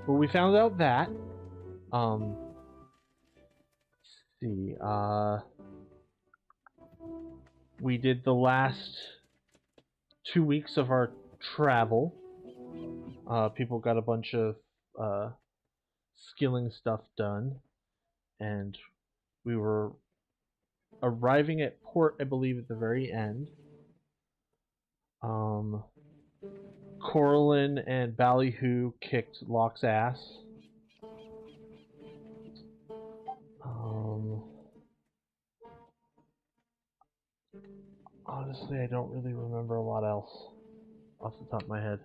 but we found out that let's see, we did the last 2 weeks of our travel. People got a bunch of uh, skilling stuff done, and we were arriving at port, I believe, at the very end. Um, Corlin and Ballyhoo kicked Locke's ass. Um, Honestly, I don't really remember a lot else off the top of my head.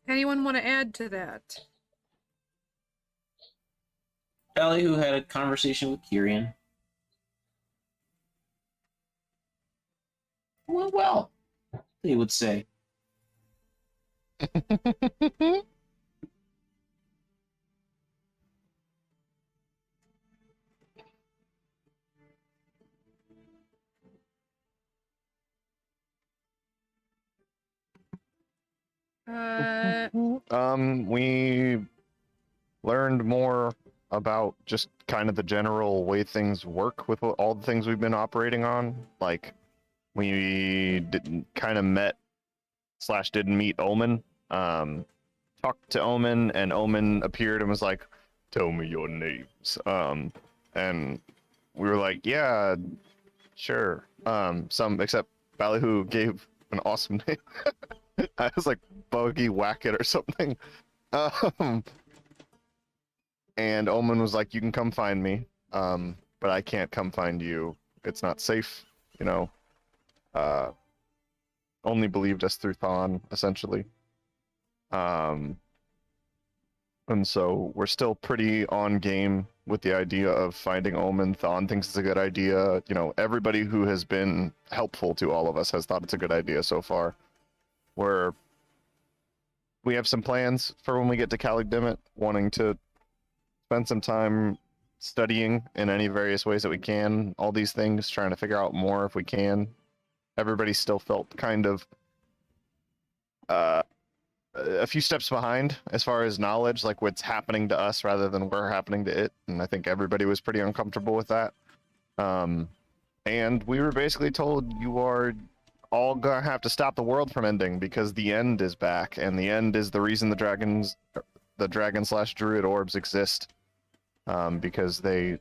Anyone want to add to that? Ellie, who had a conversation with Kyrian. Well, they would say. We learned more about just kind of the general way things work with all the things we've been operating on. Like, we didn't kind of met / didn't meet Omen. Talked to Omen, and Omen appeared and was like, "Tell me your names." And we were like, "Yeah, sure." Some except Ballyhoo gave an awesome name. I was like Buggy Wacket or something. And Omen was like, "You can come find me, but I can't come find you. It's not safe, you know." Only believed us through Thawne, essentially. And so we're still pretty on game with the idea of finding Omen. Thawne thinks it's a good idea. You know, everybody who has been helpful to all of us has thought it's a good idea so far. We have some plans for when we get to Caligdimit, wanting to spend some time studying in any various ways that we can, all these things, trying to figure out more if we can. Everybody still felt kind of a few steps behind as far as knowledge, like what's happening to us rather than we're happening to it. And I think everybody was pretty uncomfortable with that. And we were basically told, you are all gonna have to stop the world from ending because the end is back, and the end is the reason the dragon/druid orbs exist. Because they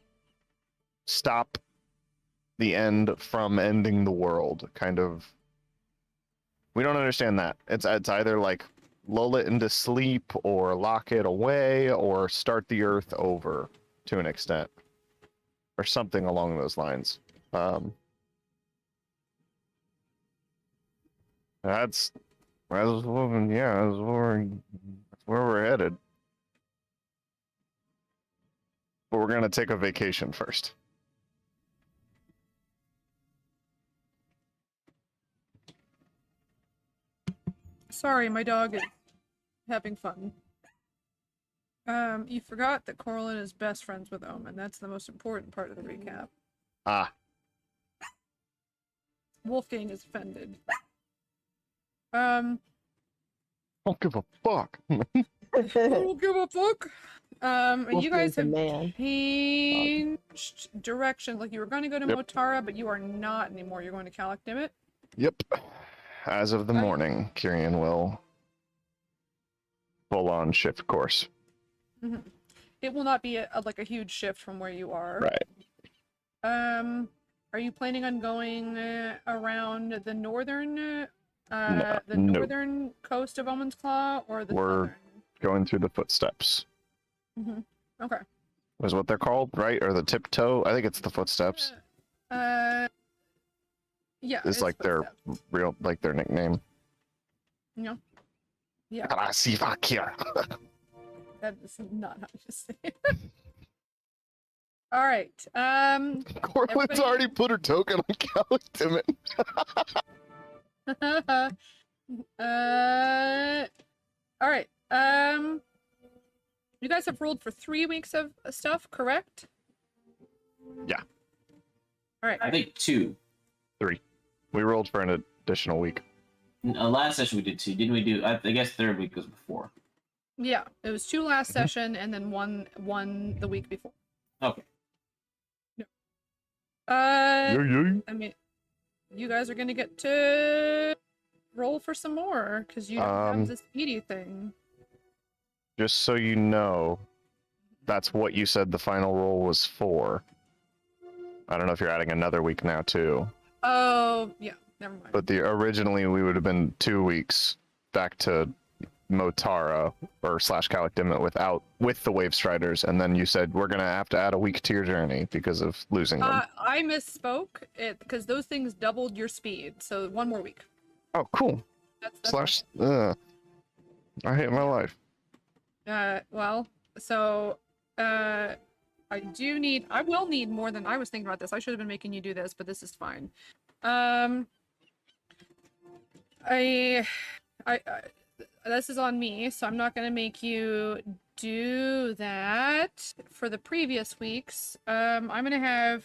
stop the end from ending the world, kind of. We don't understand that. It's either like lull it into sleep or lock it away or start the earth over to an extent or something along those lines. That's where we're headed. But we're gonna take a vacation first. Sorry, my dog is having fun. You forgot that Corlin is best friends with Omen. That's the most important part of the recap. Ah. Wolfgang is offended. Don't give a fuck. Don't give a fuck. You guys have man. changed direction. Like, you were going to go to Yep. Motara, but you are not anymore. You're going to Caligdimit. Yep. As of the morning, Kyrian will full on shift course. Mm-hmm. It will not be like a huge shift from where you are. Right. Are you planning on going around the northern northern coast of Omen's Claw, or the southern? Going through the footsteps. Mm-hmm. Okay. Was what they're called, right? Or the tiptoe? I think it's the footsteps. Yeah. It's like footsteps. their nickname. No. Yeah. Krasivakir. That is not how you say it. All right. Cortland's already put her token on Caligdimit. All right. You guys have rolled for 3 weeks of stuff, correct? Yeah. All right. I think 2. We rolled for an additional week. Last session we did 2. Didn't we do? I guess third week was before. Yeah, it was 2 last Mhm. session and then one the week before. Okay. I Yay. mean, you guys are gonna get to roll for some more because you have the speedy thing. Just so you know, that's what you said the final roll was for. I don't know if you're adding another week now too. Oh, yeah, never mind. But originally we would have been 2 weeks back to Motara or / Calicdimit with the Wave Striders, and then you said we're gonna have to add a week to your journey because of losing them. I misspoke it because those things doubled your speed, so 1 more week. Oh, cool. That's I hate my life. well, so I will need more than I was thinking about this. I should have been making you do this, but this is fine. This is on me, so I'm not gonna make you do that for the previous weeks. I'm gonna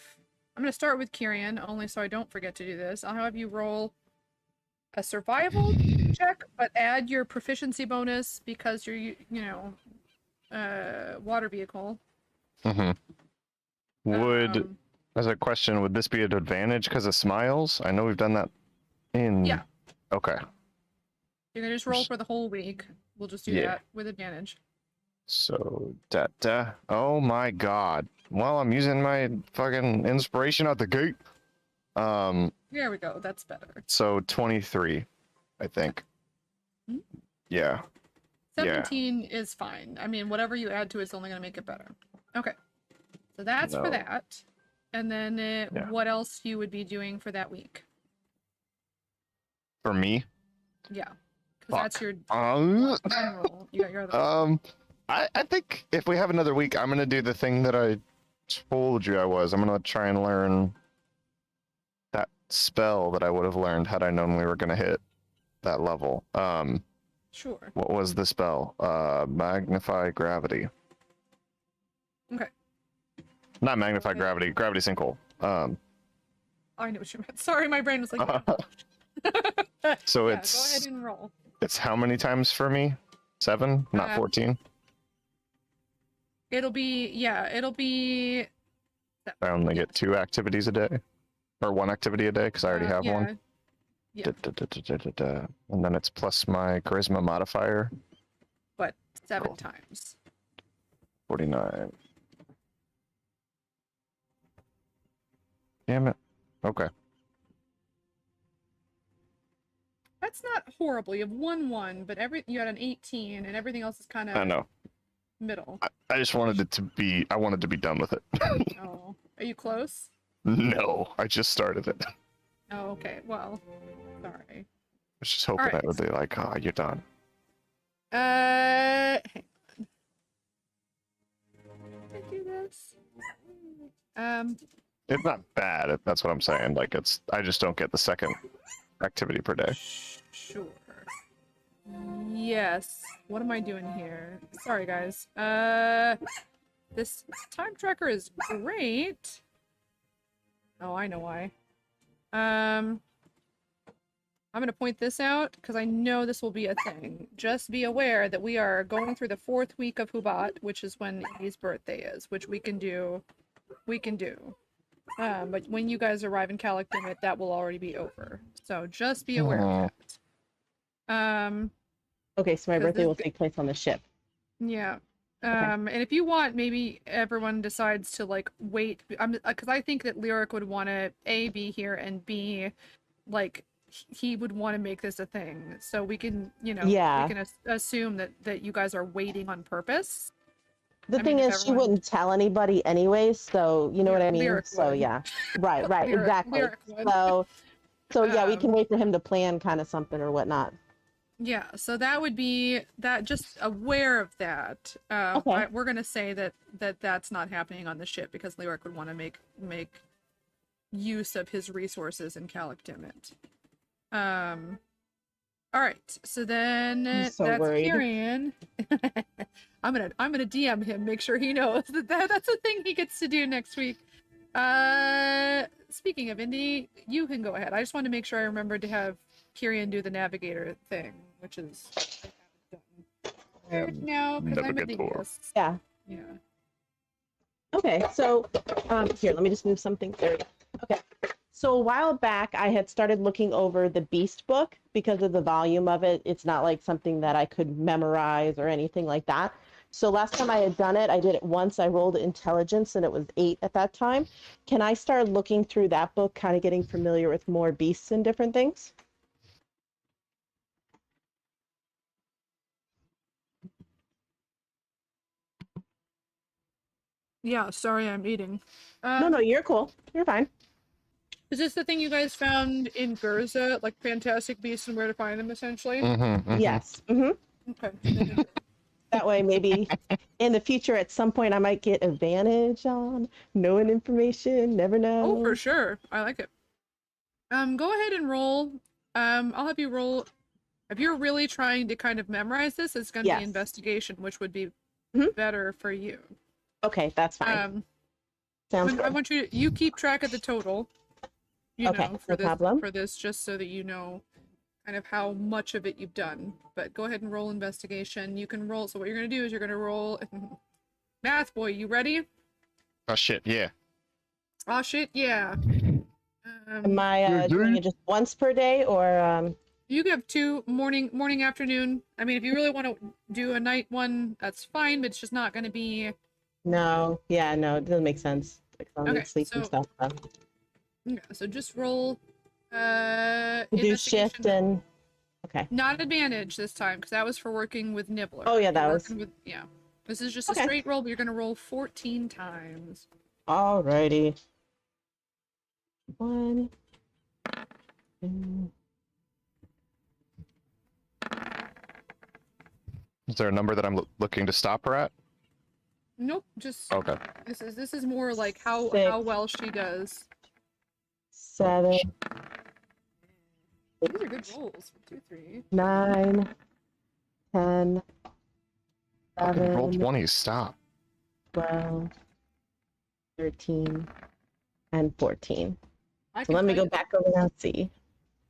start with Kyrian, only so I don't forget to do this. I'll have you roll a survival check, but add your proficiency bonus because you're, water vehicle. Mm-hmm. Um, As a question, would this be an advantage because of smiles? I know we've done that in. Yeah. Okay. You're gonna just roll for the whole week. We'll just do that with advantage. So oh my god. Well, I'm using my fucking inspiration out the gate. There we go. That's better. So 23, I think. Hmm? Yeah. 17 is fine. I mean, whatever you add to it's only gonna make it better. Okay. So that's for No. that. And then what else you would be doing for that week? For me? Yeah. Because that's your Uh, general. You got your other. I think if we have another week, I'm gonna do the thing that I told you I was. I'm gonna try and learn that spell that I would have learned had I known we were gonna hit that level. Sure. What was the spell? Magnify gravity. Okay. Not magnify Okay. gravity. Gravity sinkhole. I know what you meant. Sorry, my brain was like. So yeah, it's go ahead and roll. it's how many times for me? 7, not 14. It'll be I only get 2 activities a day, or 1 activity a day because I already have one. Yeah. And then it's plus my charisma modifier. But 7 Cool. times. 49. Damn it. Okay. That's not horrible. You have 1-1, but you had an 18, and everything else is kind I of know. middle. I just wanted it to be. I wanted to be done with it. Oh, are you close? No, I just started it. I Oh, okay. Well, sorry. was just hoping Alright. I would be like, oh, you're done. Hang on. Can I do this? It's not bad. That's what I'm saying. Like it's. I just don't get the second activity per day. Sure. Yes. What am I doing here? Sorry, guys. This time tracker is great. Oh, I know why. I'm gonna point this out because I know this will be a thing. Just be aware that we are going through the 4th week of Hubat, which is when E's birthday is, which we can do. But when you guys arrive in Calicdimit, that will already be over. So just be aware of that. Okay, so my 'cause birthday this will g- take place on the ship. Yeah. And if you want, maybe everyone decides to like wait. Because I think that Lyric would want to A, be here, and B, like he would want to make this a thing. So we can, Yeah. we can assume that you guys are waiting on purpose. The I thing mean, if is, she everyone- wouldn't tell anybody anyway, so you know what I mean? Lyric So would. yeah. Right, exactly. Lyric would. So yeah, we can Um, wait for him to plan kind of something or whatnot. Yeah, so that would be that. Just aware of that. Okay. We're gonna say that's not happening on the ship because Lyric would want to make use of his resources in Calicdimit. All right, so then I'm so that's worried. Kyrian. I'm gonna DM him, make sure he knows that that's a thing he gets to do next week. speaking of Indy, you can go ahead. I just wanted to make sure I remembered to have Kyrian do the navigator thing, which is I haven't done. No, because I'm a Navigator. dingus. Yeah. Yeah. Okay, so here, let me just move something. There we go. Okay. So a while back, I had started looking over the Beast book because of the volume of it. It's not like something that I could memorize or anything like that. So last time I had done it, I did it once. I rolled intelligence and it was 8 at that time. Can I start looking through that book, kind of getting familiar with more beasts and different things? Yeah, sorry, I'm eating. No, you're cool. You're fine. Is this the thing you guys found in Gerza, like Fantastic Beasts and Where to Find Them, essentially? Yes. Mm-hmm. Okay. That way, maybe in the future, at some point, I might get advantage on knowing information. Never know. Oh, for sure. I like it. Go ahead and roll. I'll have you roll. If you're really trying to kind of memorize this, it's going to Yes. be investigation, which would be Mhm. better for you. Okay, that's fine. Sounds I good. want you keep track of the total. You Okay, know, no problem. for this, just so that you know kind of how much of it you've done. But go ahead and roll investigation. You can roll. So what you're going to do is you're going to roll math boy. You ready? Oh shit, yeah. Oh shit, yeah. Am I doing it just once per day, or You can have 2 morning, afternoon. I mean, if you really want to do a night one, that's fine, but it's just not going to be. no? Yeah, no, it doesn't make sense. Like, I'll Okay, need sleep and so- stuff. So. Yeah, so just roll. Do Investigation. shift and okay. Not advantage this time, because that was for working with Nibbler. Oh, yeah, that You're was- working with, yeah. This is just Okay. a straight roll, but you're going to roll 14 times. Alrighty. 1, 2. Is there a number that I'm looking to stop her at? Nope, just Okay. this is more like how 6. well she does. 7, These are good rolls. 2, 3. 9, 10, Fucking roll 11, 20s, stop. 12, 13, and 14. I So can let me tell go you- back over now and see.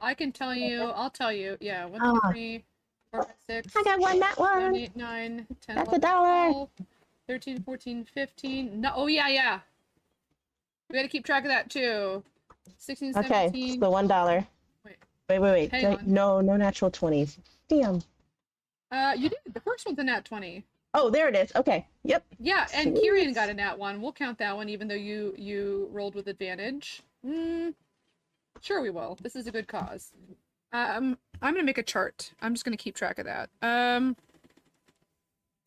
I can tell you. I'll tell you. Yeah, 1, 2, Ah. 3, 4, 5, 6. I got one, that 7, one. 8, 9, 10, That's 11, $1. 12, 13, 14, 15. No, oh yeah. We gotta keep track of that too. 16, Okay, 17. so $1. Wait. Wait. Hang Did I- on. No natural 20s. Damn. You did. The first one's a nat 20. Oh, there it is. Okay. Yep. Yeah, and Sweet. Kyrian got a nat 1. We'll count that one even though you rolled with advantage. Sure we will. This is a good cause. I'm gonna make a chart. I'm just gonna keep track of that.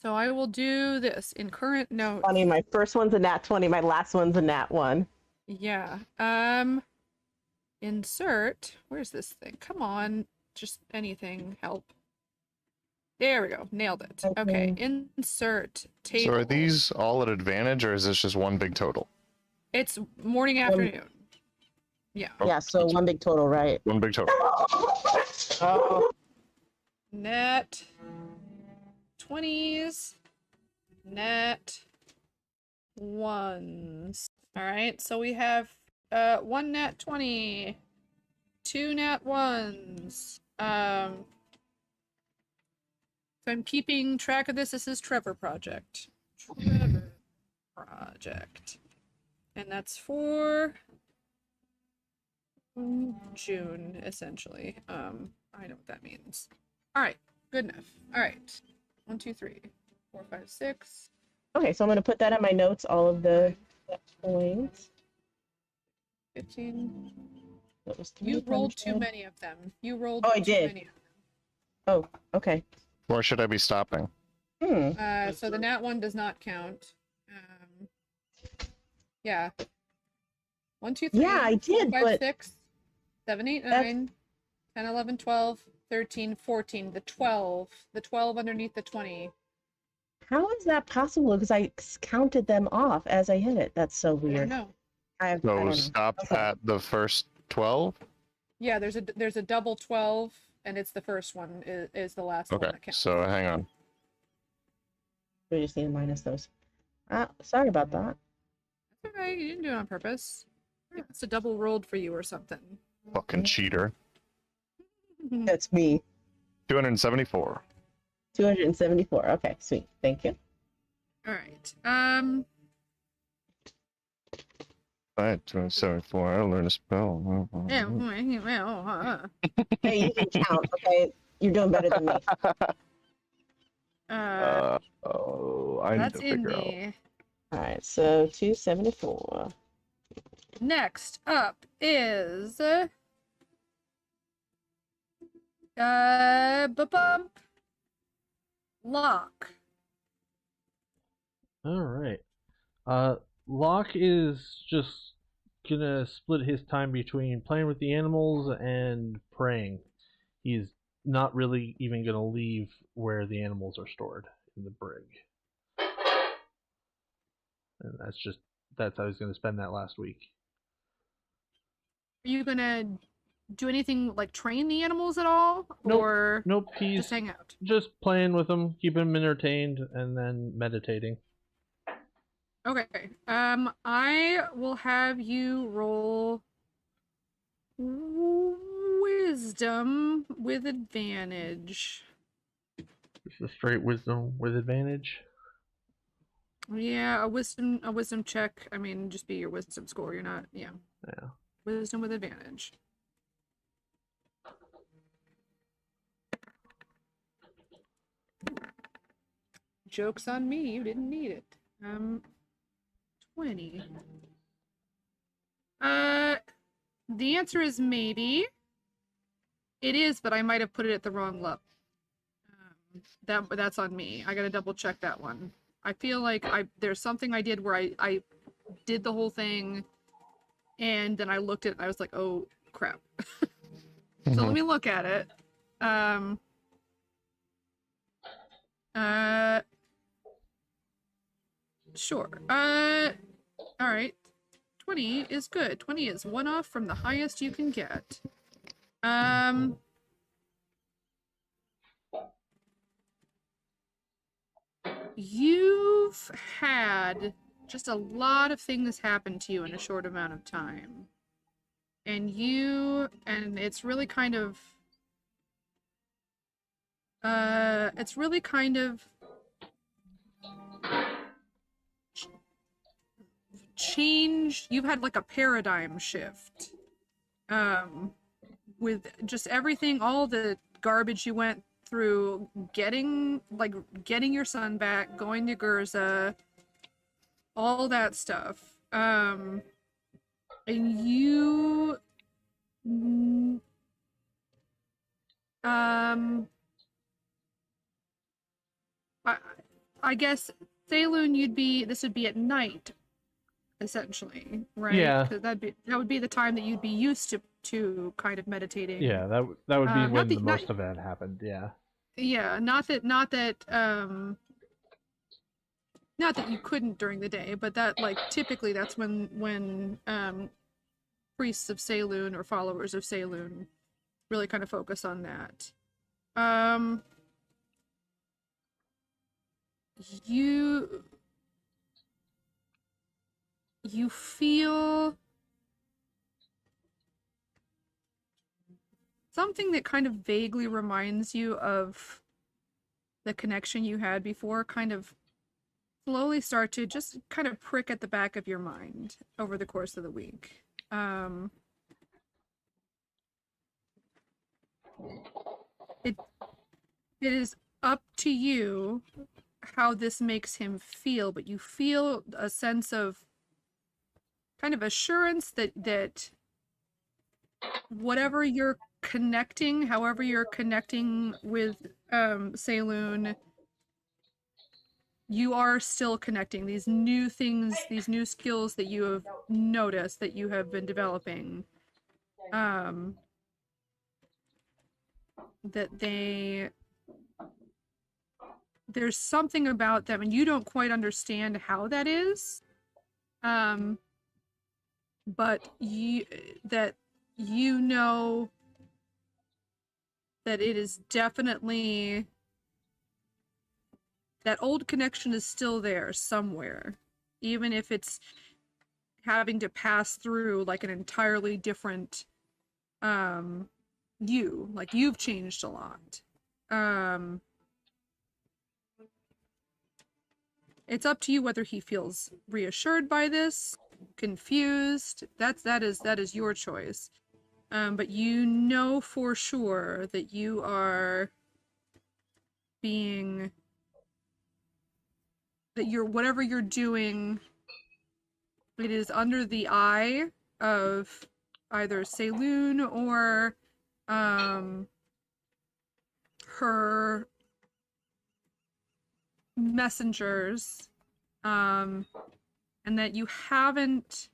So I will do this in current notes. Funny, my first one's a nat 20. My last one's a nat 1. Yeah. Insert. Where's this thing? Come on. Just anything. Help. There we go. Nailed it. Okay. Insert table. So are these all at advantage, or is this just one big total? It's morning, afternoon. Yeah. Oh, Yeah, so that's one big total, right? one big total. Oh, Net 20s. Net 1s. All right. So we have 1 nat 20, 2 nat 1s. So I'm keeping track of this. This is Trevor Project. Trevor Project. And that's for June, essentially. I know what that means. All right, good enough. All right, 1, 2, 3, 4, 5, 6. okay, so I'm going to put that in my notes, all of the points. 15. That was You 3 rolled times too 10. many of them. You rolled Oh, I too did. many. Oh, okay. Or should I be stopping? So the nat 1 does not count. Yeah. 1, 2, 3. Yeah, I 4, did, 5, but 6, 7, 8, that's- 9, 10, 11, 12, 13, 14. The 12 underneath the 20. How is that possible? Because I counted them off as I hit it. That's so I don't weird. know. I So don't know. stop Okay. at the first 12? Yeah, there's a double 12, and it's the first one is the last one Okay, that counts. so hang on. We just need to minus those. Sorry about that. That's okay. You didn't do it on purpose. It's a double rolled for you or something. Fucking cheater. That's me. 274. 274. Okay, sweet. Thank you. All right. I had 274. I learned a spell. Yeah. Hey, you can count, okay? You're doing better than me. Oh, I need That's to figure out. Indy. All right, so 274. Next up is bump Locke. All right. Locke is just gonna split his time between playing with the animals and praying. He's not really even gonna leave where the animals are stored in the brig. And that's how he's gonna spend that last week. Are you gonna do anything like train the animals at all, Nope. or Nope, he's just hang out? just playing with them, keeping them entertained, and then meditating. Okay. I will have you roll wisdom with advantage. Just a straight wisdom with advantage. Yeah, a wisdom check. I mean, just be your wisdom score. You're not, yeah. Yeah. Wisdom with advantage. Joke's on me, you didn't need it. 20. The answer is maybe. It is, but I might have put it at the wrong level. That's on me. I gotta double check that one. I feel like there's something I did where I did the whole thing, and then I looked at it and I was like, oh crap. So let me look at it. Sure. All right. 20 is good. 20 is one off from the highest you can get. You've had just a lot of things happen to you in a short amount of time. And it's really kind of changed. You've had like a paradigm shift. With just everything, all the garbage you went through, getting your son back, going to Gurza, all that stuff. And you I guess Thaloon, this would be at night, essentially, right? Yeah. 'Cause that would be the time that you'd be used to kind of meditating. Yeah, that would be when the most not- of it happened. Yeah. Yeah, not that you couldn't during the day, but that like typically that's when priests of Saloon or followers of Saloon really kind of focus on that. You feel something that kind of vaguely reminds you of the connection you had before, kind of slowly start to just kind of prick at the back of your mind over the course of the week. It is up to you how this makes him feel, but you feel a sense of kind of assurance that whatever you're connecting, however you're connecting with Saloon, you are still connecting these new things, these new skills that you have noticed that you have been developing. That there's something about them and you don't quite understand how that is. But you know that it is definitely, that old connection is still there somewhere, even if it's having to pass through like an entirely different you. Like you've changed a lot. It's up to you whether he feels reassured by this, confused. That is your choice. But you know for sure that you are being, that you're, whatever you're doing, it is under the eye of either Saloon or her messengers, and that you haven't,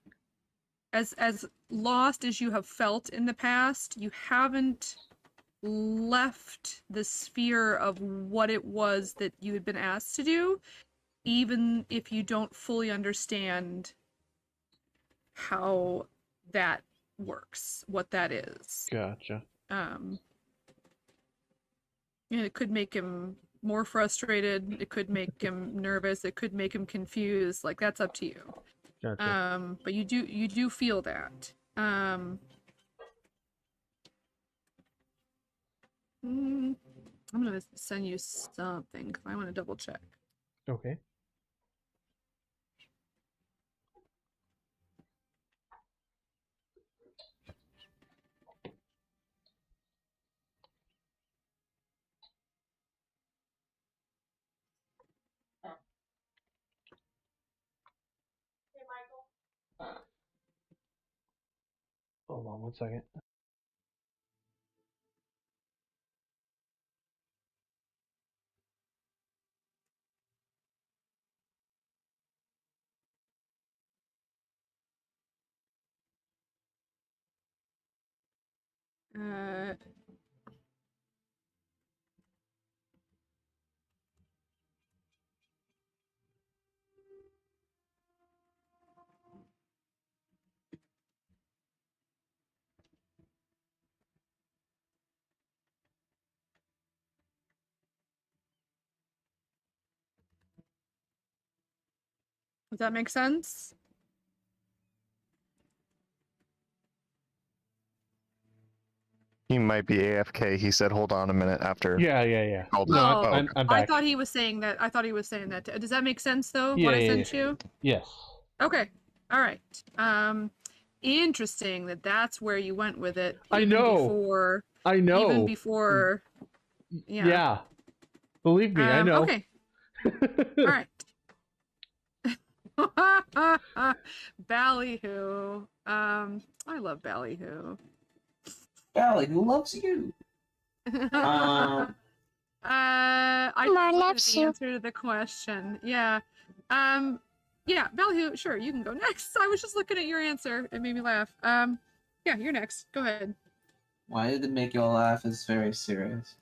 as lost as you have felt in the past, you haven't left the sphere of what it was that you had been asked to do, even if you don't fully understand how that works, what that is. Gotcha. And it could make him more frustrated, it could make him nervous, it could make him confused. Like, that's up to you. Gotcha. But you do feel that. I'm gonna send you something because I want to double check. Okay. Hold on 1 second. Does that make sense? He might be AFK. He said, "Hold on a minute." After Yeah. called No, Oh, I'm I back. thought he was saying that. I thought he was saying that. Does that make sense though? Yeah, what I yeah, sent you? Yes. Okay. All right. Interesting that that's where you went with it. I even know. Before, I know. even before. Yeah. Yeah. Believe me, I know. Okay. All right. Ballyhoo. I love Ballyhoo. Golly, who loves you? I More just looked at loves the you. answer to the question. Yeah. Yeah, Ballyhoo, sure, you can go next. I was just looking at your answer. It made me laugh. Yeah, you're next. Go ahead. Why did it make you all laugh? It's very serious.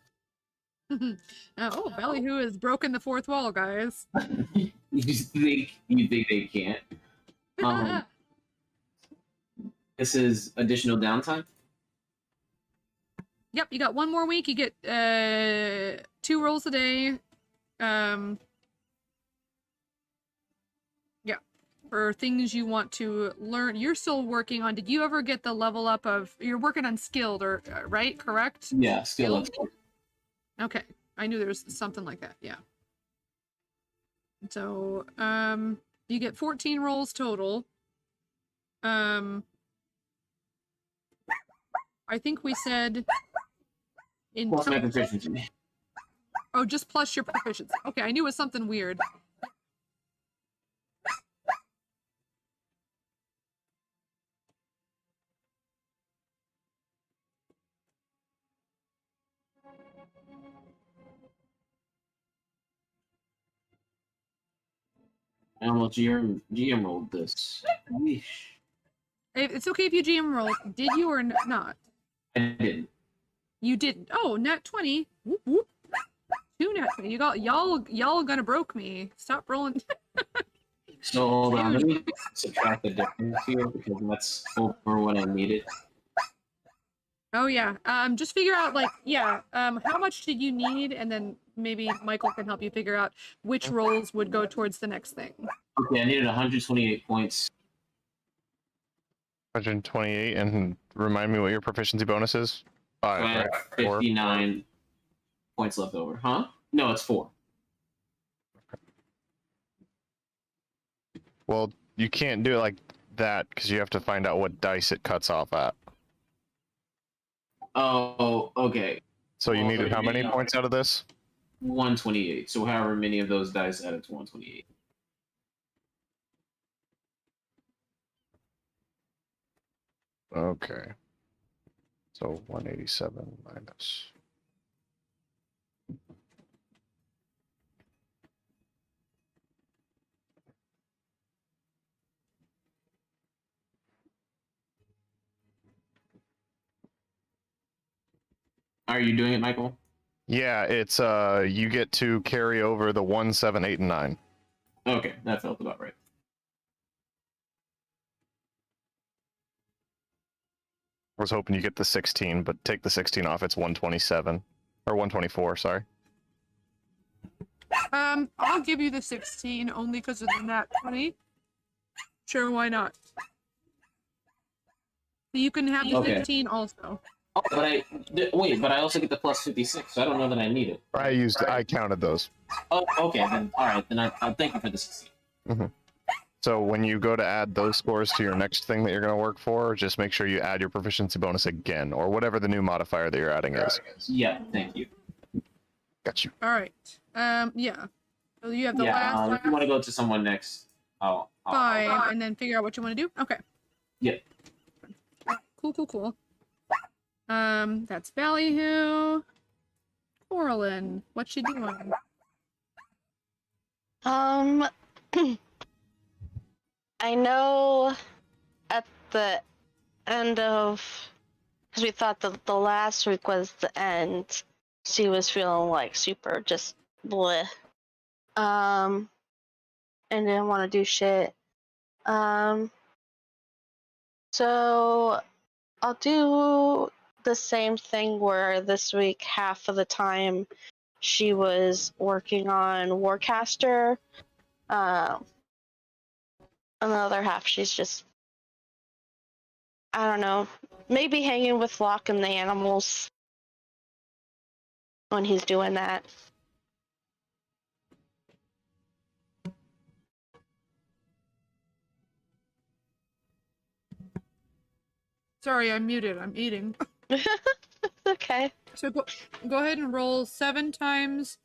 Ballyhoo has broken the fourth wall, guys. you think they can't? This is additional downtime. Yep, you got one more week. You get 2 rolls a day. Yeah, for things you want to learn. You're still working on. Did you ever get the level up of? You're working on skilled, or right? Correct? Yeah, skill up. Okay, I knew there was something like that. Yeah. So, you get 14 rolls total. I think we said in Plus my total. proficiency. Oh, just plus your proficiency. Okay, I knew it was something weird. I almost GM rolled this. Yeesh. It's okay if you GM roll. Did you or not? I didn't. You didn't. Oh, nat 20. Whoop, whoop. 2 nat 20. You got y'all gonna broke me. Stop rolling. So hold on, let me subtract the difference here because that's over what I needed. Oh yeah. Just figure out like how much did you need, and then maybe Michael can help you figure out which rolls would go towards the next thing. Okay, I needed 128 points 128, and remind me what your proficiency bonus is. So 5, I have right? 4. 59 points left over. Huh? No, it's 4. Well, you can't do it like that because you have to find out what dice it cuts off at. Oh, okay. So you Well, needed how many yeah. points out of this? 128. So however many of those dice added to 128. Okay. So 187 minus. Are you doing it, Michael? Yeah, it's you get to carry over the 1, 7, 8, and 9. Okay, that felt about right. I was hoping you get the 16, but take the 16 off. It's 127 or 124. Sorry. I'll give you the 16 only because of the nat 20. Sure, why not? You can have the Okay. 16 also. Oh, but wait, but I also get the plus 56, so I don't know that I need it. I counted those. Oh, okay, then all right, then I'll thank you for the 16. So when you go to add those scores to your next thing that you're going to work for, just make sure you add your proficiency bonus again, or whatever the new modifier that you're adding is. Yeah, thank you. Got you. All right. Yeah. So you have the last if you want to go to someone next, I'll 5, and then figure out what you want to do. Okay. Yeah. Cool. That's Ballyhoo. Coralyn, what's she doing? I know at the end of, because we thought that the last week was the end, she was feeling like super just bleh. And didn't want to do shit. So I'll do the same thing where this week half of the time she was working on Warcaster. Another half she's just, I don't know, maybe hanging with Locke and the animals when he's doing that. Sorry, I'm muted. I'm eating. Okay. So go ahead and roll 7 times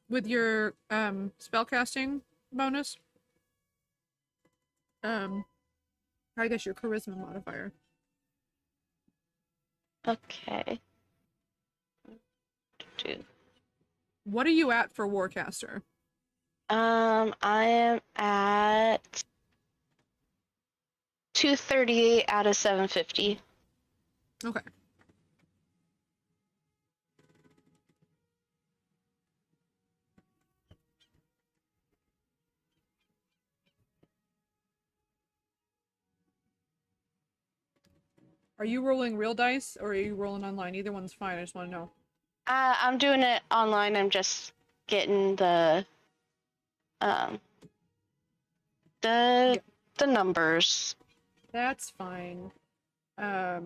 with your spellcasting bonus. I guess your charisma modifier. Okay. What are you at for Warcaster? I am at 238 out of 750. Okay. Are you rolling real dice or are you rolling online? Either one's fine. I just want to know. I'm doing it online. I'm just getting the numbers. That's fine. I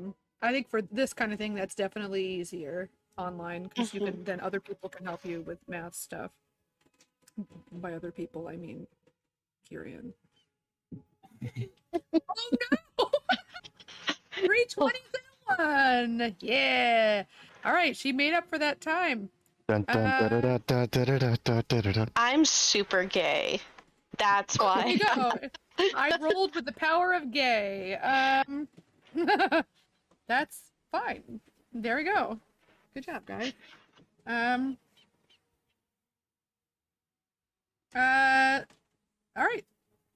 think for this kind of thing, that's definitely easier online because you can then other people can help you with math stuff. By other people, I mean Kyrian. Oh no! 321! Yeah! Alright, she made up for that time. I'm super gay. That's There why. you go. I rolled with the power of gay. That's fine. There we go. Good job, guys. All right.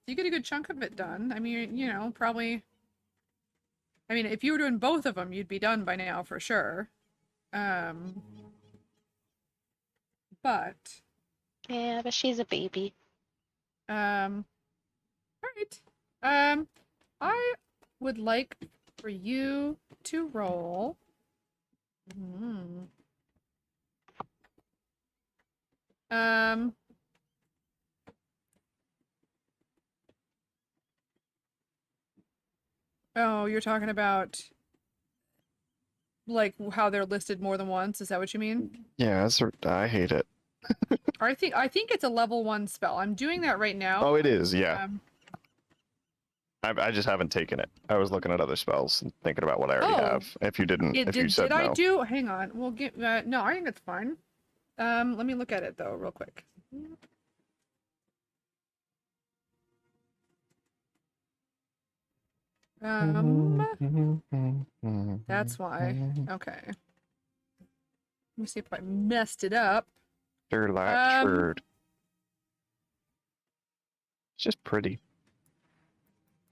You get a good chunk of it done. I mean, you know, probably. I mean, if you were doing both of them, you'd be done by now for sure. But. Yeah, but she's a baby. All right. I would like for you to roll. Oh, you're talking about like how they're listed more than once. Is that what you mean? Yeah, I hate it. I think it's a level 1 spell. I'm doing that right now. Oh, it is. Yeah, Um, I just haven't taken it. I was looking at other spells and thinking about what I already Oh. have. If you didn't, if you said did I no, do? Hang on. We'll get. No, I think it's fine. Let me look at it though, real quick. That's why. Okay. Let me see if I messed it up. Latchford. It's just pretty.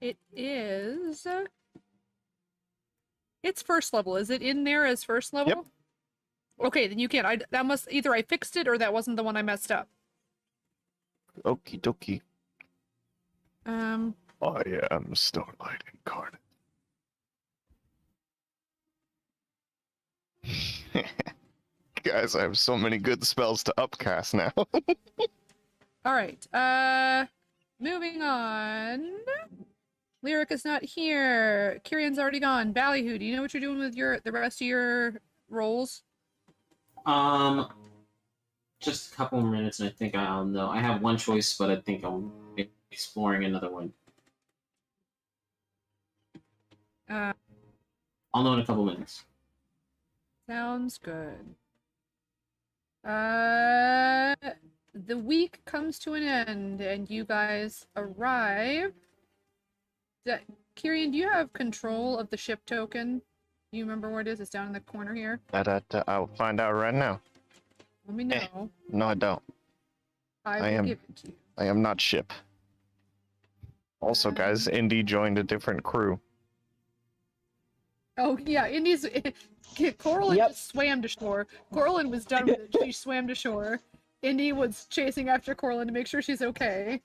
It is. It's first level. Is it in there as first level? Yep. Okay, then you can't. That must either I fixed it or that wasn't the one I messed up. Okie dokie. Um. I am Starlight Incarnate. Guys, I have so many good spells to upcast now. All right. Moving on. Lyric is not here. Kirian's already gone. Ballyhoo, do you know what you're doing with the rest of your rolls? Just a couple more minutes, and I think I'll know. I have one choice, but I think I'm exploring another one. I'll know in a couple minutes. Sounds good. The week comes to an end, and you guys arrive. Kirian, do you have control of the ship token? Do you remember where it is? It's down in the corner here. I'll find out right now. Let me know. No, I don't. I I will am- give it to you. I am not ship. Also, guys, Indy joined a different crew. Oh yeah, Indy's Coralyn Yep. just swam to shore. Coralyn was done with it. She swam to shore. Indy was chasing after Coralyn to make sure she's okay.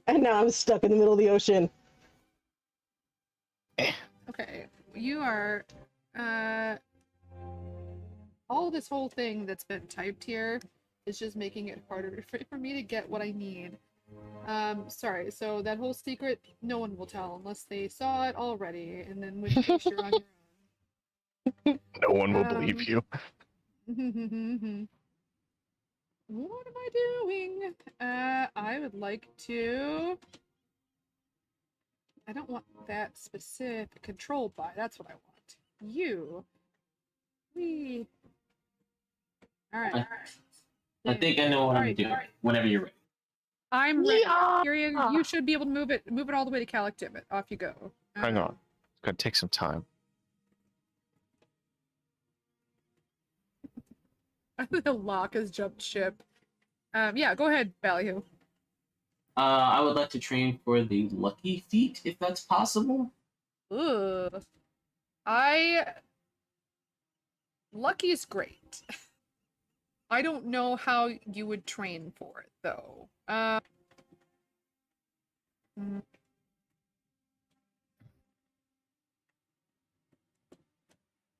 And now I'm stuck in the middle of the ocean. Okay, you are all this whole thing that's been typed here is just making it harder for me to get what I need. Sorry, so that whole secret, no one will tell unless they saw it already, and then which case you're on your No one will believe you. own. What am I doing? I would like to... I don't want that specific controlled by, that's what I want. You. We. Alright. I think I know what I'm Alright, doing. alright. Whenever you're ready. I'm ready. Yeah. Kirian, you should be able to move it all the way to Calactimate. Off you go. Hang on. It's gonna take some time. The lock has jumped ship. Yeah, go ahead, Ballyhoo. I would like to train for the lucky feat, if that's possible. Ugh. Lucky's great. I don't know how you would train for it, though.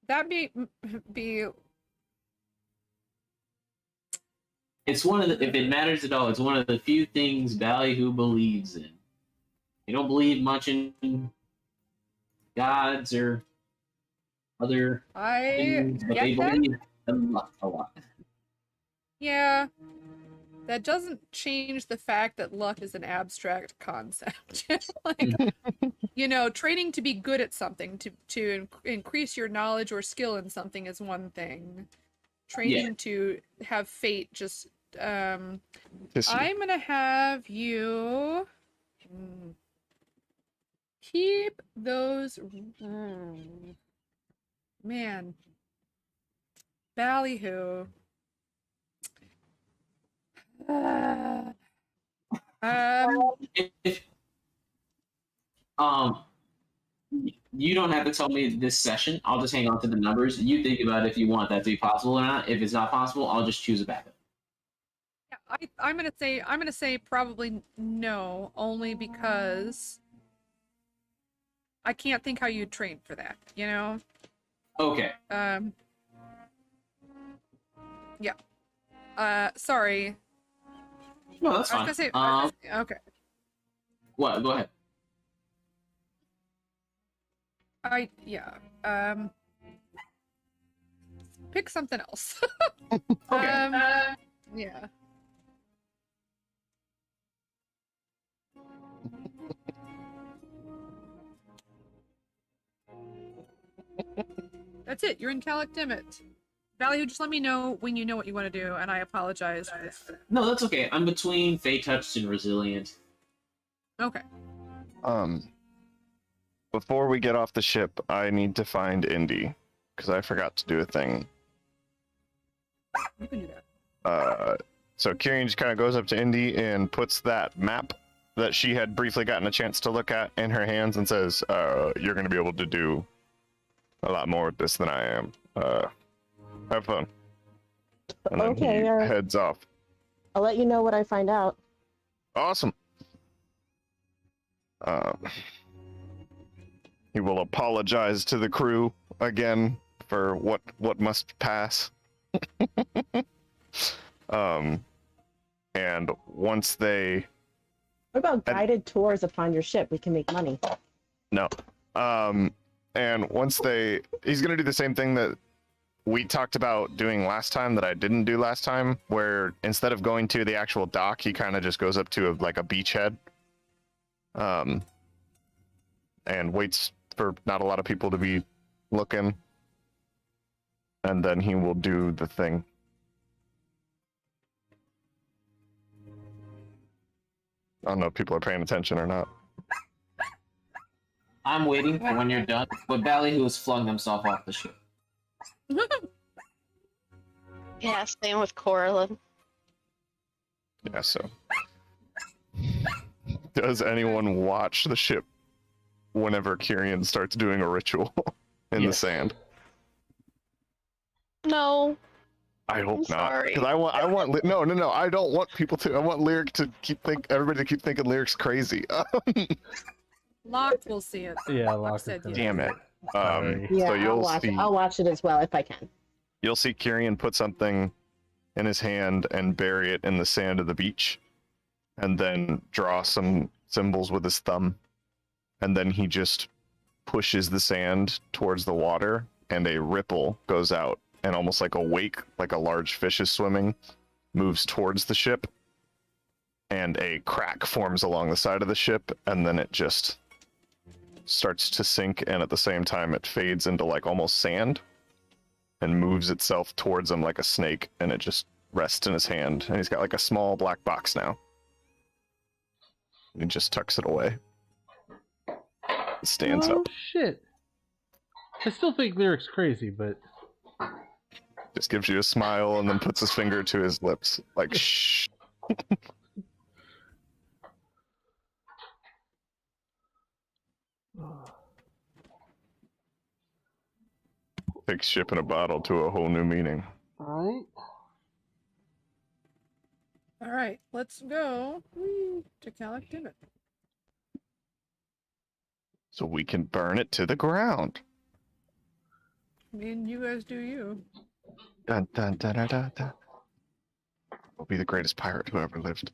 That be It's one of the, if it matters at all, it's one of the few things Ballyhoo believes in. They don't believe much in gods or other I things, but they get that. believe in luck a lot. Yeah. That doesn't change the fact that luck is an abstract concept. Like, you know, training to be good at something, to increase your knowledge or skill in something is one thing. Training to have fate just I'm gonna have you keep those man. Ballyhoo. If you don't have to tell me this session. I'll just hang on to the numbers. You think about if you want that to be possible or not. If it's not possible, I'll just choose a backup. Yeah, I'm gonna say probably no, only because I can't think how you'd train for that, you know? Okay. Yeah. Sorry. No, that's I fine. was gonna say, okay. What? Go ahead. Yeah. Pick something else. Okay. Yeah. That's it. You're in Calactimit. Value, just let me know when you know what you want to do, and I apologize. No, that's okay. I'm between Fey Touched and Resilient. Okay. Before we get off the ship, I need to find Indy because I forgot to do a thing. You can do that. So Kyrian just kind of goes up to Indy and puts that map that she had briefly gotten a chance to look at in her hands and says, "You're going to be able to do a lot more with this than I am. Have fun." And then Okay, he all right. heads off. I'll let you know what I find out. Awesome. He will apologize to the crew again for what must pass. And once they What about guided tours upon your ship? We can make money. no, and once he's gonna do the same thing that we talked about doing last time that I didn't do last time, where instead of going to the actual dock, he kind of just goes up to like a beachhead, and waits for not a lot of people to be looking, and then he will do the thing. I don't know if people are paying attention or not. I'm waiting for when you're done, but Ballyhoo has flung himself off the ship. Yeah, same with Corlin. Yeah, so. Does anyone watch the ship whenever Kyrian starts doing a ritual in the Yes. sand? No. I hope I'm not. sorry. Because I want no. I don't want people to. I want Lyric to everybody to keep thinking Lyric's crazy. Locked will see it. Yeah, Locke Locke said is yes. Damn it. Sorry. Yeah, So I'll you'll watch see. it. I'll watch it as well if I can. You'll see Kyrian put something in his hand and bury it in the sand of the beach, and then draw some symbols with his thumb, and then he just pushes the sand towards the water, and a ripple goes out, and almost like a wake, like a large fish is swimming, moves towards the ship, and a crack forms along the side of the ship, and then it just starts to sink, and at the same time it fades into like almost sand and moves itself towards him like a snake, and it just rests in his hand, and he's got like a small black box now. He just tucks it away. It stands Oh, up, shit. I still think Lyric's crazy, but just gives you a smile, and then puts his finger to his lips, like shh. Takes ship in a bottle to a whole new meaning. Alright. All right, let's go to Calactimit. So we can burn it to the ground. I mean, you guys do you. Dun dun dun dun dun. Dun. Will be the greatest pirate who ever lived.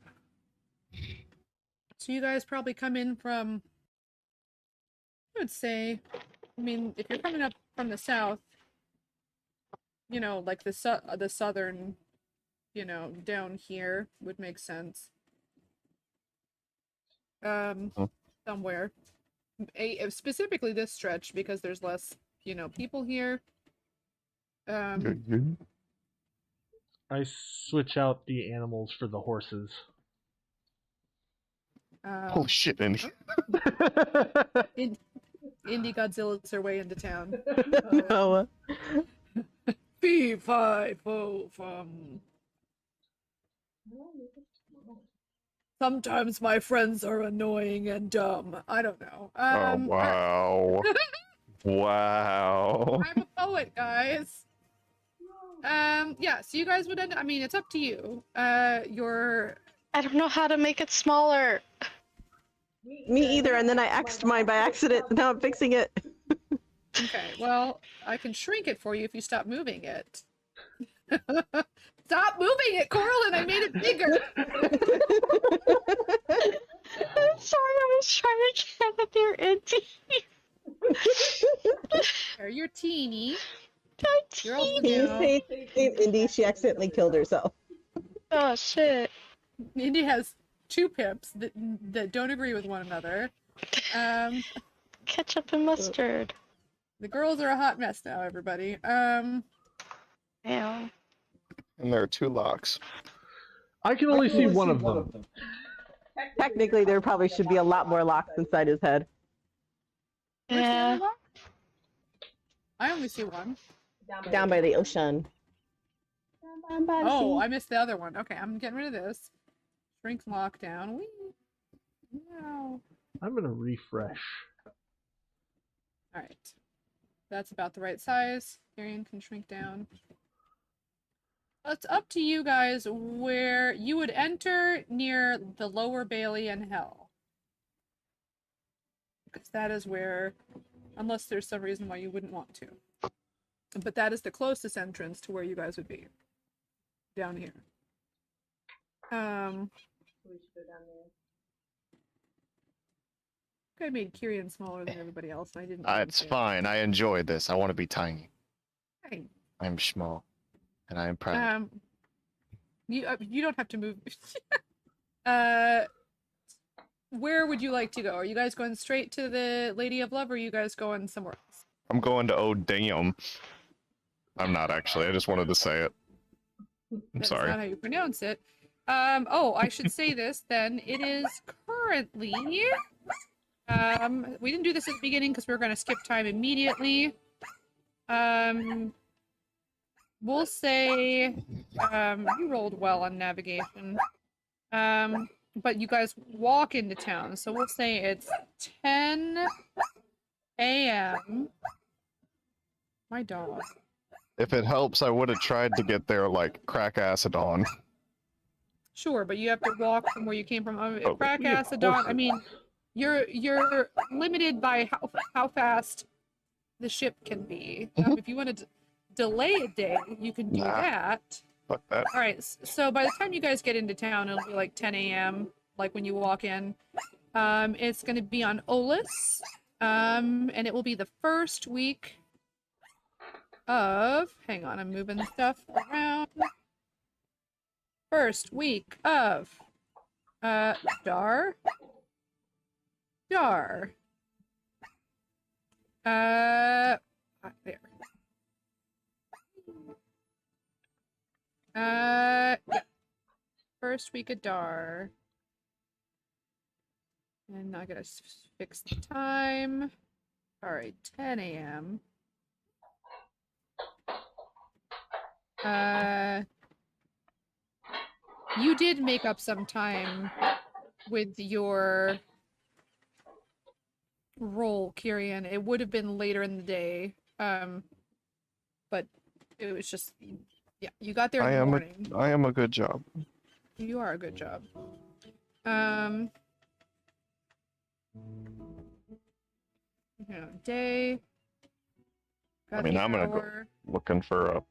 So you guys probably come in from, I would say, I mean, if you're coming up from the south, you know, like the southern, you know, down here would make sense. Somewhere. Specifically this stretch because there's less, you know, people here. I switch out the animals for the horses. Holy shit, Indy. Indie Godzilla's their way into town. No. Fee, fi, fo, fum. Sometimes my friends are annoying and dumb. I don't know. Oh, wow. Wow. I'm a poet, guys. Yeah, so you guys would end, I mean, it's up to you. Your I don't know how to make it smaller. Me either, and then I X'd mine by accident. Now I'm fixing it. okay, well, I can shrink it for you if you stop moving it. Stop moving it, Corlin! I made it bigger! I'm sorry, I was trying to get at your Indy. You're teeny. That's You're also Can you now. say Indy? She accidentally killed herself. Oh shit. Indy has two pips that don't agree with one another. Ketchup and mustard. The girls are a hot mess now, everybody. Damn. And there are 2 locks. I can only see one of them. Technically, there probably should be a lot more locks inside his head. Where's the other Yeah. lock? I only see one. Down by the ocean. Down by the Oh, sea. I missed the other one. Okay, I'm getting rid of this. Shrink lockdown. Whee! Wow. I'm gonna refresh. Alright. That's about the right size. Arian can shrink down. It's up to you guys where you would enter near the lower Bailey and Hell. Because that is where, unless there's some reason why you wouldn't want to. But that is the closest entrance to where you guys would be. Down here. I made Kyrian smaller than everybody else, and I didn't. It's fine. I enjoy this. I want to be tiny. Hey, I'm small. And I am proud. you don't have to move. Where would you like to go? Are you guys going straight to the Lady of Love, or are you guys going somewhere else? I'm going to Oh Damn. I'm not actually. I just wanted to say it. I'm That's sorry. not how you pronounce it. Oh, I should say this then. It is currently. We didn't do this at the beginning because we were going to skip time immediately. We'll say you rolled well on navigation. But you guys walk into town, so we'll say it's 10 a.m. My dog. If it helps, I would have tried to get there like crack acid on. Sure, but you have to walk from where you came from. Oh, Crack we have acid on. I horses. mean, you're limited by how fast the ship can be. If you want to delay a day, you can do Nah. that. Fuck that. All right. So by the time you guys get into town, it'll be like 10 a.m. Like when you walk in. It's going to be on Olus, and it will be the first week of. Hang on, I'm moving stuff around. First week of Dar. There. Yeah. First week of Dar. And I gotta fix the time. Alright, 10 a.m. You did make up some time with your roll, Kyrian. It would have been later in the day. But it was just, yeah, you got there in the morning. I am a good job. You are a good job. Day. I mean, I'm gonna go looking for at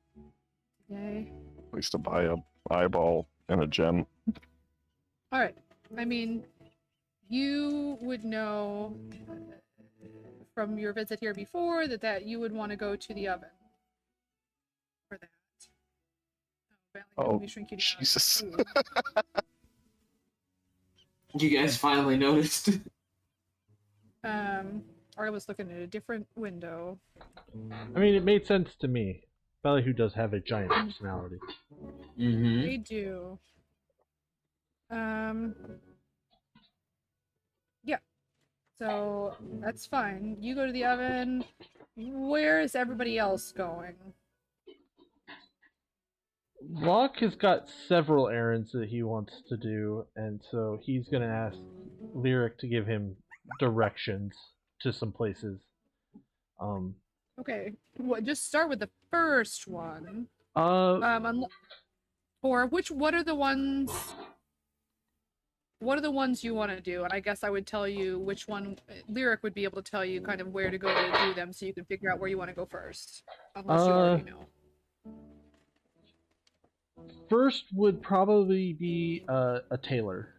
Day. least to buy a eyeball and a gem. All right. I mean, you would know from your visit here before that you would want to go to the oven for that. Oh, let me shrink you down. Jesus. Ooh. You guys finally noticed. Or I was looking at a different window. I mean, it made sense to me. Ballyhoo does have a giant personality. Mm-hmm. They do. Yeah. So that's fine. You go to the oven. Where is everybody else going? Locke has got several errands that he wants to do, and so he's gonna ask Lyric to give him directions to some places. Okay. Well, just start with the first one. Or what are the ones? What are the ones you want to do? And I guess I would tell you which one. Lyric would be able to tell you kind of where to go to do them, so you can figure out where you want to go first, unless you already know. First would probably be a tailor.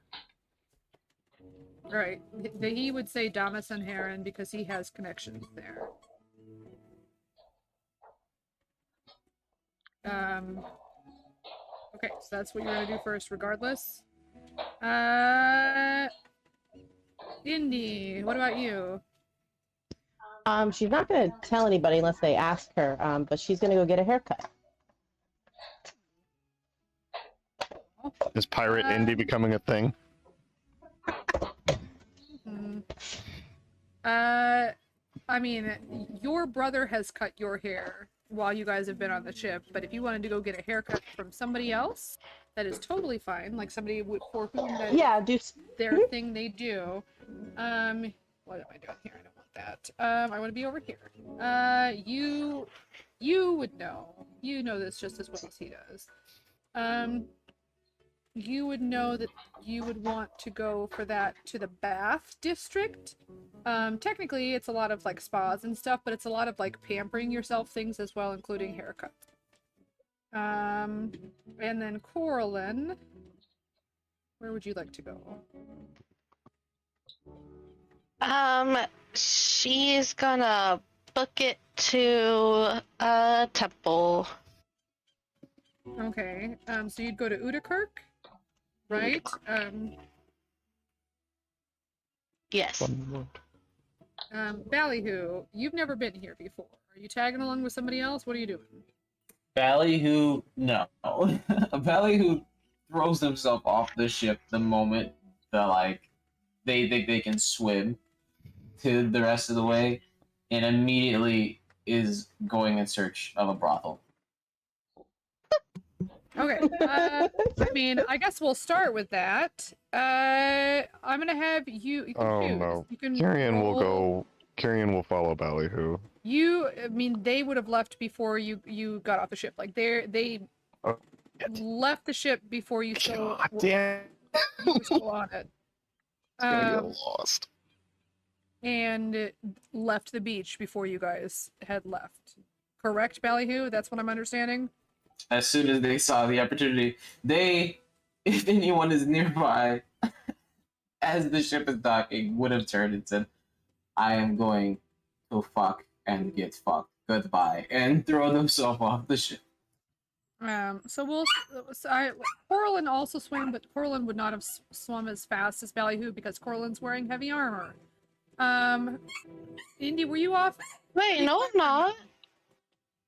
Right. He would say Damas and Heron because he has connections there. Okay, so that's what you're gonna do first, regardless. Indy, what about you? She's not gonna tell anybody unless they ask her. But she's gonna go get a haircut. Is pirate Indy becoming a thing? Hmm. I mean, your brother has cut your hair while you guys have been on the ship, but if you wanted to go get a haircut from somebody else, that is totally fine. Like somebody for whom that Yeah, do. their thing they do. What am I doing here? I don't want that. I want to be over here. You would know. You know this just as well as he does. You would know that you would want to go for that to the Bath district. Technically, it's a lot of like spas and stuff, but it's a lot of like pampering yourself things as well, including haircuts. And then Coraline, where would you like to go? She's gonna book it to a temple. Okay. So you'd go to Udakirk, right? Yes. Ballyhoo, you've never been here before. Are you tagging along with somebody else? What are you doing? Ballyhoo, no. Ballyhoo throws himself off the ship the moment they think they can swim to the rest of the way, and immediately is going in search of a brothel. Okay. I mean, I guess we'll start with that. I'm gonna have you. You can Oh choose. no. You can Carrion will roll- go. Carrion will follow Ballyhoo. I mean, they would have left before you got off the ship. Like they Oh, left the ship before you still God damn. you were still on it. It's gonna get Um, lost. and left the beach before you guys had left. Correct, Ballyhoo? That's what I'm understanding. As soon as they saw the opportunity, if anyone is nearby, as the ship is docking, would have turned and said, I am going to fuck and get fucked. Goodbye. And throw themselves off the ship. Coraline also swam, but Coraline would not have swum as fast as Ballyhoo because Coraline's wearing heavy armor. Indy, were you off? Wait, no, I'm not.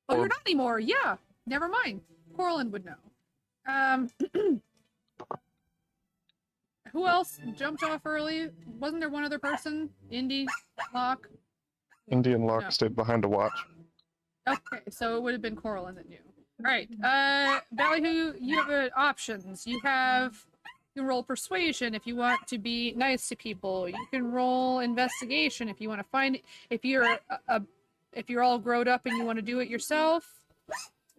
Oh, you're not anymore. Yeah, never mind. Coraline would know. Who else jumped off early? Wasn't there one other person? Indy, Locke. Indian Lock No. stayed behind to watch. Okay, so it would have been Coraline that knew. All right, Ballyhoo, you have options. You can roll persuasion if you want to be nice to people. You can roll investigation if you want to find if you're if you're all grown up and you want to do it yourself.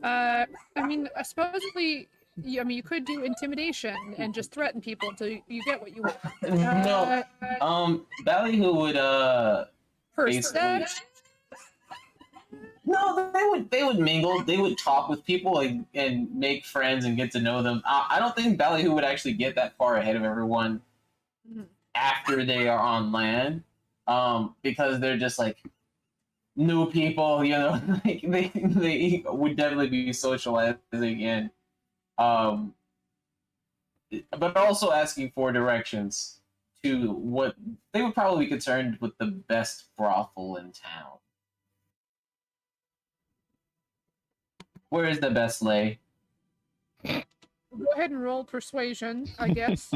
I mean, supposedly, you could do intimidation and just threaten people until you get what you want. No. Ballyhoo would Perception. No, they would mingle. They would talk with people and make friends and get to know them. I don't think Ballyhoo would actually get that far ahead of everyone after they are on land, because they're just like new people, you know. Like they would definitely be socializing and but also asking for directions to what they would probably be concerned with the best brothel in town. Where is the best lay? Go ahead and roll persuasion, I guess.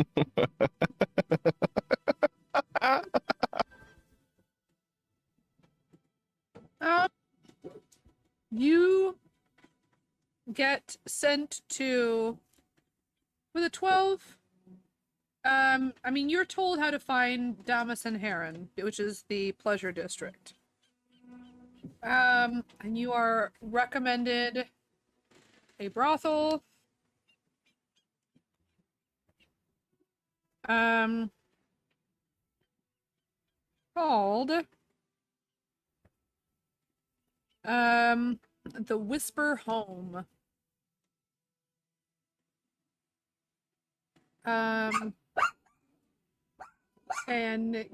You get sent to with a 12. I mean, you're told how to find Damas and Heron, which is the pleasure district. And you are recommended a brothel. Called the Whisper Home. and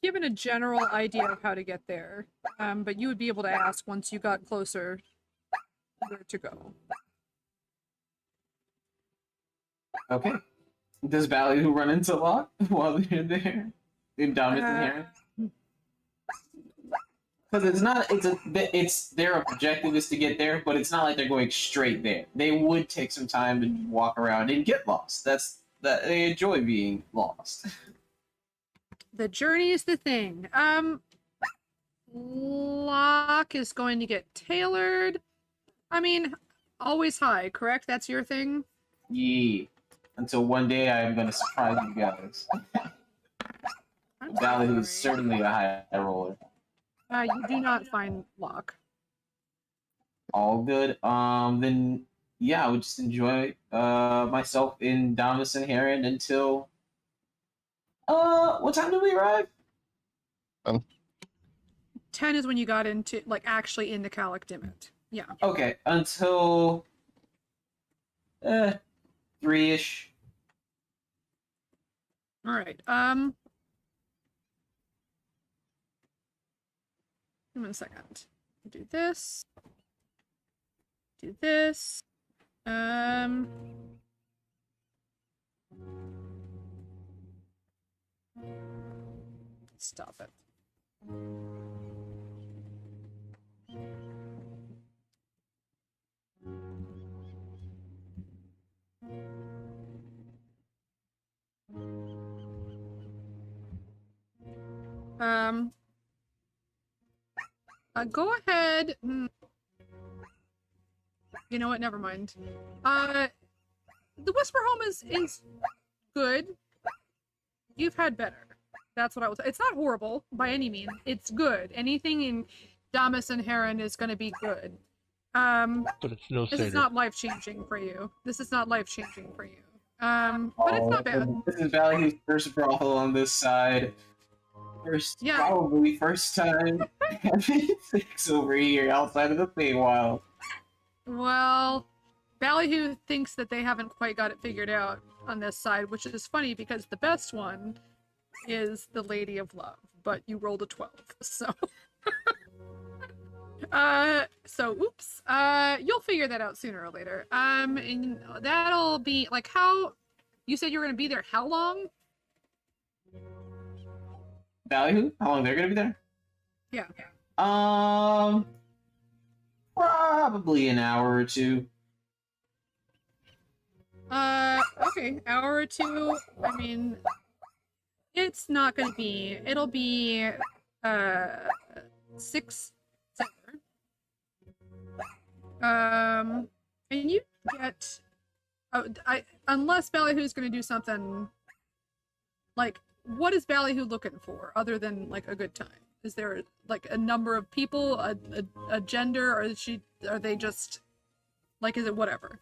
given a general idea of how to get there. But you would be able to ask once you got closer where to go. Okay. Does Ballyhoo run into Locke while they're there? Indominus and Uh, Heron? Because it's their objective is to get there, but it's not like they're going straight there. They would take some time to walk around and get lost. That they enjoy being lost. The journey is the thing. Locke is going to get tailored. I mean, always high, correct? That's your thing? Yeah. Until one day I am gonna surprise you guys. I'm Ballyhoo is sorry. certainly a high roller. You do not find Locke. All good. Then yeah, I would just enjoy myself in Dominus and Heron until what time did we arrive? 10 is when you got into, like, actually into Calic Dimit. Yeah. Okay, until 3-ish. All right. Give me a second. Do this. Do this. Stop it. Go ahead. You know what? Never mind. The Whisper Home is good. You've had better. That's what I will say. It's not horrible by any means. It's good. Anything in Damas and Heron is going to be good. But it's no This is satyr. not life-changing for you. This is not life-changing for you. But it's not bad. This is Ballyhoo's first brothel on this side. Yeah. Probably first time having sex over here outside of the Feywild. Well, Ballyhoo thinks that they haven't quite got it figured out on this side, which is funny because the best one is the Lady of Love, but you rolled a 12, so... oops. You'll figure that out sooner or later. And that'll be, like, how... You said you were gonna be there how long? Ballyhoo? How long they're gonna be there? Yeah. Probably an hour or two. Okay, hour or two. I mean, it's not gonna be. It'll be 6 silver. And you get. Unless Ballyhoo's gonna do something. Like, what is Ballyhoo looking for other than like a good time? Is there like a number of people, a gender, or are they just like, is it whatever?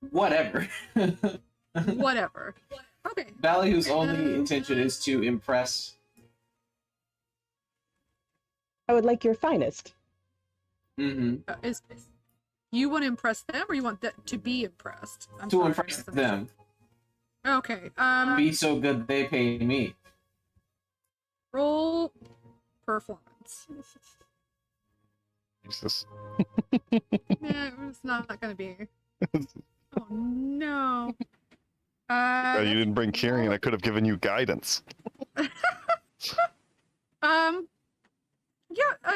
Whatever. Whatever. Okay. Ballyhoo's only intention is to impress. I would like your finest. Mm-hmm. Is you want to impress them, or you want that to be impressed? I'm To sorry, impress that's- them. Okay. Be so good they pay me. Roll performance. Jesus. Nah, it's not gonna be. Oh no. Oh, you didn't bring Kieran. I could have given you guidance.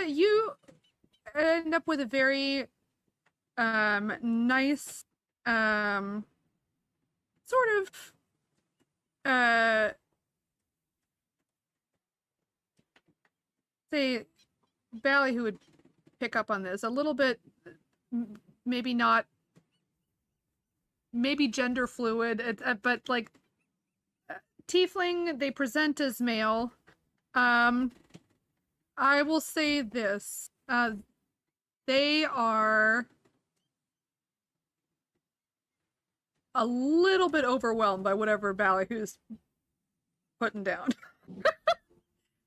You end up with a very nice sort of say Ballyhoo would pick up on this a little bit, maybe not, maybe gender fluid, but like tiefling, they present as male. I will say this, they are a little bit overwhelmed by whatever Ballyhoo's putting down.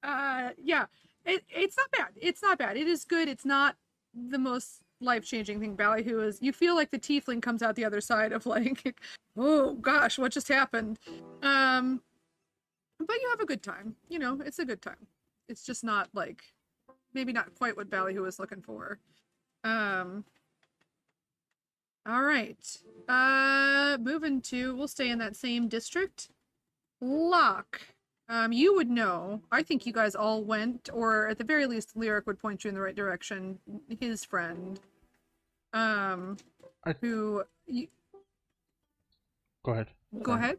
Yeah, it's not bad. It's not bad. It is good. It's not the most life-changing thing, Ballyhoo, is you feel like the tiefling comes out the other side of like, oh gosh, what just happened? But you have a good time. You know, it's a good time. It's just not like, maybe not quite what Ballyhoo was looking for. All right. Moving to, we'll stay in that same district. Locke. You would know. I think you guys all went, or at the very least, Lyric would point you in the right direction. His friend. Who you, Go ahead. go ahead.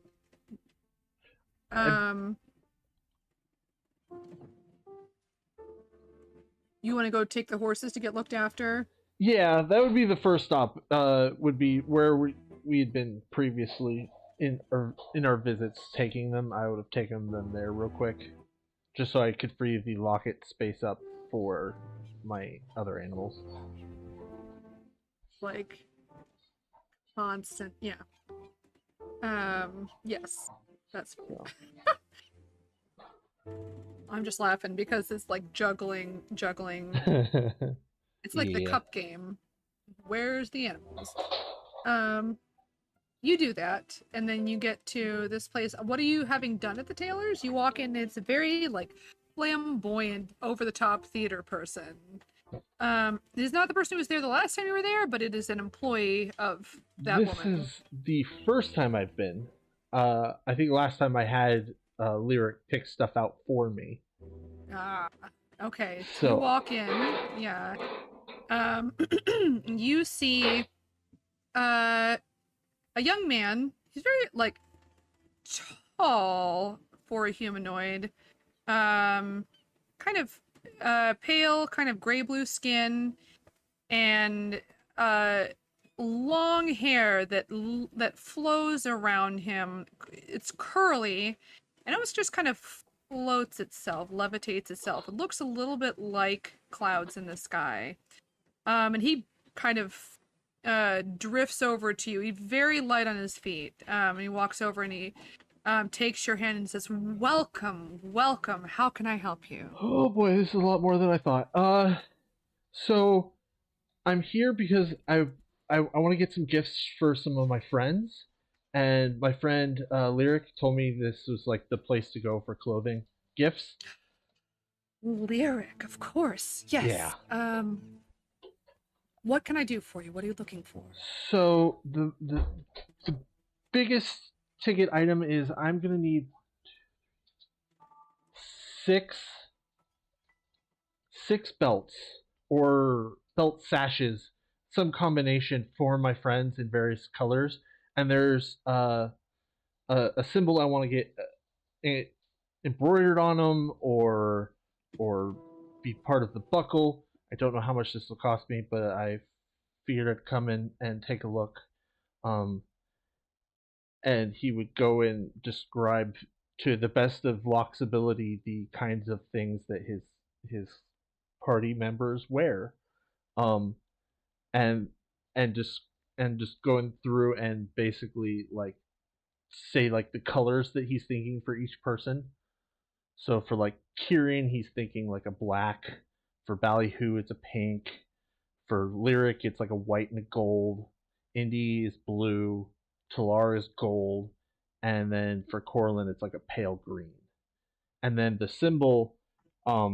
You want to go take the horses to get looked after? Yeah, that would be the first stop. Would be where we had been previously in our visits, taking them. I would have taken them there real quick, just so I could free the locket space up for my other animals. Like constant, yeah. Yes, that's. I'm just laughing because it's like juggling. It's like the Yeah. cup game. Where's the animals? You do that, and then you get to this place. What are you having done at the Taylor's? You walk in, it's a very like flamboyant, over-the-top theater person. It is not the person who was there the last time you were there, but it is an employee of that This woman. is the first time I've been. I think last time I had Lyric pick stuff out for me. Ah, okay. So So- you walk in, yeah. You see a young man. He's very like tall for a humanoid. Kind of pale, kind of gray blue skin, and long hair that flows around him. It's curly, and it was just kind of floats itself, levitates itself. It looks a little bit like clouds in the sky. And he kind of drifts over to you. He's very light on his feet. And he walks over and he takes your hand and says, "Welcome, welcome. How can I help you?" Oh boy, this is a lot more than I thought. So I'm here because I want to get some gifts for some of my friends, and my friend Lyric told me this was like the place to go for clothing gifts. Lyric, of course. Yes. Yeah. What can I do for you? What are you looking for? So the biggest ticket item is I'm gonna need six belts or belt sashes, some combination for my friends in various colors. And there's a symbol I want to get embroidered on them or be part of the buckle. I don't know how much this will cost me, but I figured I'd come in and take a look. And he would go and describe to the best of Locke's ability the kinds of things that his party members wear. And just going through and basically like say like the colors that he's thinking for each person. So for like Kieran, he's thinking like a black. For Ballyhoo, it's a pink. For Lyric, it's like a white and a gold. Indy is blue. Talar is gold. And then for Corlin, it's like a pale green. And then the symbol, Are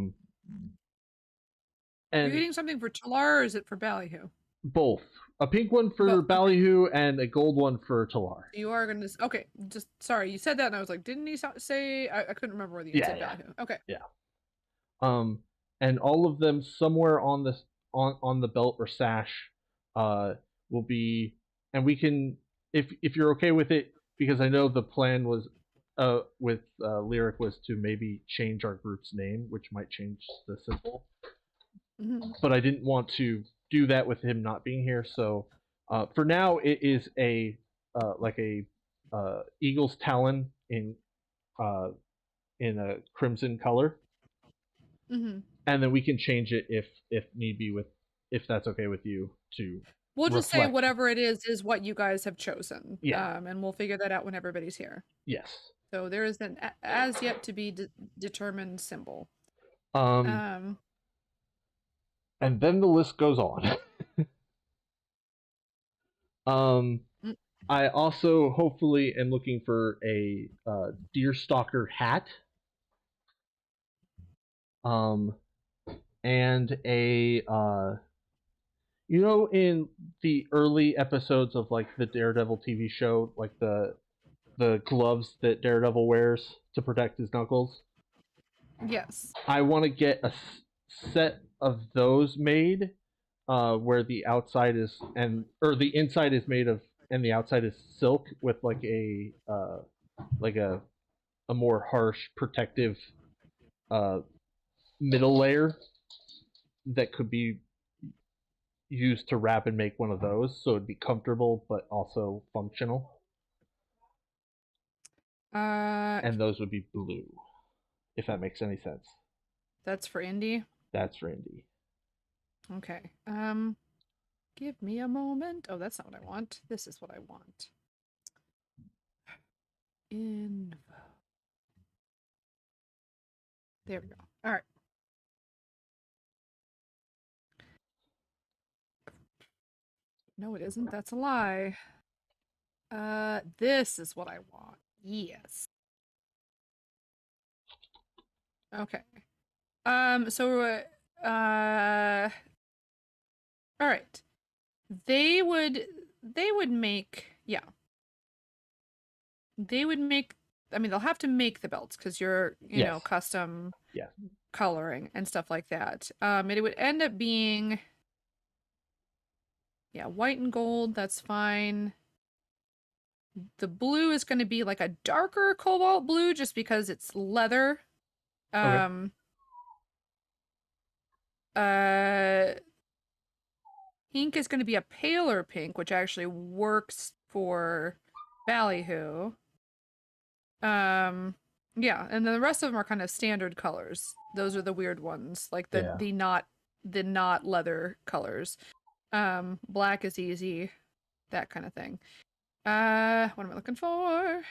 and you getting something for Talar, or is it for Ballyhoo? both. A pink one for Oh, okay. Ballyhoo and a gold one for Talar. You are gonna. Okay, just sorry. You said that, and I was like, didn't he say? I couldn't remember whether you said Yeah. Ballyhoo. Okay. And all of them somewhere on the belt or sash will be, and we can, if you're okay with it, because I know the plan was with Lyric was to maybe change our group's name, which might change the symbol, but I didn't want to do that with him not being here. So for now, it is a like a eagle's talon in a crimson color. Mm-hmm. And then we can change it if need be, with if that's okay with you to. We'll just say reflect. whatever it is what you guys have chosen. Yeah. And we'll figure that out when everybody's here. Yes. So there is an as yet to be determined symbol. And then the list goes on. Um, Mm. I also hopefully am looking for a deerstalker hat. And a in the early episodes of like the Daredevil TV show, like the gloves that Daredevil wears to protect his knuckles. Yes. I want to get a set of those made, where the outside is or the inside is made of and the outside is silk with like a more harsh protective uh, middle layer that could be used to wrap and make one of those, so it'd be comfortable but also functional. And those would be blue, if that makes any sense. That's for Indy. That's for Indy. Okay. Give me a moment. Oh, that's not what I want. This is what I want. Info. There we go. All right. No, it isn't. That's a lie. This is what I want. Yes. Okay. So, all right. They would make, yeah. They would make, I mean, they'll have to make the belts because you're, you know, Yes. custom Yeah. coloring and stuff like that. It would end up being, yeah, white and gold, that's fine. The blue is going to be like a darker cobalt blue just because it's leather. Okay. Pink is going to be a paler pink, which actually works for Ballyhoo. Yeah, and then the rest of them are kind of standard colors. Those are the weird ones, like the not leather colors. Black is easy, that kind of thing. What am I looking for?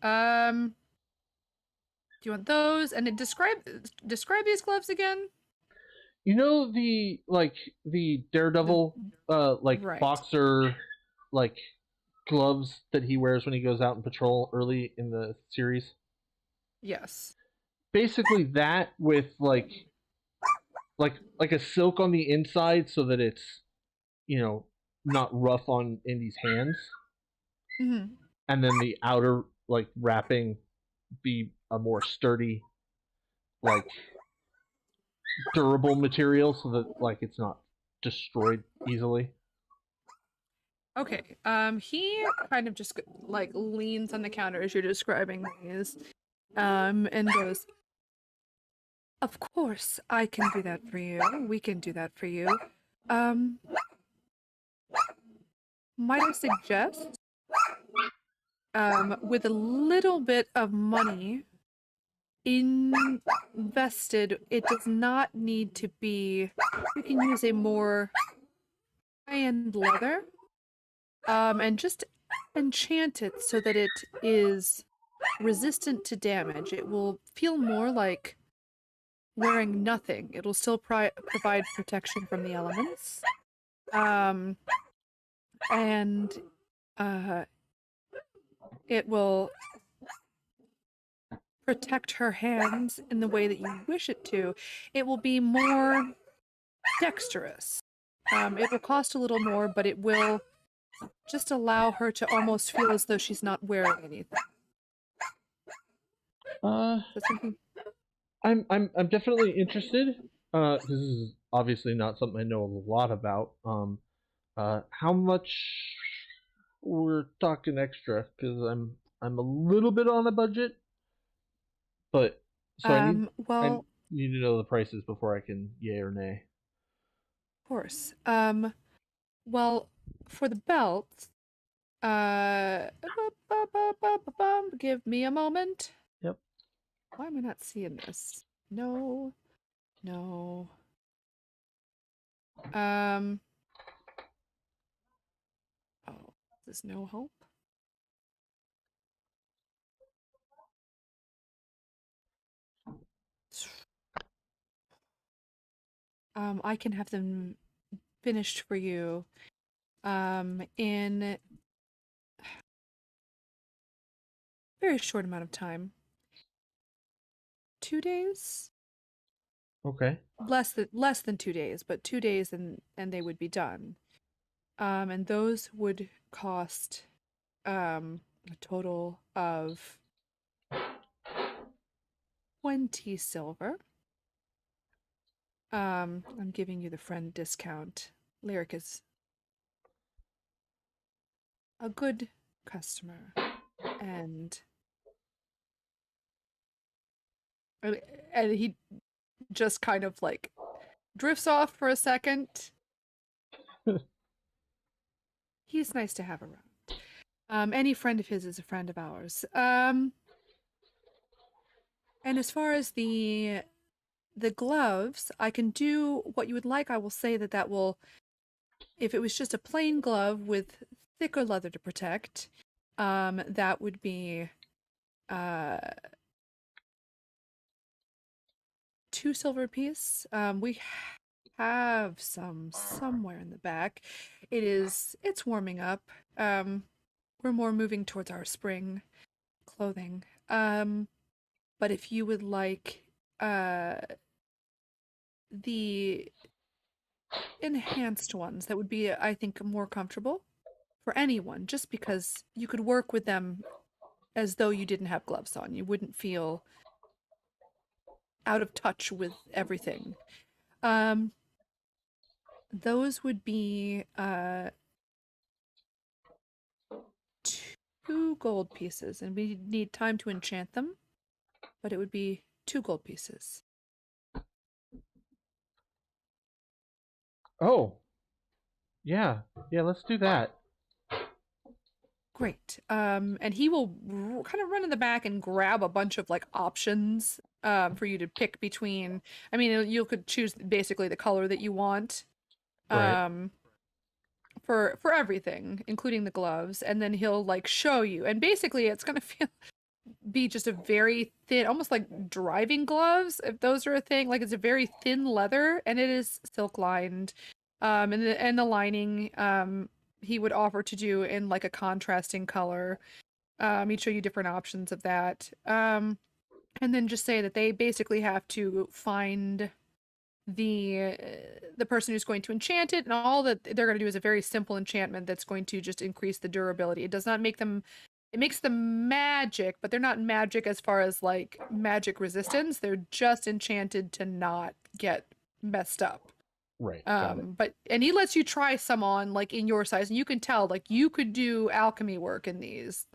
Do you want those? And describe these gloves again? You know the Daredevil Right. boxer like gloves that he wears when he goes out and patrol early in the series? Yes. Basically that with like a silk on the inside so that it's, not rough on Indy's hands. Mm-hmm. And then the outer like wrapping be a more sturdy, like durable material so that like it's not destroyed easily. Okay. He kind of just like leans on the counter as you're describing these, and goes, "Of course, I can do that for you. We can do that for you. Um, might I suggest, with a little bit of money invested, it does not need to be. You can use a more high-end leather, and just enchant it so that it is resistant to damage. It will feel more like wearing nothing. It'll still provide protection from the elements. And it will protect her hands in the way that you wish it to. It will be more dexterous. It will cost a little more, but it will just allow her to almost feel as though she's not wearing anything. So something... I'm definitely interested. This is obviously not something I know a lot about. How much we're talking extra? Because I'm a little bit on a budget, but so I well, need to know the prices before I can yay or nay. of course. Well, for the belt, give me a moment. Yep. Why am I not seeing this? No. Oh, is this no hope? I can have them finished for you in a very short amount of time. 2 days? Okay. Less than 2 days, but 2 days and they would be done. And those would cost a total of 20 silver. I'm giving you the friend discount. Lyric is a good customer, and he just kind of like drifts off for a second. He's nice to have around. Any friend of his is a friend of ours. And as far as the gloves, I can do what you would like. I will say that will, if it was just a plain glove with thicker leather to protect, that would be 2 silver apiece. We have some somewhere in the back. It's warming up. We're more moving towards our spring clothing. But if you would like the enhanced ones, that would be, I think, more comfortable for anyone, just because you could work with them as though you didn't have gloves on. You wouldn't feel out of touch with everything. Those would be 2 gold pieces, and we need time to enchant them, but it would be 2 gold pieces. Oh. Yeah. Yeah, let's do that. Great. And he will kind of run in the back and grab a bunch of like options for you to pick between. I mean, you could choose basically the color that you want. Right. For everything, including the gloves, and then he'll like show you. And basically it's going to be just a very thin, almost like driving gloves, if those are a thing. Like, it's a very thin leather, and it is silk lined. And the lining he would offer to do in like a contrasting color. He'd show you different options of that. And then just say that they basically have to find the person who's going to enchant it, and all that they're going to do is a very simple enchantment that's going to just increase the durability. It does not make them, it makes them magic, but they're not magic as far as like magic resistance. They're just enchanted to not get messed up. Right. Got it. And he lets you try some on like in your size, and you can tell like you could do alchemy work in these.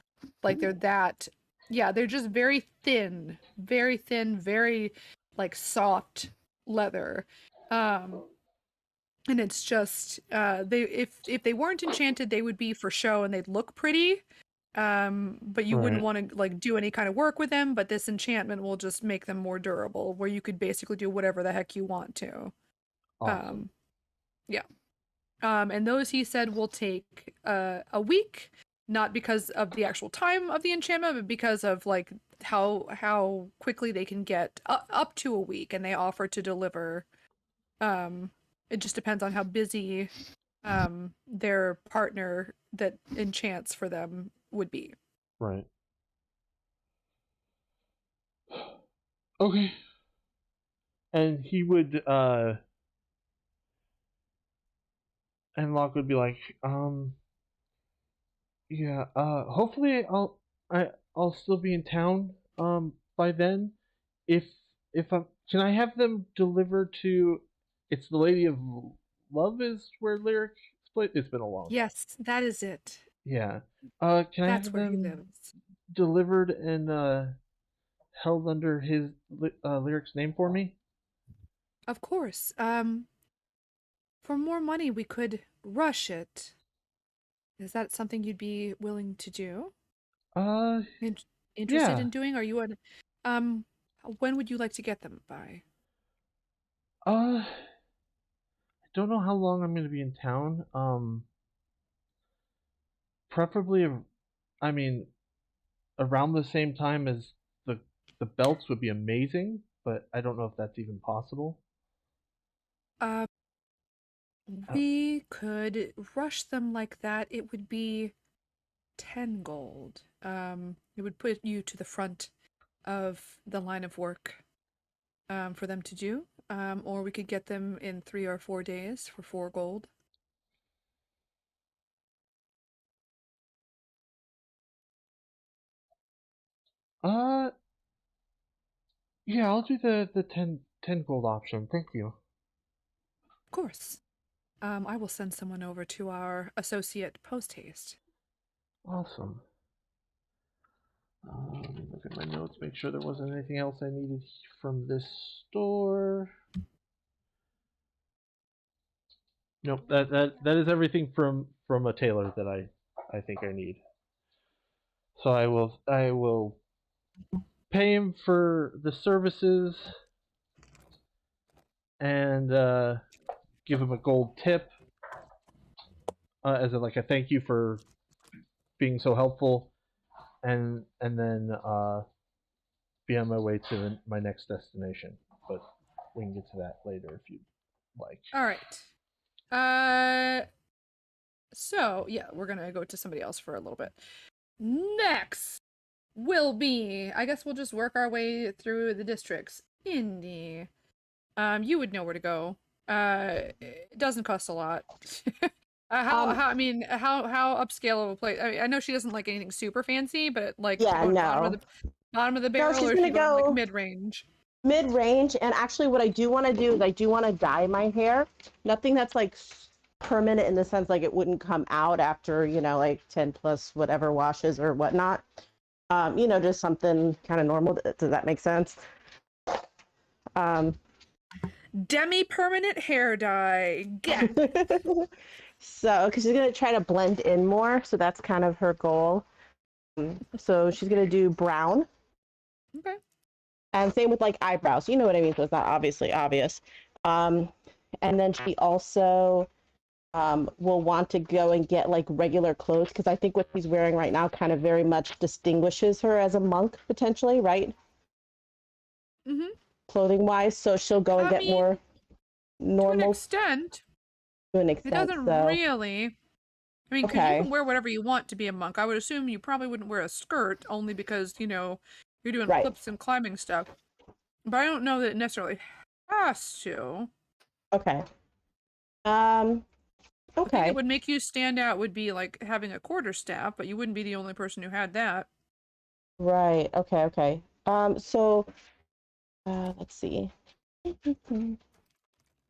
Like, they're that, yeah, they're just very thin, very like soft leather. And it's just they, if they weren't enchanted, they would be for show and they'd look pretty. But you wouldn't want to like do any kind of work with them, but this enchantment will just make them more durable, where you could basically do whatever the heck you want to. Awesome. Yeah. And those, he said, will take a week, not because of the actual time of the enchantment, but because of like how quickly they can get up to a week, and they offer to deliver. It just depends on how busy their partner that enchants for them would be. Right. Okay. And he would and Locke would be like, yeah, hopefully I'll still be in town by then. If I can, I have them delivered to, it's the Lady of Love is where Lyric split. It's been a long time. Yes, that is it. Yeah. Can I That's have where he them lives. delivered and held under his Lyric's name for me? Of course. For more money, we could rush it. Is that something you'd be willing to do? Interested Yeah. in doing? Are you when would you like to get them by? I don't know how long I'm going to be in town. Preferably, I mean, around the same time as the belts would be amazing, but I don't know if that's even possible. We could rush them like that. It would be 10 gold. It would put you to the front of the line of work for them to do. Or we could get them in 3 or 4 days for 4 gold. Yeah, I'll do the 10 gold option. Thank you. Of course. I will send someone over to our associate post haste. Awesome. Look at my notes, make sure there wasn't anything else I needed from this store. Nope, that is everything from a tailor that I think I need. So I will pay him for the services and give him a gold tip as a thank you for being so helpful, and then be on my way to my next destination. But we can get to that later if you'd like. All right. So yeah, we're gonna go to somebody else for a little bit. Next will be, I guess we'll just work our way through the districts. Indy. You would know where to go. It doesn't cost a lot. How upscale of a place? I mean, I know she doesn't like anything super fancy, but like Yeah, no. bottom of the barrel, she's or gonna she going go like mid range. Mid-range, and actually what I do want to do is I do want to dye my hair. Nothing that's like permanent in the sense like it wouldn't come out after, like 10 plus whatever washes or whatnot. Just something kind of normal. Does that make sense? Demi-permanent hair dye. Get. So, because she's going to try to blend in more. So that's kind of her goal. So she's going to do brown. Okay. And same with like eyebrows. You know what I mean? So it's not obviously obvious. And then she also will want to go and get like regular clothes, because I think what she's wearing right now kind of very much distinguishes her as a monk potentially, right? Mm-hmm. Clothing wise. So she'll go and get more normal. To an extent. It doesn't really. I mean, 'cause you can wear whatever you want to be a monk. I would assume you probably wouldn't wear a skirt, only because, you're doing flips and climbing stuff. But I don't know that it necessarily has to. Okay. Okay. The thing that would make you stand out would be like having a quarterstaff, but you wouldn't be the only person who had that. Right. Okay. So let's see.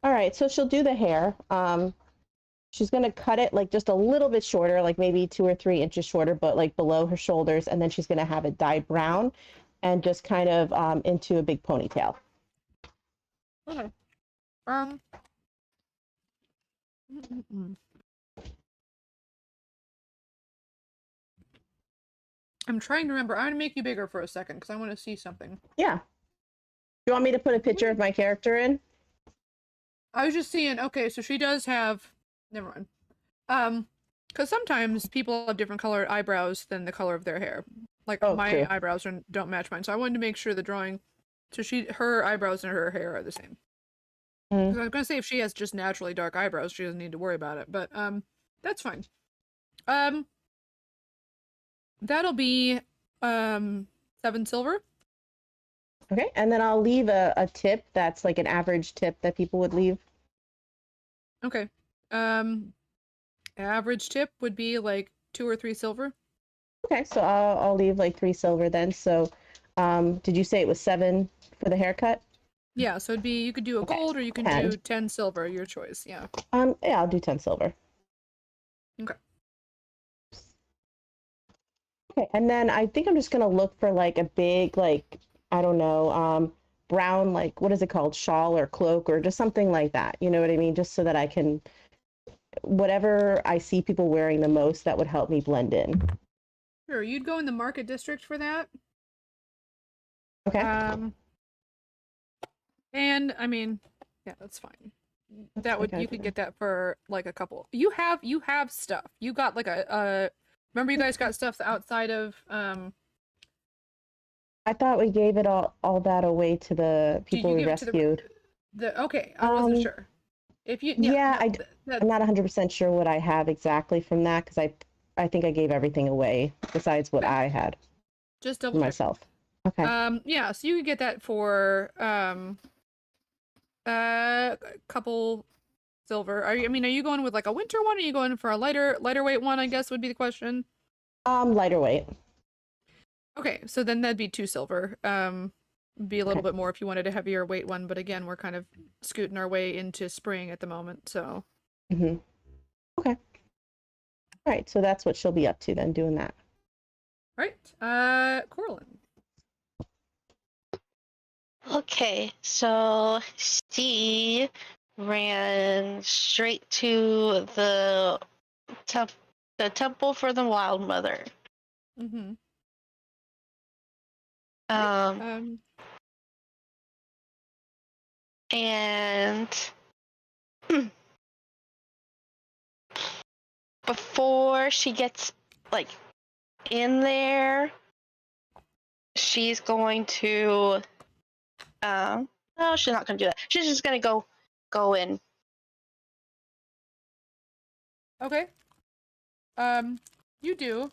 All right, so she'll do the hair. She's gonna cut it like just a little bit shorter, like maybe 2 or 3 inches shorter, but like below her shoulders, and then she's gonna have it dyed brown and just kind of into a big ponytail. Okay. I'm trying to remember. I'm gonna make you bigger for a second because I want to see something. Yeah. Do you want me to put a picture of my character in? I was just seeing. Okay, so she does have. Never mind. Because sometimes people have different colored eyebrows than the color of their hair. Like my eyebrows don't match mine, so I wanted to make sure the drawing. So her eyebrows and her hair are the same. I was gonna say if she has just naturally dark eyebrows, she doesn't need to worry about it. But that's fine. That'll be 7 silver. Okay, and then I'll leave a tip that's like an average tip that people would leave. Okay. Average tip would be like 2 or 3 silver. Okay, so I'll leave like 3 silver then. So, did you say it was 7 for the haircut? Yeah, so it'd be, you could do a gold or you can do 10 silver, your choice. Yeah. Yeah, I'll do 10 silver. Okay. Okay, and then I think I'm just gonna look for like a big, like, I don't know, brown, like, what is it called, shawl or cloak or just something like that. You know what I mean? Just so that I can, whatever I see people wearing the most, that would help me blend in. Sure, you'd go in the market district for that. Okay. And I mean, yeah, that's fine. That would, you could get that for like a couple. You have stuff. You got like a remember you guys got stuff outside of I thought we gave it all that away to the people we rescued. Okay, I wasn't sure. If you, Yeah, no, I'm not 100% sure what I have exactly from that because I think I gave everything away besides what I had just for double check. myself. Okay. Yeah, so you could get that for a couple silver. Are you going with like a winter one, or are you going for a lighter weight one, I guess would be the question. Lighter weight. Okay, so then that'd be 2 silver. Be a little Okay. bit more if you wanted a heavier weight one, but again, we're kind of scooting our way into spring at the moment, so. Mm-hmm. Okay. All right, so that's what she'll be up to then, doing that. Right. Corlin. Okay, so she ran straight to the temple for the Wild Mother. Mm-hmm. And before she gets like in there, she's going to no, she's not gonna do that. She's just gonna go in. Okay. You do.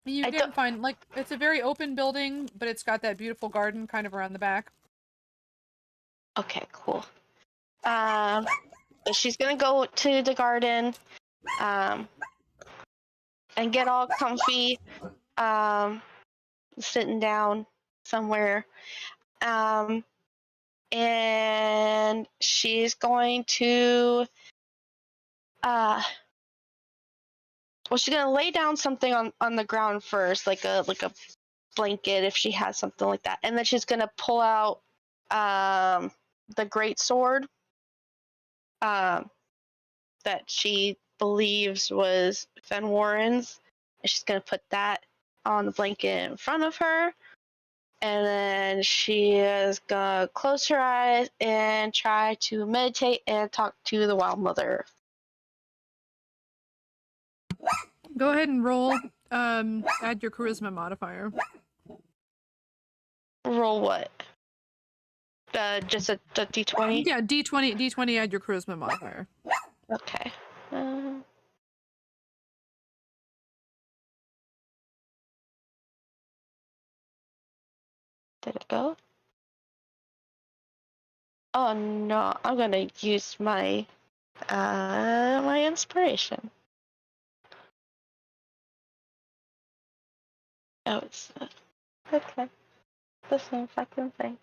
You I can don't- find, like, it's a very open building, but it's got that beautiful garden kind of around the back. Okay, cool. But she's gonna go to the garden, and get all comfy, sitting down somewhere, and she's going to, she's gonna lay down something on the ground first, like a blanket if she has something like that, and then she's gonna pull out the great sword that she believes was Fen Warren's, and she's gonna put that on the blanket in front of her, and then she is gonna close her eyes and try to meditate and talk to the Wild Mother. Go ahead and roll. Add your charisma modifier. Roll what? Just a d20? Yeah, D20, add your charisma modifier. Okay. Did it go? Oh no, I'm gonna use my my inspiration. Oh, it's okay. The same fucking thing.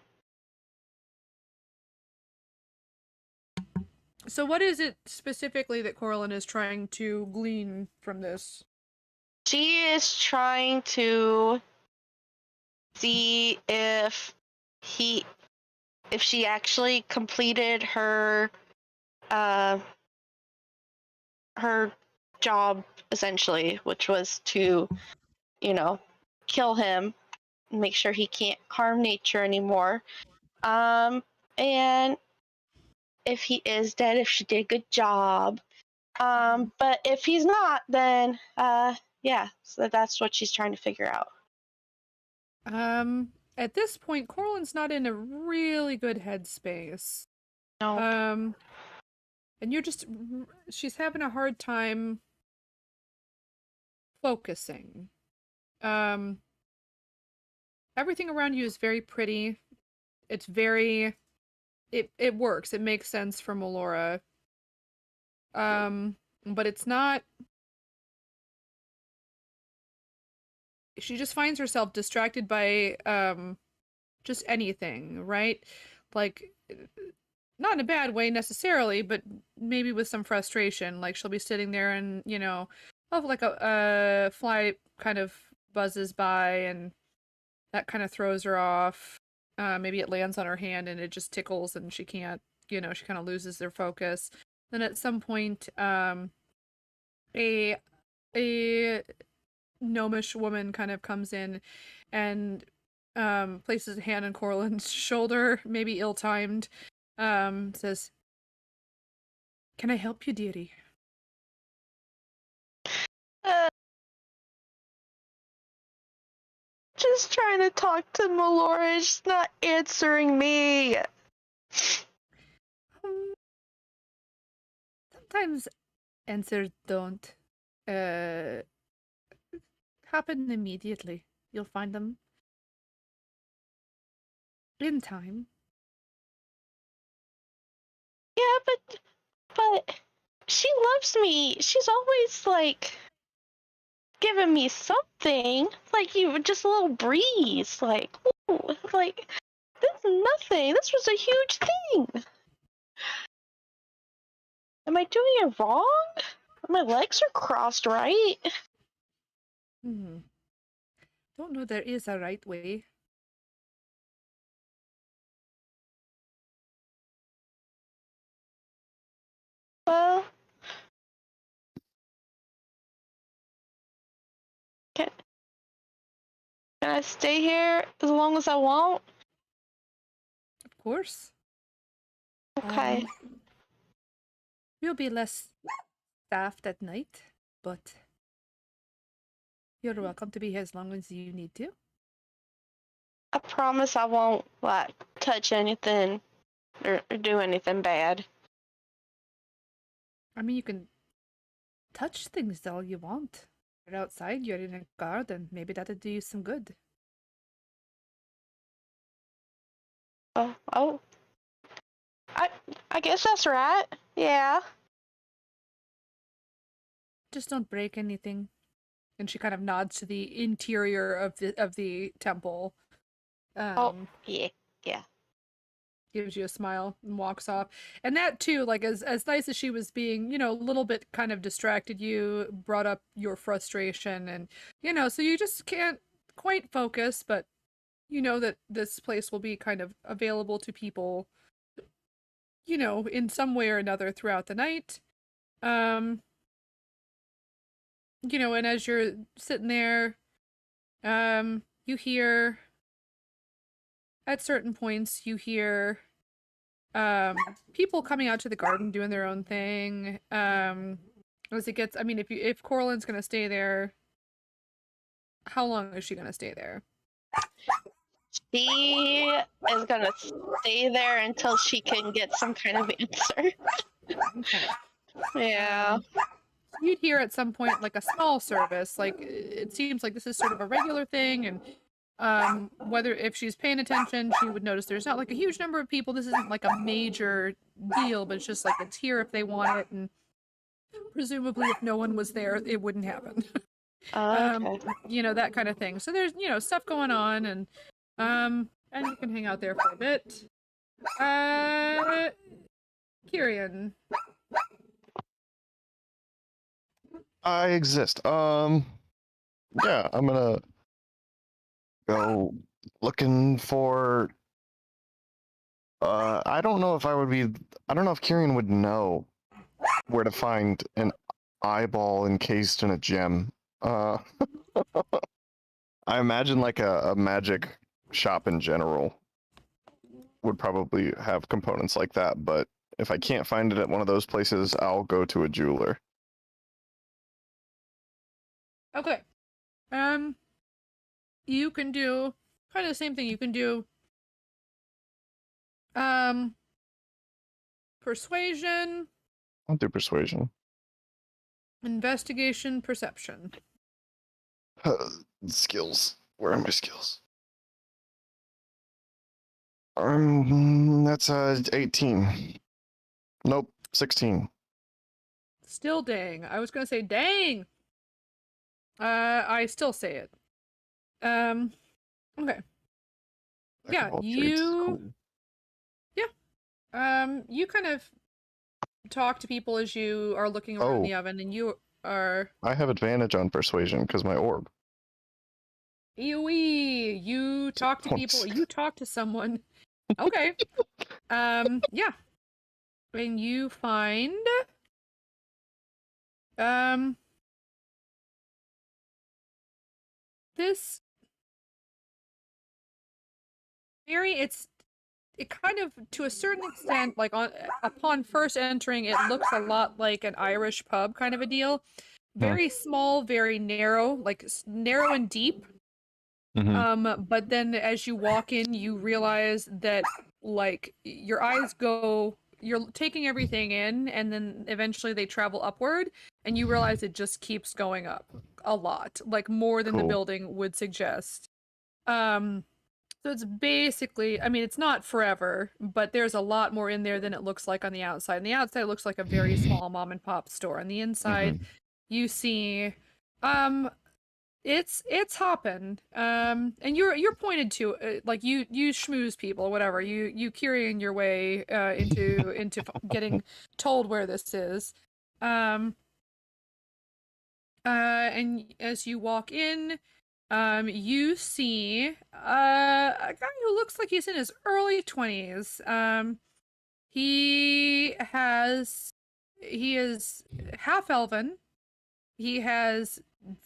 So what is it specifically that Corlin is trying to glean from this? She is trying to see if she actually completed her her job essentially, which was to, kill him, make sure he can't harm nature anymore. And if he is dead, if she did a good job. But if he's not, then yeah, so that's what she's trying to figure out. At this point, Corlin's not in a really good headspace. No. And she's having a hard time focusing. Everything around you is very pretty. It's very, it works. It makes sense for Melora. But it's not, she just finds herself distracted by, just anything, right? Like, not in a bad way necessarily, but maybe with some frustration. Like, she'll be sitting there and, like a fly kind of buzzes by and that kind of throws her off. Maybe it lands on her hand and it just tickles and she can't, she kind of loses their focus. Then at some point, a gnomish woman kind of comes in and places a hand on Corlin's shoulder, maybe ill-timed, says, "Can I help you, dearie?" Just trying to talk to Melora, she's not answering me. sometimes answers don't happen immediately. You'll find them in time. Yeah, but she loves me. She's always like giving me something, like you just a little breeze, like ooh, like this is nothing. This was a huge thing. Am I doing it wrong? My legs are crossed, right? Don't know there is a right way. Well, can I stay here as long as I want? Of course. Okay. We'll be less staffed at night, but you're welcome to be here as long as you need to. I promise I won't like touch anything or do anything bad. I mean, you can touch things all you want. You're outside, you're in a garden. Maybe that'll do you some good. Oh. I guess that's right. Yeah. Just don't break anything. And she kind of nods to the interior of the temple. Oh, yeah. Gives you a smile and walks off. And that too, like as nice as she was being, a little bit kind of distracted you, brought up your frustration, and so you just can't quite focus, but you know that this place will be kind of available to people, in some way or another throughout the night. And as you're sitting there, you hear at certain points, you hear people coming out to the garden doing their own thing. As it gets, I mean, if Coraline's gonna stay there, how long is she gonna stay there? She is gonna stay there until she can get some kind of answer. Okay. Yeah. You'd hear at some point like a small service. Like it seems like this is sort of a regular thing, and whether if she's paying attention, she would notice there's not like a huge number of people. This isn't like a major deal, but it's just like it's here if they want it, and presumably if no one was there, it wouldn't happen. Okay. That kind of thing. So there's stuff going on, and you can hang out there for a bit. Kyrian. I exist. Yeah, I'm gonna go looking for. I don't know if Kyrian would know where to find an eyeball encased in a gem. I imagine like a magic shop in general would probably have components like that, but if I can't find it at one of those places, I'll go to a jeweler. Okay. You can do kind of the same thing. You can do persuasion. I'll do persuasion. Investigation, perception. Skills. Where are my skills? That's 18. Nope, 16. Still dang. I was gonna say dang. I still say it. Okay. Yeah, you. Yeah. You kind of talk to people as you are looking around the oven, and you are. I have advantage on persuasion because my orb. EOE. You talk to people. You talk to someone. Okay. Yeah. And you find. This. Mary, it kind of, to a certain extent, like upon first entering, it looks a lot like an Irish pub kind of a deal. Very small, very narrow, like narrow and deep. But then as you walk in, you realize that like your eyes go, you're taking everything in, and then eventually they travel upward, and you realize it just keeps going up a lot, like more than the Cool. building would suggest. So it's basically, I mean, it's not forever, but there's a lot more in there than it looks like on the outside. And the outside looks like a very small mom and pop store. On the inside, you see, it's hopping. And you're pointed to, like you schmooze people, whatever. You carrying your way into getting told where this is. And as you walk in, you see a guy who looks like he's in his early 20s. He is half elven. He has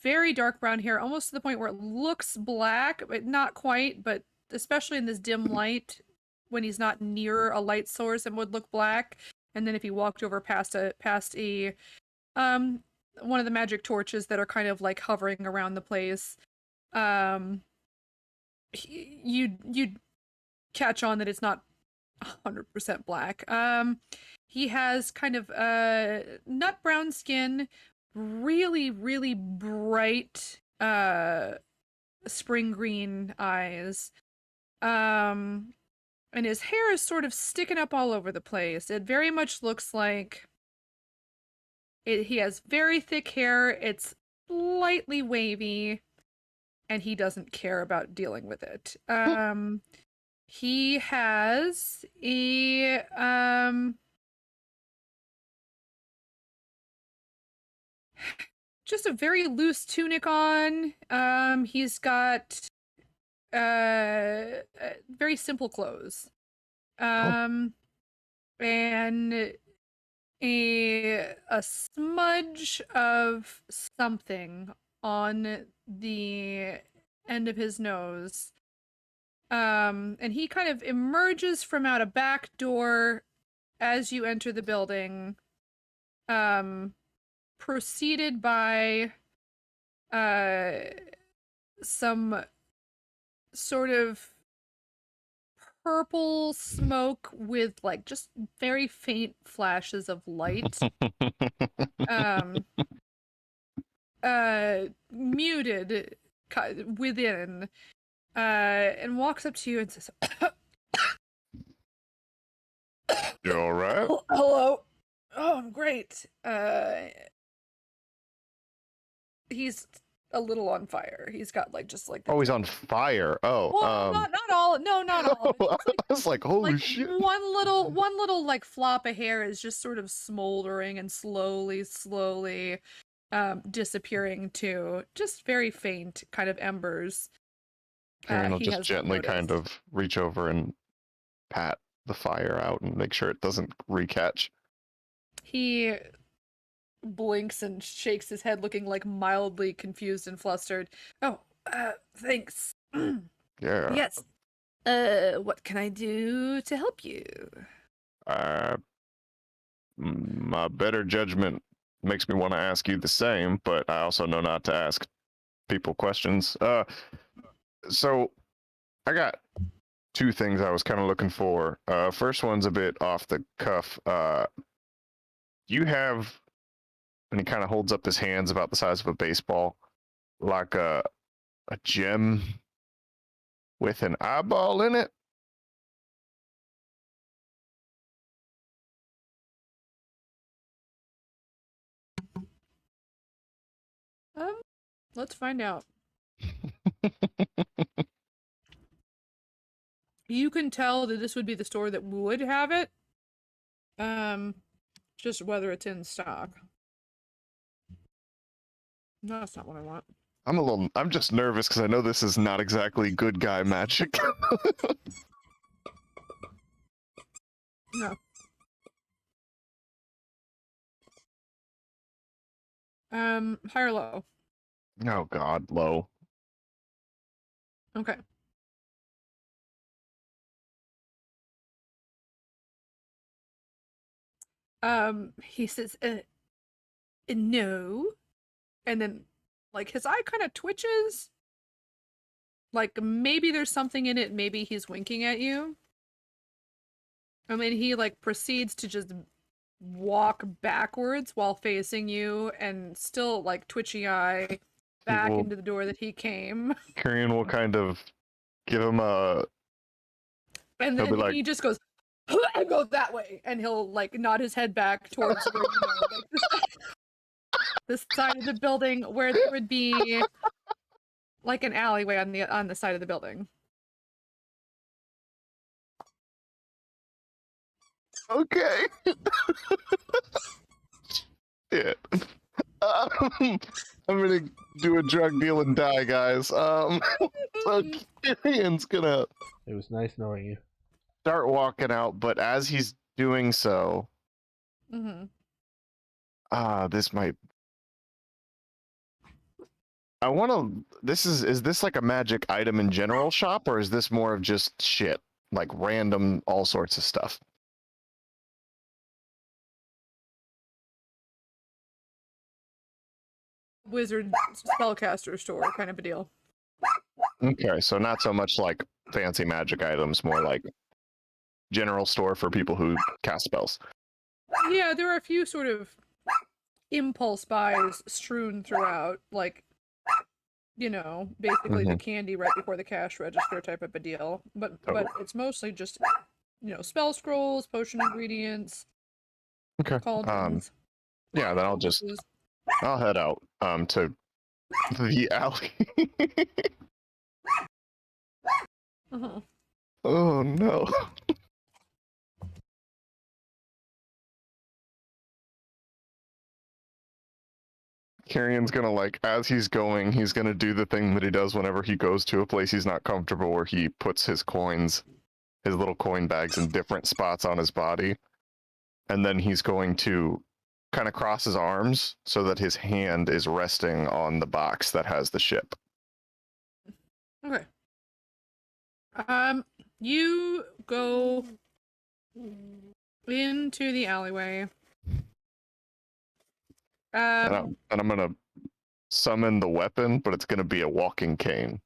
very dark brown hair, almost to the point where it looks black, but not quite, but especially in this dim light, when he's not near a light source, it would look black. And then if he walked over past a one of the magic torches that are kind of like hovering around the place, you'd catch on that it's not 100% black. He has kind of nut brown skin, really, really bright spring green eyes. And his hair is sort of sticking up all over the place. It very much looks like he has very thick hair. It's slightly wavy, and he doesn't care about dealing with it. He has a just a very loose tunic on. He's got very simple clothes. And a smudge of something on the end of his nose. And he kind of emerges from out a back door as you enter the building, preceded by some sort of purple smoke with like just very faint flashes of light. Muted within, and walks up to you and says, You all right? hello. Oh, I'm great. He's a little on fire. He's got like just like Oh, he's on fire. Oh, well, not all. No, not all. Of it. I was like, holy Like shit. one little like flop of hair is just sort of smoldering and slowly disappearing to just very faint kind of embers. Karen will he just hasn't gently kind noticed. of reach over and pat the fire out and make sure it doesn't recatch. He blinks and shakes his head, looking like mildly confused and flustered. Oh, thanks. Yeah. Yes. What can I do to help you? My better judgment makes me want to ask you the same, but I also know not to ask people questions. So I got two things I was kind of looking for. First one's a bit off the cuff. You have, and he kind of holds up his hands about the size of a baseball, like a gem with an eyeball in it. Let's find out. You can tell that this would be the store that would have it. Just whether it's in stock. No, that's not what I want. I'm just nervous because I know this is not exactly good guy magic. No. High or low? Oh God, low. Okay. He says, no. And then, like, his eye kind of twitches. Like, maybe there's something in it, maybe he's winking at you. And then he like proceeds to just walk backwards while facing you and still like twitchy eye back will- into the door that he came. Kyrian will kind of give him a. And He'll then be like- he just goes and go that way, and he'll like nod his head back towards where you know, like, the side of the building where there would be like an alleyway on the side of the building. Okay. Shit. I'm gonna do a drug deal and die, guys. So Kyrian's gonna It was nice knowing you. start walking out, but as he's doing so, Mm-hmm. this might. I want to. Is this like a magic item in general shop, or is this more of just shit, like random all sorts of stuff? Wizard spellcaster store kind of a deal. Okay, so not so much like fancy magic items, more like general store for people who cast spells. Yeah, there are a few sort of impulse buys strewn throughout, like, you know, basically the candy right before the cash register type of a deal. But it's mostly just, you know, spell scrolls, potion ingredients, Okay. cauldrons. Yeah, then I'll head out to the alley. Uh-huh. Oh no. Kyrian's gonna like, as he's going, he's gonna do the thing that he does whenever he goes to a place he's not comfortable, where he puts his coins, his little coin bags in different spots on his body. And then he's going to kind of cross his arms so that his hand is resting on the box that has the ship. Okay. You go into the alleyway. And I'm gonna summon the weapon, but it's gonna be a walking cane.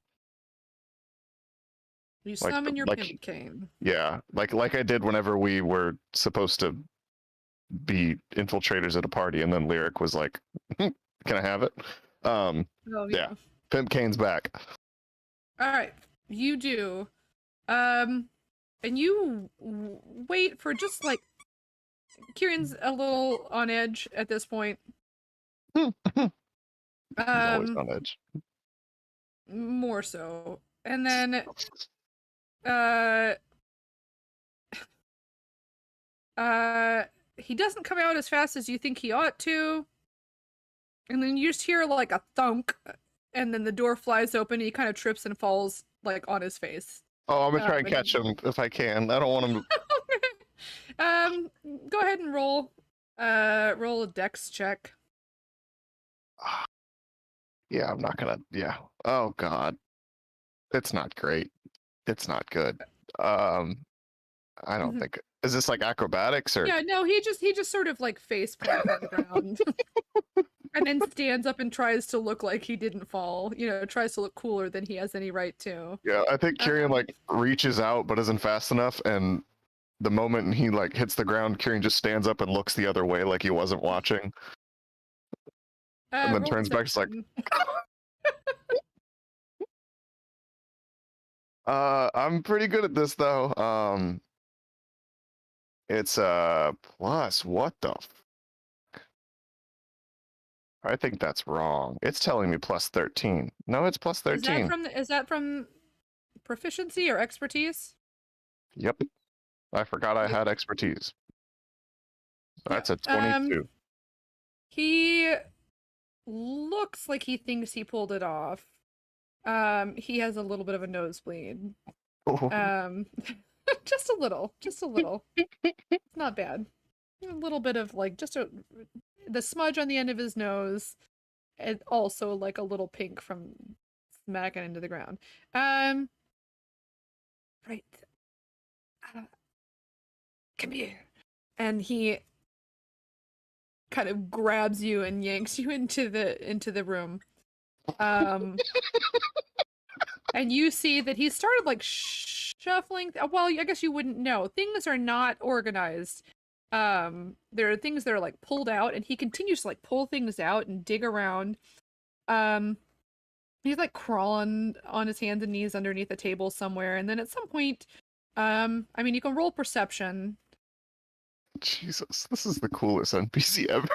You like summon your like- pimp cane. Yeah, like I did whenever we were supposed to be infiltrators at a party, and then Lyric was like, "Can I have it?" Oh, yeah. Pimp Cane's back. All right, you do. And you wait for just like Kieran's a little on edge at this point. He's always on edge. More so. And then he doesn't come out as fast as you think he ought to. And then you just hear like a thunk, and then the door flies open and he kind of trips and falls like on his face. Oh, I'm gonna try and but catch him if I can. I don't want him. Go ahead and roll a dex check. Yeah, I'm not gonna. Yeah. Oh God, it's not great. It's not good. I don't think. Is this like acrobatics or? Yeah, no, he just sort of like face plants on the ground. And then stands up and tries to look like he didn't fall. You know, tries to look cooler than he has any right to. Yeah, I think Kyrian like reaches out but isn't fast enough, and the moment he like hits the ground, Kyrian just stands up and looks the other way like he wasn't watching, and then Roll turns back. It's like, deception. I'm pretty good at this though. It's plus what the. I think that's wrong. It's telling me plus 13. No, it's plus 13. Is that from proficiency or expertise? Yep. I forgot I had expertise. That's a 22. He looks like he thinks he pulled it off. He has a little bit of a nosebleed. Just a little. It's not bad. A little bit of like the smudge on the end of his nose, and also like a little pink from smacking into the ground. Right. Come here. And he kind of grabs you and yanks you into the room. And you see that he started like shuffling. Well, I guess you wouldn't know. Things are not organized. There are things that are like pulled out, and he continues to like pull things out and dig around. He's like crawling on his hands and knees underneath a table somewhere, and then at some point, I mean, you can roll perception. Jesus, this is the coolest NPC ever.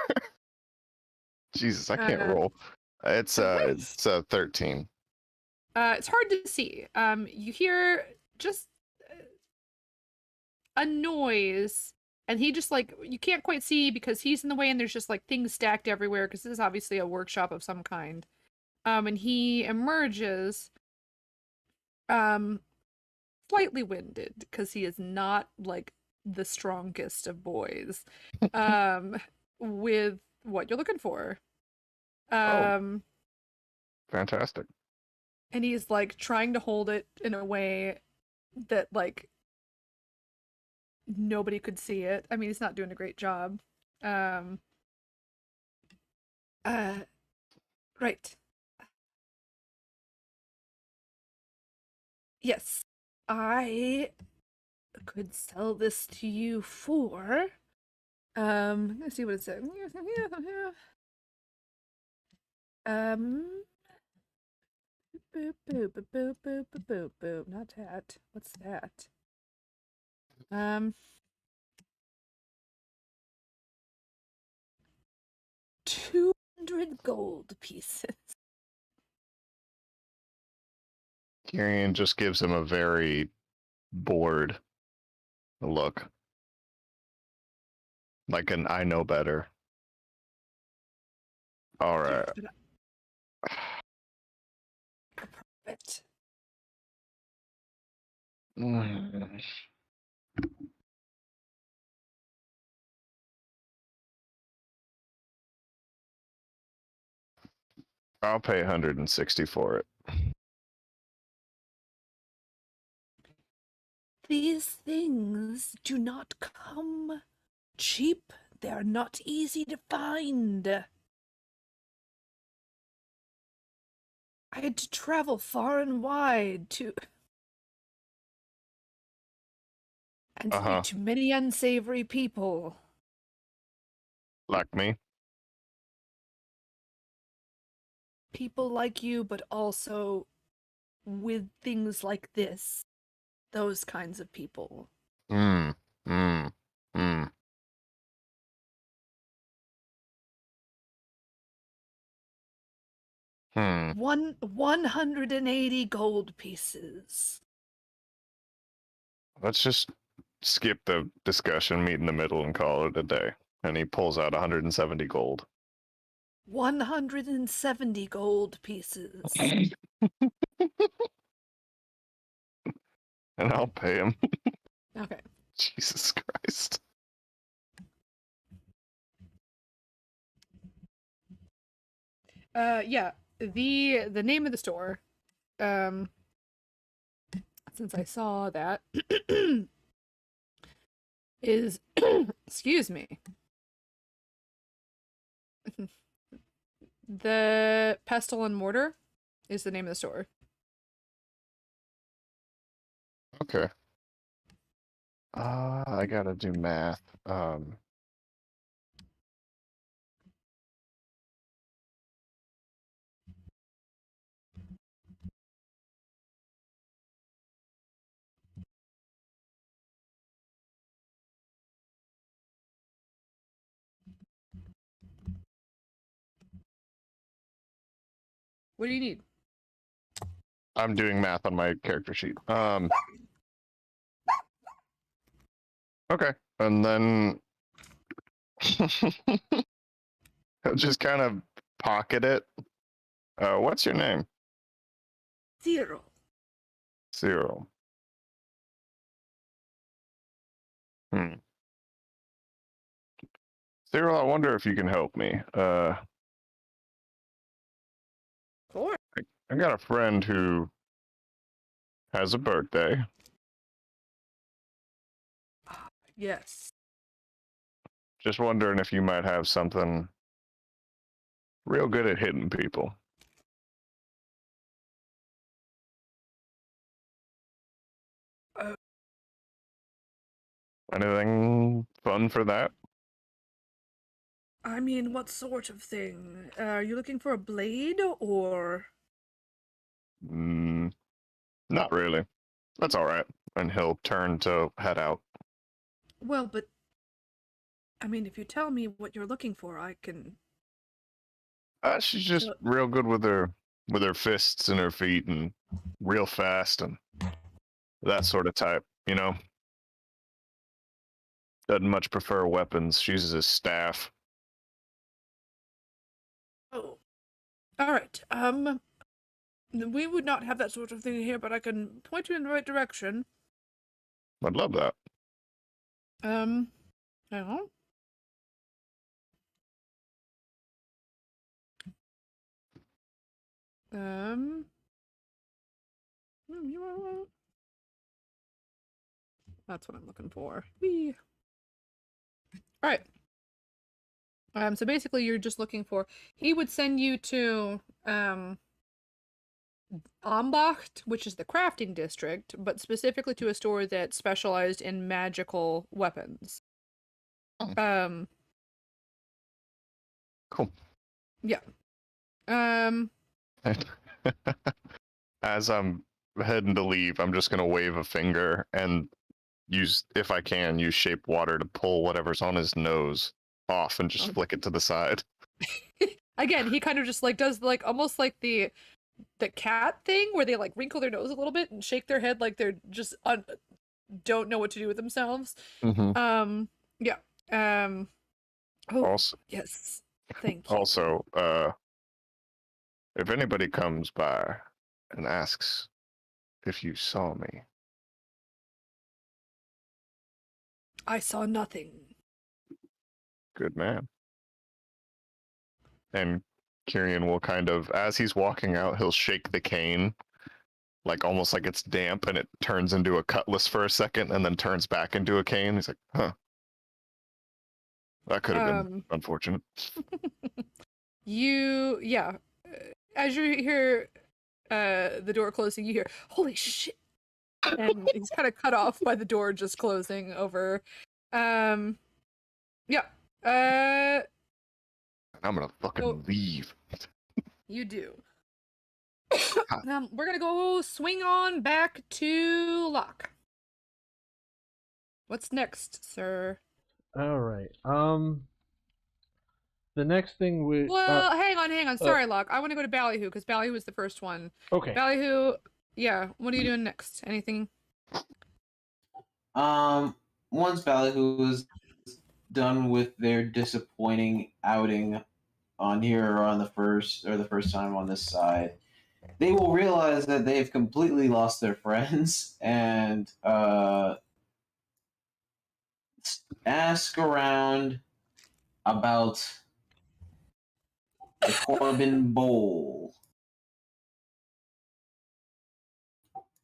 Jesus, I can't roll. It's 13. It's hard to see. You hear just a noise, and he just like you can't quite see because he's in the way, and there's just like things stacked everywhere because this is obviously a workshop of some kind. And he emerges, slightly winded because he is not like the strongest of boys. With what you're looking for. Fantastic. And he's like trying to hold it in a way that like nobody could see it. I mean, he's not doing a great job. Right. Yes, I could sell this to you for. Let's see what it said. Boop, boop, boop, boop, boop, boop, boop, boop. Not that. What's that? 200 gold pieces. Kyrian just gives him a very bored look. Like an I know better. All right. Profit. I'll pay 160 for it. These things do not come cheap. They are not easy to find. I had to travel far and wide to speak to many unsavory people. Like me? People like you, but also with things like this. Those kinds of people. Hmm. 180 gold pieces. Let's just skip the discussion, meet in the middle, and call it a day. And he pulls out 170 gold. 170 gold pieces. And I'll pay him. Okay. Jesus Christ. Yeah. The name of the store, since I saw that, is excuse me. The Pestle and Mortar is the name of the store. Okay. I gotta do math. What do you need? I'm doing math on my character sheet. Okay, and then he'll just kind of pocket it. What's your name? Zero. Cyril. Cyril, I wonder if you can help me. Sure. I got a friend who has a birthday. Yes. Just wondering if you might have something real good at hitting people. Anything fun for that? I mean, what sort of thing? Are you looking for a blade or? Mm, not really. That's all right. And he'll turn to head out. Well, but I mean, if you tell me what you're looking for, I can. She's just real good with her fists and her feet, and real fast and that sort of type. You know, doesn't much prefer weapons. She uses his staff. Oh, all right. We would not have that sort of thing here, but I can point you in the right direction. I'd love that. Hang on. That's what I'm looking for. Whee. All right. So basically, you're just looking for. He would send you to Ambacht, which is the crafting district, but specifically to a store that specialized in magical weapons. Oh. Cool. Yeah. As I'm heading to leave, I'm just gonna wave a finger and use, if I can, use shape water to pull whatever's on his nose off and just flick it to the side. Again, he kind of just like does like almost like the cat thing where they like wrinkle their nose a little bit and shake their head like they're just don't know what to do with themselves. Mm-hmm. Yeah. Oh, Also, yes. Thank you. Also, if anybody comes by and asks if you saw me, I saw nothing. good man. And Kyrian will kind of, as he's walking out, he'll shake the cane, like almost like it's damp, and it turns into a cutlass for a second, and then turns back into a cane. He's like, huh. That could have been unfortunate. As you hear the door closing, you hear, holy shit. And he's kind of cut off by the door just closing over. I'm gonna fucking leave. You do. We're gonna go swing on back to Locke. What's next, sir? All right. The next thing we. Well, hang on. Sorry, Locke. I want to go to Ballyhoo because Ballyhoo was the first one. Okay. Ballyhoo. Yeah. What are you doing next? Anything? Once Ballyhoo is done with their disappointing outing on here or on the first time on this side, they will realize that they've completely lost their friends and ask around about the Corbin Bowl.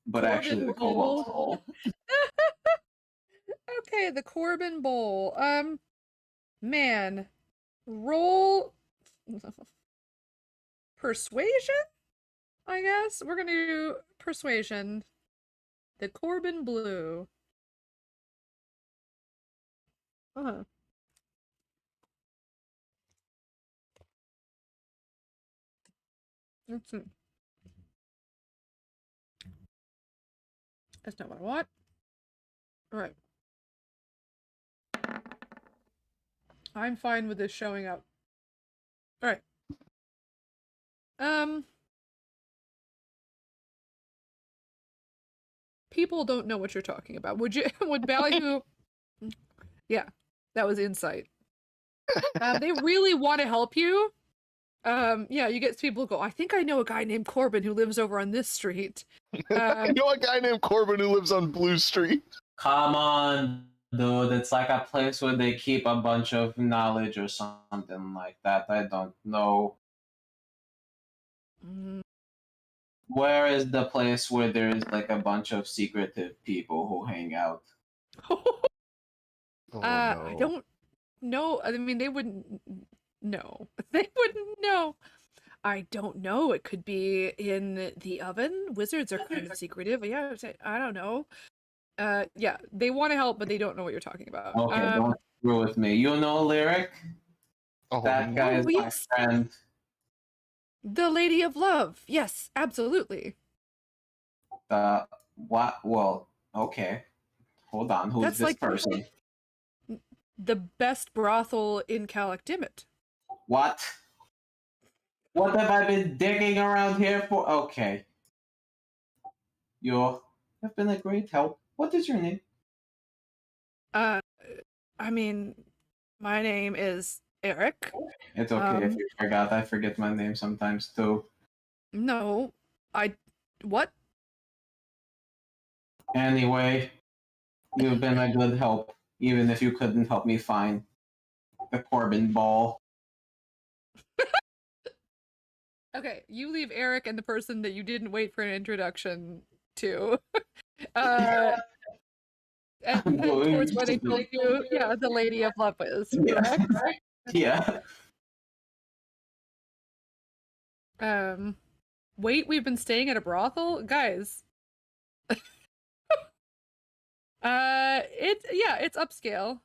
But Corbin actually the Bowl? Cobalt Bowl. Okay, the Corbin Bowl. Man, roll persuasion? I guess we're gonna do persuasion. The Corbin Blue. Uh-huh. Let's see. That's not what I want. All right. I'm fine with this showing up. All right. People don't know what you're talking about. Would Ballyhoo? Yeah, that was insight. They really want to help you. Yeah, you get people who go, I think I know a guy named Corbin who lives over on this street. I know a guy named Corbin who lives on Blue Street. Come on, dude. It's like a place where they keep a bunch of knowledge or something like that. I don't know. Where is the place where there's like a bunch of secretive people who hang out? I don't know. I mean, they wouldn't know. They wouldn't know. I don't know. It could be in the oven. Wizards are kind of secretive. Yeah, I don't know. Yeah, they want to help, but they don't know what you're talking about. Okay, don't screw with me. You know Lyric? Oh, That guy is my yes. friend. The Lady of Love. Yes, absolutely. What? Well, okay. Hold on. Who's That's this like person? the best brothel in Calactimit. What? What have I been digging around here for? Okay. You have been a great help. What is your name? I mean, my name is Eric. It's okay if you forgot. I forget my name sometimes too. No, what? Anyway, you've been a good help, even if you couldn't help me find the Corbin ball. Okay, you leave Eric and the person that you didn't wait for an introduction to. And head towards where they told you, yeah, the Lady of Love is, correct? Yeah. Wait, we've been staying at a brothel? Guys. It's upscale.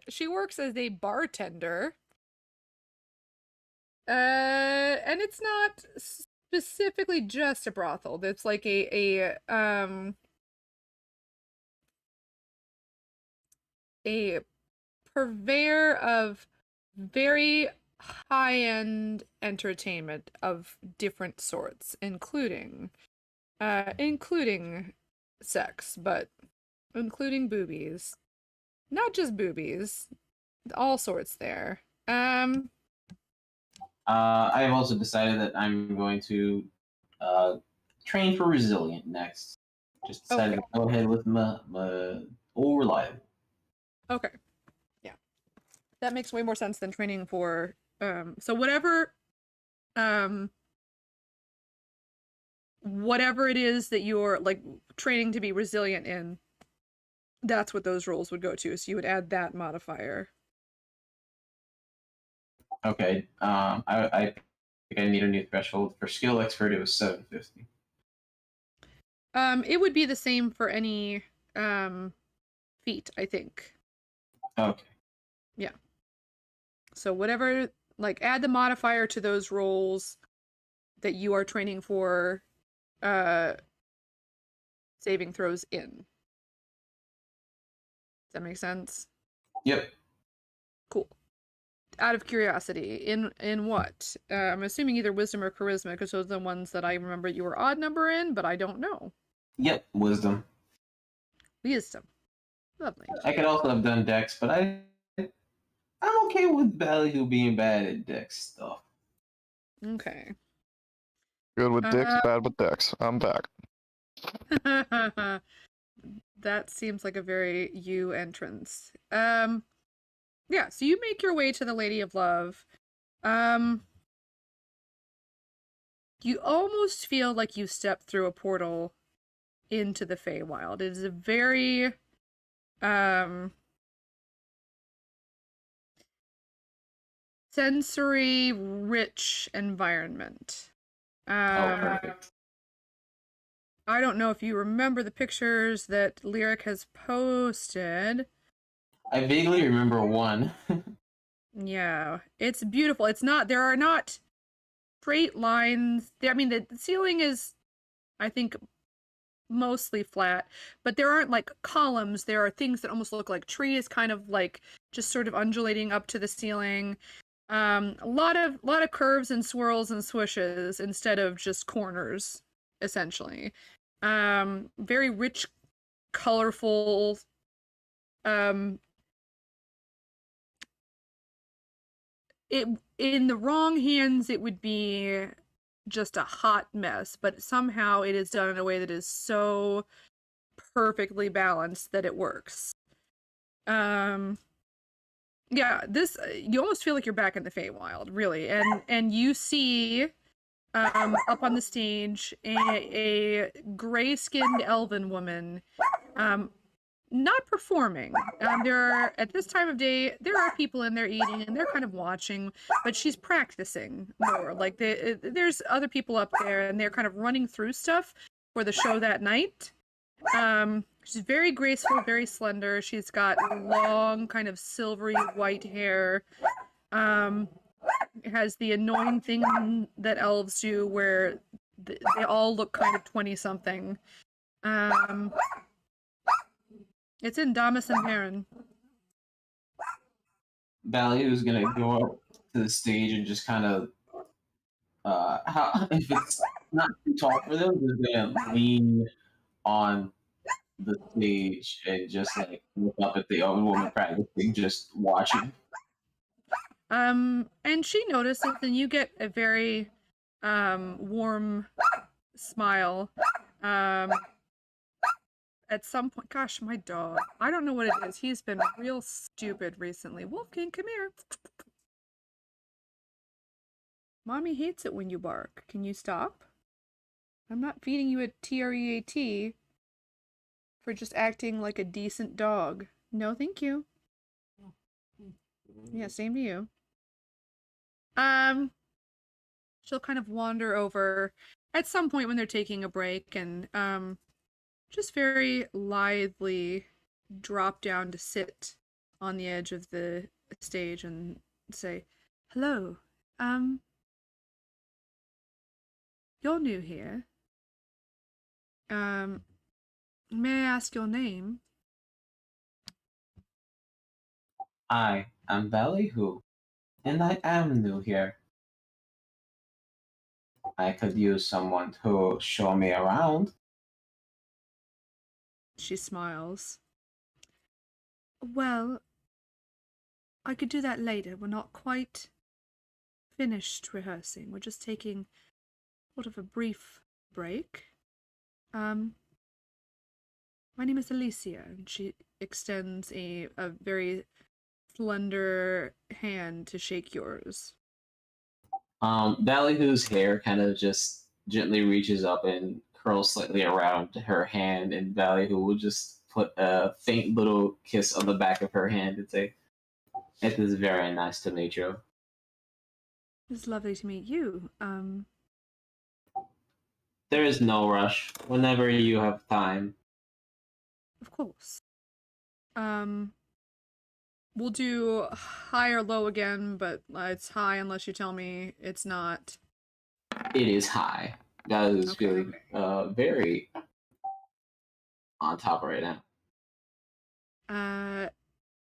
She works as a bartender. And it's not specifically just a brothel. It's like a purveyor of very high-end entertainment of different sorts, including sex, but including boobies. Not just boobies, all sorts there. I have also decided that I'm going to train for Resilient next. Just decided to go ahead with my old reliable. Okay. Yeah. That makes way more sense than training for so whatever it is that you're like training to be resilient in, that's what those roles would go to. So you would add that modifier. Okay. I think I need a new threshold for skill expert. It was 750. It would be the same for any feat, I think. Okay. Yeah. So whatever, like, add the modifier to those roles that you are training for saving throws in. Does that make sense? Yep. Cool. Out of curiosity, in what? I'm assuming either wisdom or charisma, because those are the ones that I remember you were odd number in, but I don't know. Yep. Wisdom. Wisdom. Lovely. I could also have done Dex, but I'm okay with Ballyhoo being bad at Dex stuff. Okay. Good with dicks, bad with decks. I'm back. That seems like a very you entrance. Yeah, so you make your way to the Lady of Love. You almost feel like you stepped through a portal into the Feywild. It is a very sensory rich environment. Perfect. I don't know if you remember the pictures that Lyric has posted. I vaguely remember one. Yeah, it's beautiful. There are not straight lines. I mean, the ceiling is, I think, mostly flat, but there aren't like columns. There are things that almost look like trees, kind of like just sort of undulating up to the ceiling. A lot of curves and swirls and swishes instead of just corners, essentially. Very rich, colorful. In the wrong hands, it would be just a hot mess, but somehow it is done in a way that is so perfectly balanced that it works. Yeah, this you almost feel like you're back in the Feywild, really, and you see up on the stage a gray-skinned elven woman not performing. There are, at this time of day, there are people in there eating and they're kind of watching, but she's practicing more. Like there's other people up there and they're kind of running through stuff for the show that night. She's very graceful, very slender. She's got long, kind of silvery white hair. It has the annoying thing that elves do where they all look kind of 20-something. It's in Damas and Heron. Ballyhoo's gonna go up to the stage and just kind of, if it's not too tall for them, they're gonna lean on the stage and just like look up at the other woman practicing, just watching. And she notices, and you get a very warm smile. At some point, gosh, my dog. I don't know what it is. He's been real stupid recently. Wolfgang, come here. Mommy hates it when you bark. Can you stop? I'm not feeding you a TREAT for just acting like a decent dog. No, thank you. Yeah, same to you. She'll kind of wander over at some point when they're taking a break and just very lithely drop down to sit on the edge of the stage and say, "Hello, you're new here. May I ask your name?" I am Ballyhoo, and I am new here. I could use someone to show me around. She smiles. Well, I could do that later. We're not quite finished rehearsing. We're just taking sort of a brief break. My name is Alicia, and she extends a very slender hand to shake yours. Ballyhoo's hair kind of just gently reaches up and curls slightly around her hand, and Ballyhoo will just put a faint little kiss on the back of her hand and say, "It is very nice to meet you." It's lovely to meet you. There is no rush. Whenever you have time. Of course. We'll do high or low again, but it's high unless you tell me it's not. It is high. Ballyhoo's Okay. feeling very on top right now.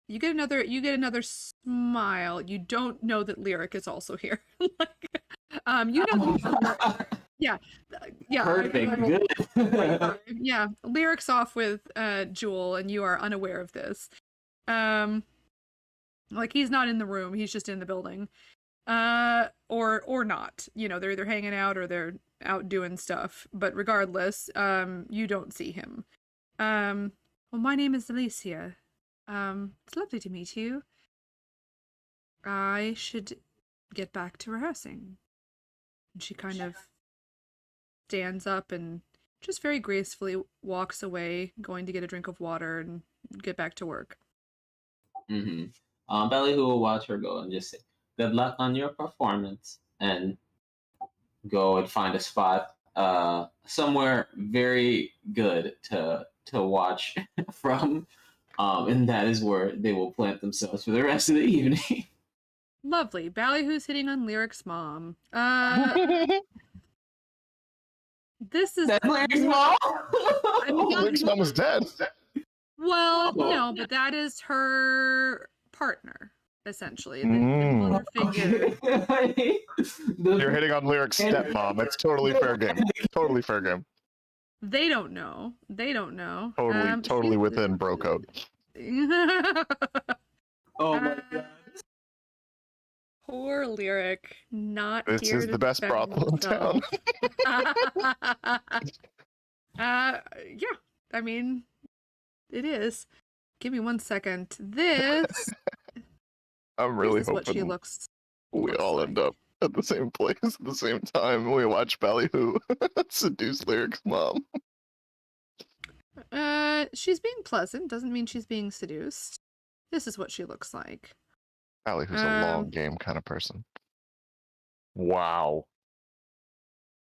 You get another smile. You don't know that Lyric is also here. Like, you know. Yeah. Perfect. Good. Yeah, Lyric's off with Jewel, and you are unaware of this. Like he's not in the room; he's just in the building, or not. You know, they're either hanging out or they're out doing stuff. But regardless, you don't see him. Well, my name is Alicia. It's lovely to meet you. I should get back to rehearsing. And she kind of stands up and just very gracefully walks away, going to get a drink of water and get back to work. Mm-hmm. Ballyhoo will watch her go and just say, "Good luck on your performance," and go and find a spot somewhere very good to watch from, and that is where they will plant themselves for the rest of the evening. Lovely. Ballyhoo's hitting on Lyric's mom. This is That's Larry's mom. Lyric's mom is dead. well, no, but that is her partner, essentially. The mother figure. You're hitting on Lyric's stepmom. It's totally fair game. Totally fair game. They don't know. Totally she's- within bro code. Oh my god. Poor Lyric, not This here is to the best defend brothel in town. himself. Yeah, I mean, it is. Give me 1 second. This, I'm really this is what she hoping looks. we looks all like. end up at the same place at the same time. We watch Ballyhoo seduce Lyric's mom. She's being pleasant. Doesn't mean she's being seduced. This is what she looks like. Allie, who's a long game kind of person. Wow.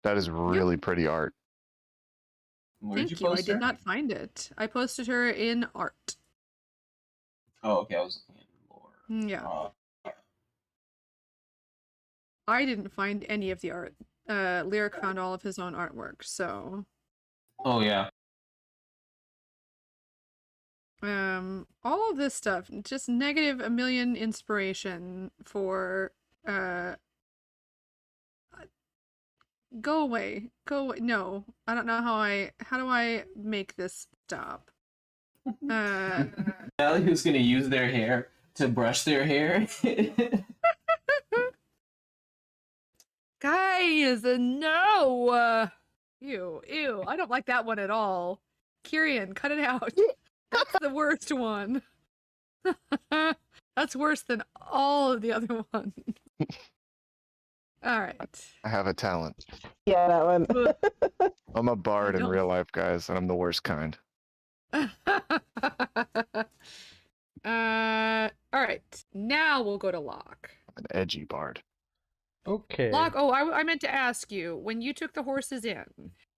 That is really pretty art. Where'd Thank you. post I did her? not find it. I posted her in art. Oh, okay. I was looking at lore. Yeah. I didn't find any of the art. Lyric found all of his own artwork, so Oh yeah. all of this stuff, just negative a million inspiration for go away. Go away. No. I don't know how do I make this stop? Allie, who's gonna use their hair to brush their hair? Guys, no. Ew. I don't like that one at all. Kyrian, cut it out. That's the worst one. That's worse than all of the other ones. All right. I have a talent. Yeah, that one. I'm a bard in don't- real life, guys, and I'm the worst kind. All right. Now we'll go to Locke. An edgy bard. Okay. Locke, oh, I meant to ask you, when you took the horses in,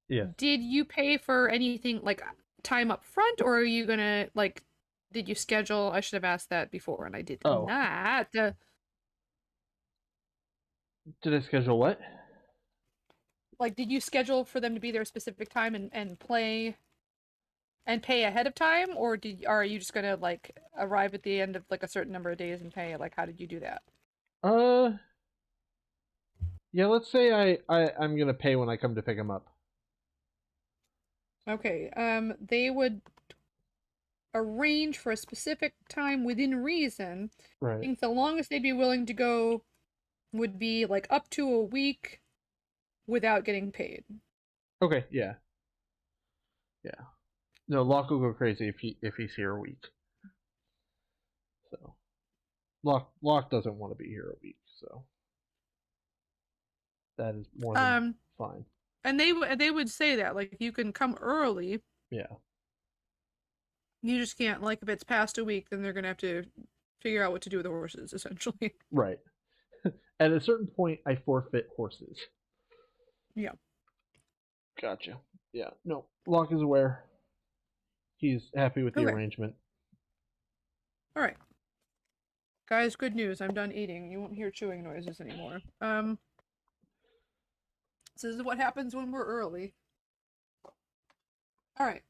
Yes. did you pay for anything like time up front, or are you gonna like? Did you schedule? I should have asked that before, and I did Oh. not. Did I schedule what? Like, did you schedule for them to be there a specific time and play and pay ahead of time, or are you just gonna like arrive at the end of like a certain number of days and pay? Like, how did you do that? Yeah, let's say I'm gonna pay when I come to pick him up. Okay. They would arrange for a specific time within reason. I Right. think the longest they'd be willing to go would be like up to a week without getting paid. Okay, yeah. Yeah. No, Locke will go crazy if he's here a week. So Locke doesn't want to be here a week, so that is more than fine. And they would say that like you can come early. Yeah. You just can't, like, if it's past a week, then they're gonna have to figure out what to do with the horses, essentially. Right. At a certain point I forfeit horses. Yeah. Gotcha. Yeah. No, Locke is aware. He's happy with the Okay. arrangement. All right. Guys, good news. I'm done eating. You won't hear chewing noises anymore. This is what happens when we're early. All right.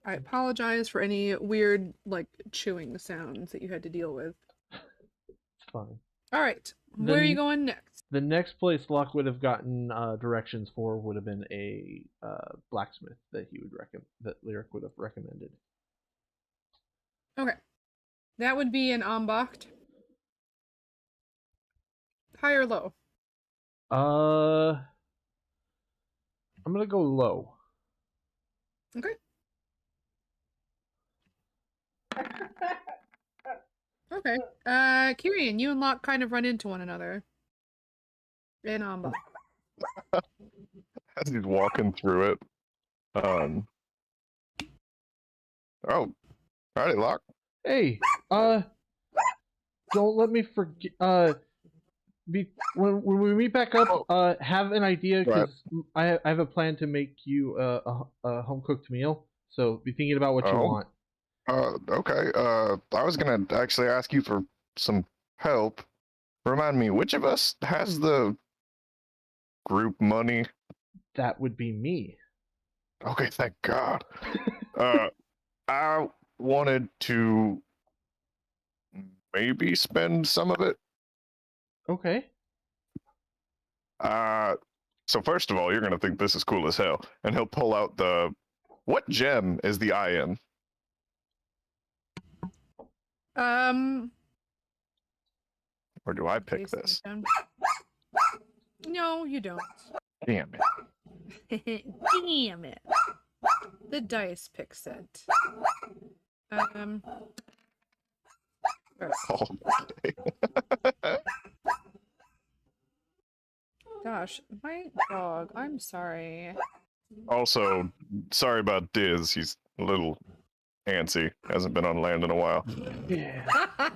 I apologize for any weird, like, chewing sounds that you had to deal with. It's fine. All right. Where are you Then- going next? The next place Locke would have gotten directions for would have been a blacksmith that he would that Lyric would have recommended. Okay. That would be an Ambacht. High or low? I'm gonna go low. Okay. Okay. Kyrian, you and Locke kind of run into one another. In Ambacht. As he's walking through it. Oh, alrighty, Locke. Hey, don't let me forget. When we meet back up, have an idea because I have a plan to make you a home cooked meal. So be thinking about what you want. Okay. I was gonna actually ask you for some help. Remind me, which of us has the group money? That would be me. Okay, thank God. I wanted to maybe spend some of it. Okay. So first of all, you're gonna think this is cool as hell, and he'll pull out the. What gem is the eye in? Or do I pick Jason this? down. No, you don't. Damn it. Damn it. The dice picks it. Alright. Okay. Gosh, my dog. I'm sorry. Also, sorry about Diz. He's a little antsy. Hasn't been on land in a while. Yeah.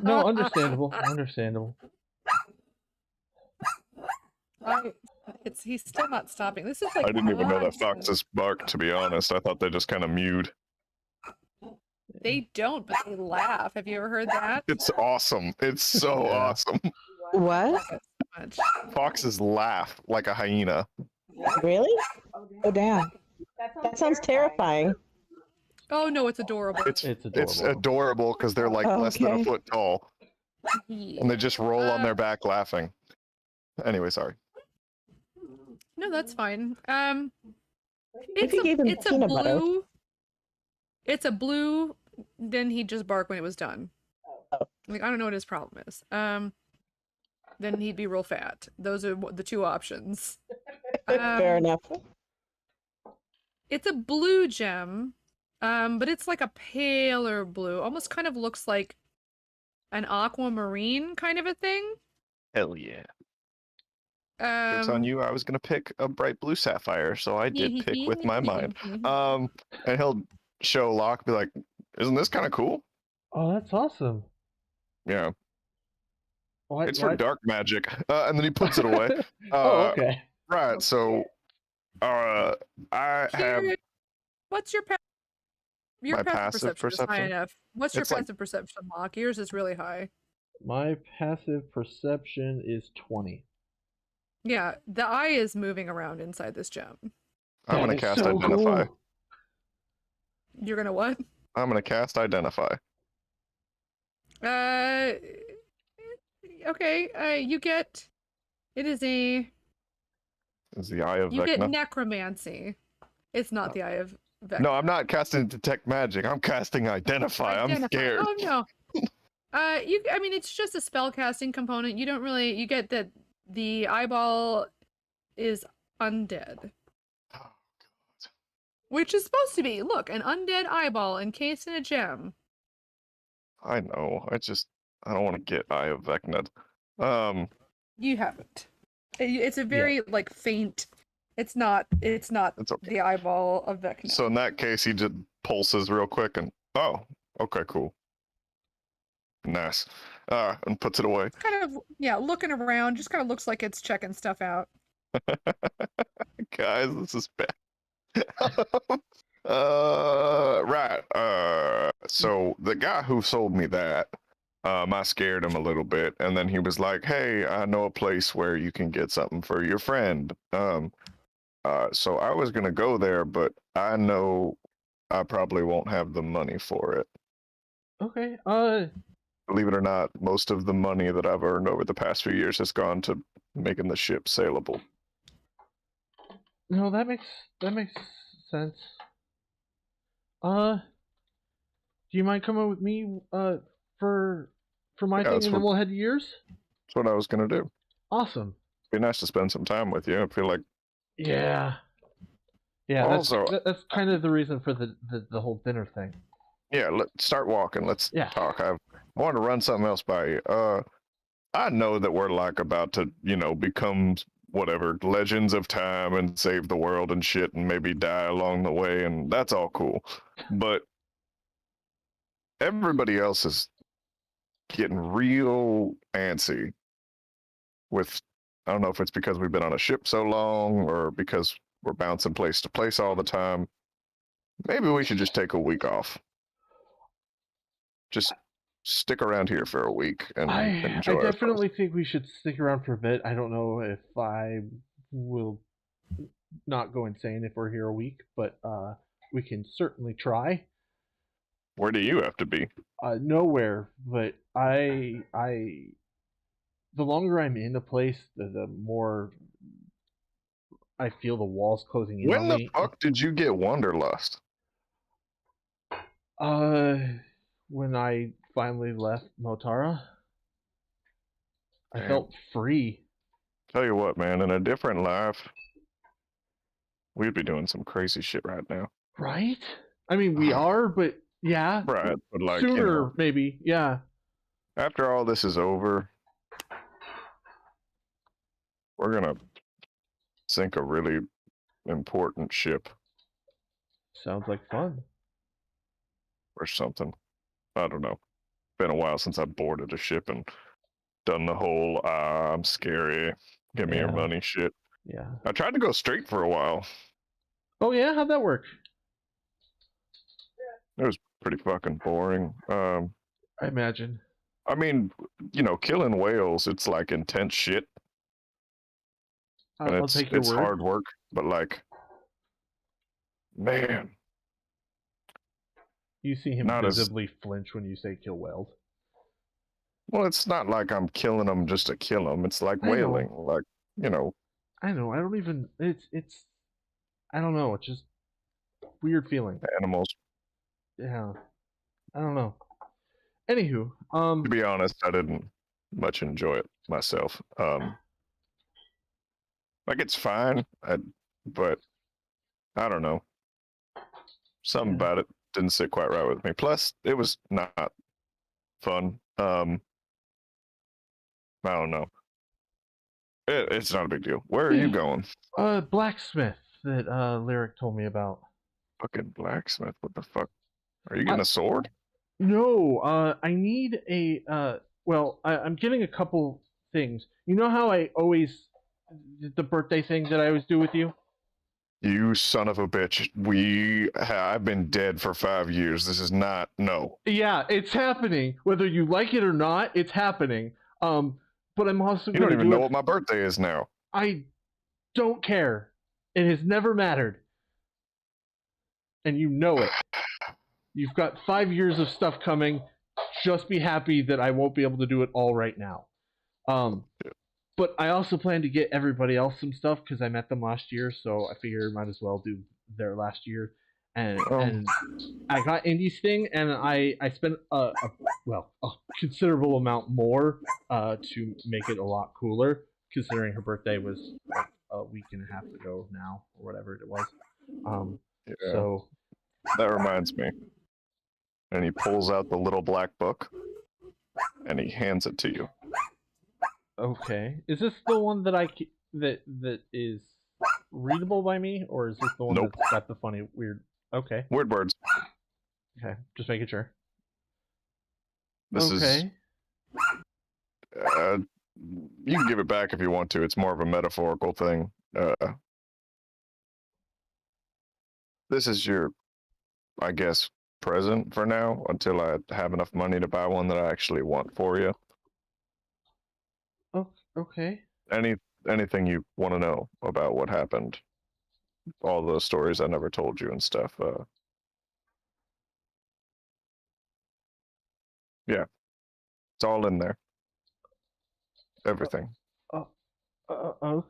No, understandable. Understandable. He's still not stopping. This is like I didn't even know that nonsense. foxes barked, to be honest. I thought they just kind of mewed. They don't, but they laugh. Have you ever heard that? It's awesome. It's so Yeah. awesome. What? So much. Foxes laugh like a hyena. Really? Oh, damn. That sounds terrifying. Oh no, it's adorable. It's adorable. It's adorable because they're like less than a Okay. foot tall, Yeah. and they just roll on their back laughing. Anyway, sorry. No, that's fine. If you gave him it's a peanut butter. blue. It's a blue. Then he'd just bark when it was done. Oh. Like I don't know what his problem is. Then he'd be real fat. Those are the two options. Fair enough. It's a blue gem, but it's like a paler blue. Almost kind of looks like an aquamarine kind of a thing. Hell yeah. It's on you. I was gonna pick a bright blue sapphire, so I did pick with my mind. And he'll show Locke, be like, "Isn't this kind of cool?" Oh, that's awesome. Yeah, Why, it's for dark magic. And then he puts it away. Oh, okay. Right. So, I have Here, what's your your My passive passive perception is high perception? enough. What's your It's like- passive perception, Locke? Yours is really high. My passive perception is 20. Yeah, the eye is moving around inside this gem. I'm gonna That is cast so identify. cool. You're gonna what? I'm gonna cast identify. Okay. You get. It is a. Is the eye of You get Vecna? necromancy. It's not the eye of Vecna. No, I'm not casting detect magic. I'm casting identify. I'm Identify. scared. Oh no. I mean, it's just a spell casting component. You don't really. You get that the eyeball is undead, which is supposed to be look an undead eyeball encased in a gem. I know. I don't want to get Eye of Vecna. You haven't. It's a very like faint. It's not. It's not It's okay. the eyeball of Vecna. So in that case, he just pulses real quick and okay, cool, nice, and puts it away. Kind of looking around. Just kind of looks like it's checking stuff out. Guys, this is bad. Right. So the guy who sold me that, I scared him a little bit, and then he was like, "Hey, I know a place where you can get something for your friend." So I was gonna go there, but I know I probably won't have the money for it. Okay. Believe it or not, most of the money that I've earned over the past few years has gone to making the ship sailable. No, that makes sense. Do you mind coming with me for my Yeah, thing, that's and then what- we'll head to yours? That's what I was gonna do. Awesome. Be nice to spend some time with you. I feel like Yeah. Yeah, Also- that's kind of the reason for the whole dinner thing. yeah, let's start walking. Let's Yeah. talk. I want to run something else by you. I know that we're like about to, become whatever legends of time and save the world and shit and maybe die along the way, and that's all cool. But everybody else is getting real antsy with, I don't know if it's because we've been on a ship so long or because we're bouncing place to place all the time. Maybe we should just take a week off. Just stick around here for a week and I enjoy ourselves. definitely think we should stick around for a bit. I don't know if I will not go insane if we're here a week, but we can certainly try. Where do you have to be? Nowhere, but the longer I'm in a place, the more I feel the walls closing in When on the me. fuck did you get Wanderlust? When I finally left Motara, I Damn. felt free. Tell you what, man, in a different life, we'd be doing some crazy shit right now. Right? I mean, we are, but yeah. Right, but like, Sooner, maybe. Yeah. after all this is over, we're gonna sink a really important ship Sounds like fun. or something. I don't know. Been a while since I boarded a ship and done the whole I'm scary, give me your Yeah. money shit. Yeah. I tried to go straight for a while. Oh yeah, how'd that work? It was pretty fucking boring. I imagine. I mean, you know, killing whales, it's like intense shit, and I'll take your it's word. hard work, but like, man, You see him not as visibly flinch when you say kill whales. well. It's not like I'm killing them just to kill them. It's like I know. whaling, like you know. I know. I don't even. It's. I don't know. It's just weird feeling. Animals. Yeah. I don't know. Anywho, To be honest, I didn't much enjoy it myself. Like it's fine, but I don't know. Something Yeah. about it didn't sit quite right with me. Plus, it was not fun. I don't know. It's not a big deal. Where are you going? Blacksmith that Lyric told me about. Fucking blacksmith. What the fuck? Are you getting a sword? No, I need a well, I'm getting a couple things. You know how I always the birthday thing that I always do with you? You son of a bitch. I've been dead for 5 years. This is not no. Yeah, it's happening. Whether you like it or not, it's happening. But I'm also You going don't to even do know it. what my birthday is now. I don't care. It has never mattered. And you know it. You've got 5 years of stuff coming. Just be happy that I won't be able to do it all right now. But I also plan to get everybody else some stuff because I met them last year, so I figure I might as well do their last year. And I got Indy's thing, and I spent a considerable amount more to make it a lot cooler, considering her birthday was like a week and a half ago now, or whatever it was. Yeah. So That reminds me. And he pulls out the little black book and he hands it to you. okay, is this the one that that is readable by me, or is this the one Nope. that's got the funny weird? Okay, Weird words. okay, just making sure. This Okay. is you can give it back if you want to. It's more of a metaphorical thing. This is your, I guess, present for now until I have enough money to buy one that I actually want for you. Okay. Anything you want to know about what happened, all those stories I never told you and stuff. Yeah, it's all in there. Everything. Oh,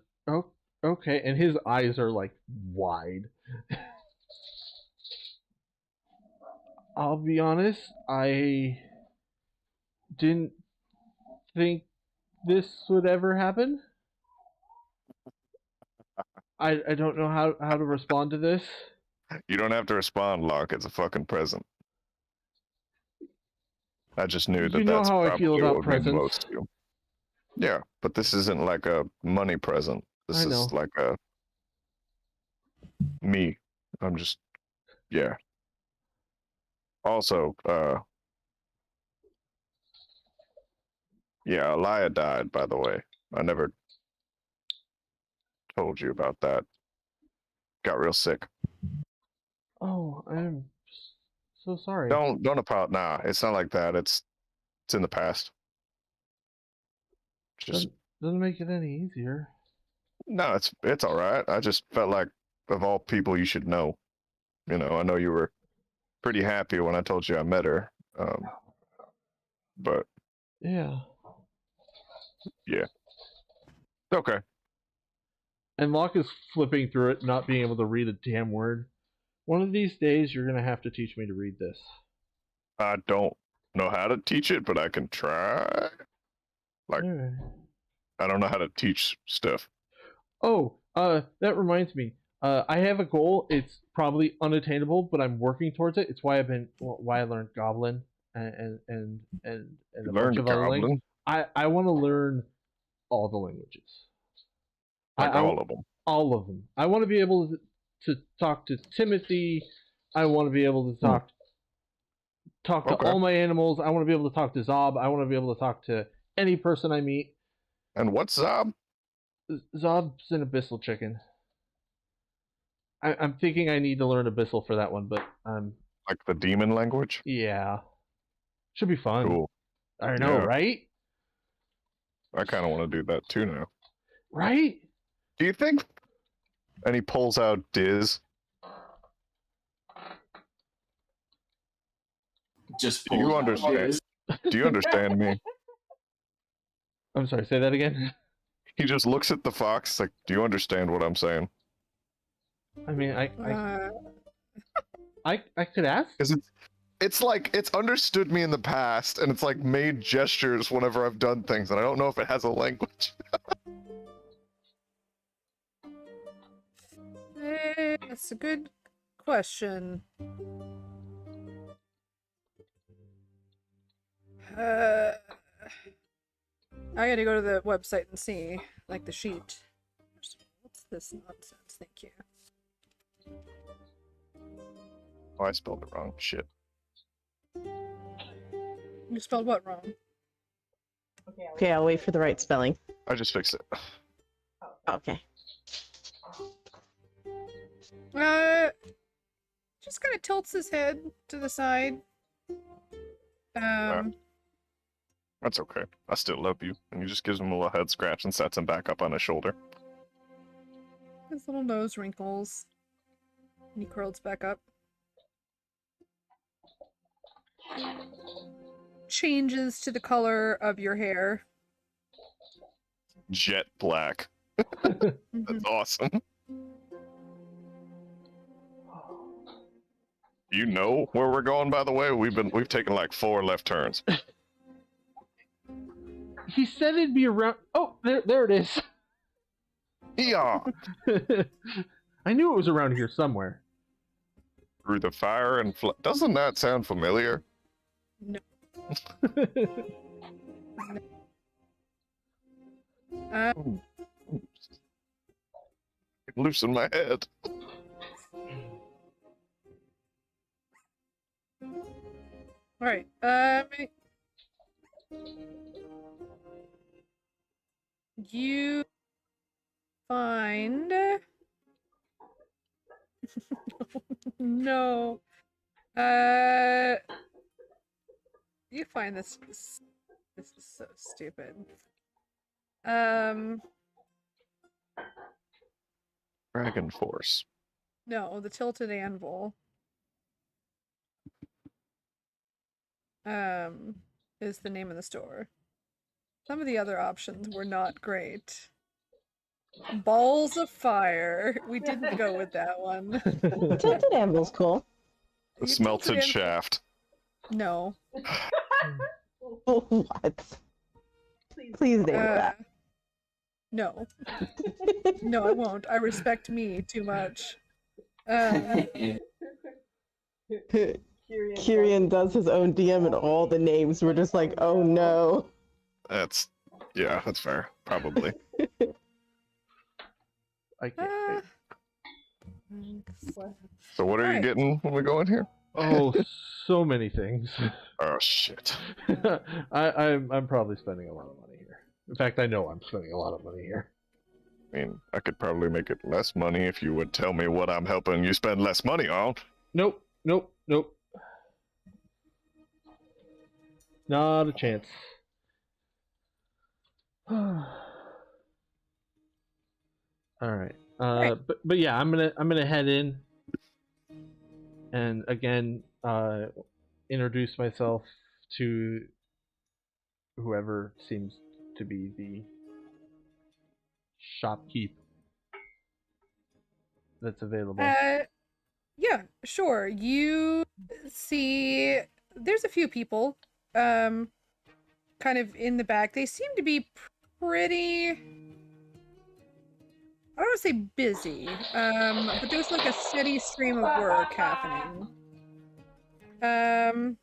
okay. And his eyes are like wide. I'll be honest, I didn't think this would ever happen. I don't know how to respond to this. You don't have to respond, Locke. It's a fucking present. I just knew that You know that's how I probably feel what about would mean presents. most to you. Yeah, but this isn't like a money present. This I know. is like a me. I'm just yeah. Also, yeah, Elia died, by the way. I never told you about that. Got real sick. Oh, I'm so sorry. Don't apologize. Nah, it's not like that. It's in the past. Just Doesn't make it any easier. no, it's all right. I just felt like of all people you should know. You know, I know you were pretty happy when I told you I met her. But Yeah. okay. And Locke is flipping through it, not being able to read a damn word. One of these days, you're gonna have to teach me to read this. I don't know how to teach it, but I can try. Like Alright. I don't know how to teach stuff. Oh, that reminds me. I have a goal. It's probably unattainable, but I'm working towards it. It's why I learned Goblin and a bunch Learned of other Goblin, languages. I want to learn all the languages. like I all of them. all of them. I want to be able to talk to Timothy, I want to be able to talk to Okay. all my animals. I want to be able to talk to Zob. I want to be able to talk to any person I meet. And what's Zob? Zob's an abyssal chicken. I'm thinking I need to learn abyssal for that one, but Like the demon language? yeah, should be fun. Cool. I know, Yeah. right? I kind of want to do that too now. Right? Do you think? And he pulls out Diz. Just Do you pull- understand? Do you understand me? I'm sorry. Say that again. He just looks at the fox like, "Do you understand what I'm saying?" I mean, I could ask. Because it's like it's understood me in the past, and it's like made gestures whenever I've done things, and I don't know if it has a language. That's a good question. I gotta go to the website and see, like the sheet. What's this nonsense? Thank you. Oh, I spelled it wrong. Shit. You spelled what wrong? Okay, I'll wait for the right spelling. I just fixed it. Okay. Just kind of tilts his head to the side. That's okay. I still love you. And he just gives him a little head scratch and sets him back up on his shoulder. His little nose wrinkles. And he curls back up. Changes to the color of your hair. Jet black. That's awesome. You know where we're going, by the way? We've taken like 4 left turns. He said it'd be around. Oh, there it is. Yeah. I knew it was around here somewhere. Through the fire and doesn't that sound familiar? No. Loosen my head. Alright, you find no. You find this is so stupid. Dragon Force. No, the Tilted Anvil. Is the name of the store. Some of the other options were not great. Balls of Fire. We didn't go with that one. Tilted Anvil's cool. The You smelted tilted anvil- shaft. No. What? Please name it that. No. No, I won't. I respect me too much. Kyrian does his own DM and all the names were just like, oh no. That's fair. Probably. I can't. So what are you Alright. getting when we go in here? Oh, so many things. Oh shit. I'm probably spending a lot of money here. In fact, I know I'm spending a lot of money here. I mean, I could probably make it less money if you would tell me what I'm helping you spend less money on. Nope. Not a chance. All right. But yeah, I'm gonna head in, and again, introduce myself to whoever seems to be the shopkeep that's available. Yeah, sure. You see, there's a few people, kind of in the back. They seem to be pretty, I don't want to say busy, but there's like a steady stream of work happening. And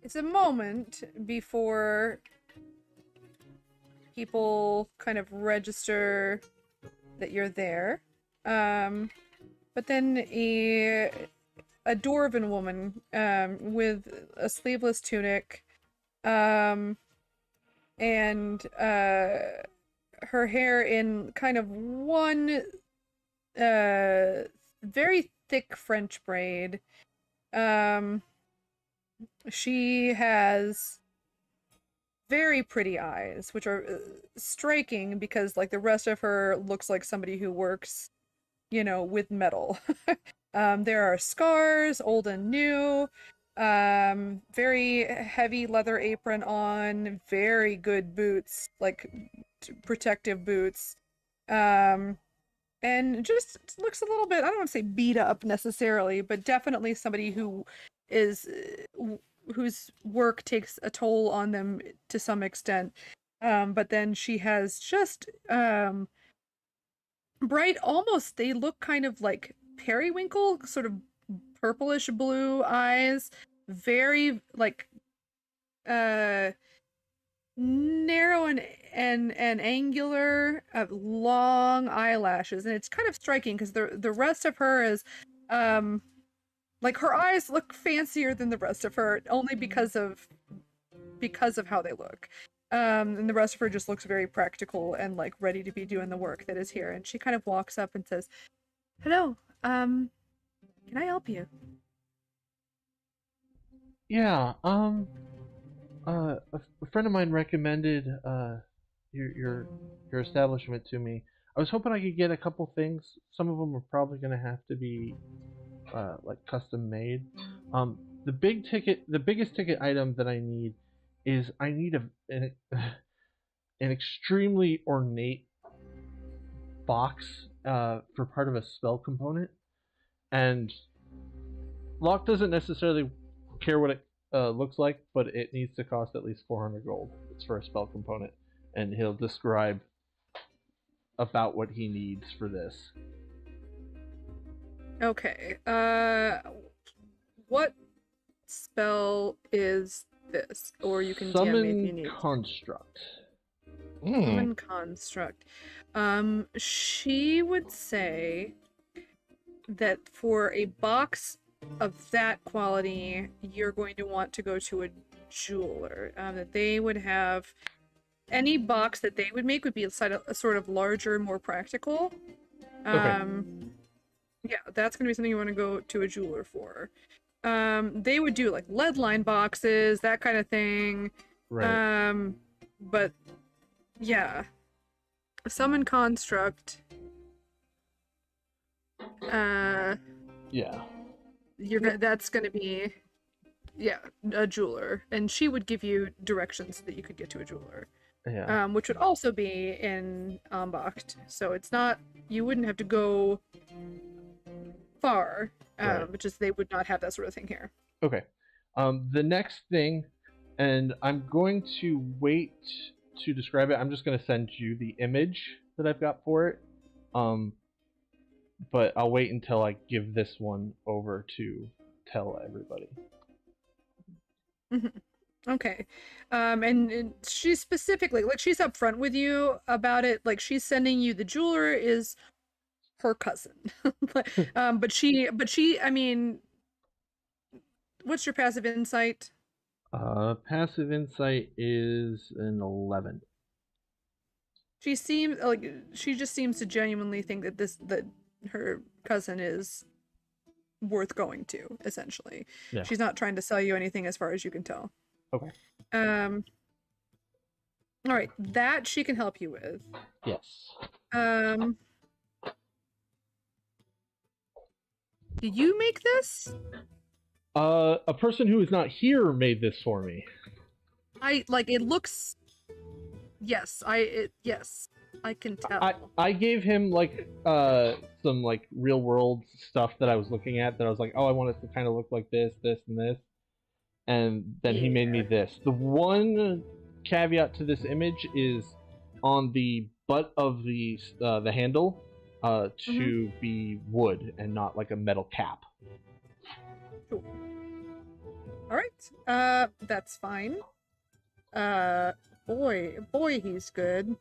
it's a moment before people kind of register that you're there. But then a dwarven woman with a sleeveless tunic, and her hair in kind of one very thick French braid. She has very pretty eyes, which are striking because like the rest of her looks like somebody who works, with metal. There are scars, old and new, very heavy leather apron on, very good boots, like protective boots. And just looks a little bit, I don't want to say beat up necessarily, but definitely somebody who is whose work takes a toll on them to some extent. But then she has just bright, almost, they look kind of like periwinkle, sort of purplish blue eyes, very like narrow and angular, long eyelashes, and it's kind of striking because the rest of her is like her eyes look fancier than the rest of her only because of how they look. And the rest of her just looks very practical and like ready to be doing the work that is here. And she kind of walks up and says, "Hello, can I help you?" Yeah, a friend of mine recommended your establishment to me. I was hoping I could get a couple things. Some of them are probably going to have to be like custom made. The biggest ticket item that I need is I need an extremely ornate box for part of a spell component, and Locke doesn't necessarily care what it looks like, but it needs to cost at least 400 gold. It's for a spell component, and he'll describe about what he needs for this. Okay. What spell is this? Or you can DM me if you need. Summon Construct. Summon Construct. She would say that for a box of that quality, you're going to want to go to a jeweler. That they would have any box that they would make would be a sort of larger, more practical. Okay. Yeah, that's going to be something you want to go to a jeweler for. They would do like lead line boxes, that kind of thing. Right. But yeah, Summon Construct. Yeah. That's going to be, yeah, a jeweler, and she would give you directions so that you could get to a jeweler. Yeah. Which would also be in Ambacht, so it's not, you wouldn't have to go far, Right. which is they would not have that sort of thing here. Okay. The next thing, and I'm going to wait to describe it. I'm just going to send you the image that I've got for it. But I'll wait until I give this one over to tell everybody. Okay. And she's specifically, like, she's upfront with you about it. Like, she's sending you, the jeweler is her cousin. But she, I mean, what's your passive insight? Passive insight is an 11. She seems like, she just seems to genuinely think that her cousin is worth going to, essentially. Yeah. She's not trying to sell you anything as far as you can tell. Okay. All right, that she can help you with. Yes. Did you make this? A person who is not here made this for me. It looks. Yes, yes, I can tell. I gave him like some like real world stuff that I was looking at that I was like, oh, I want it to kind of look like this, this, and this, and then he made me this. The one caveat to this image is on the butt of the handle to be wood and not like a metal cap. Sure. All right, that's fine. Boy, he's good.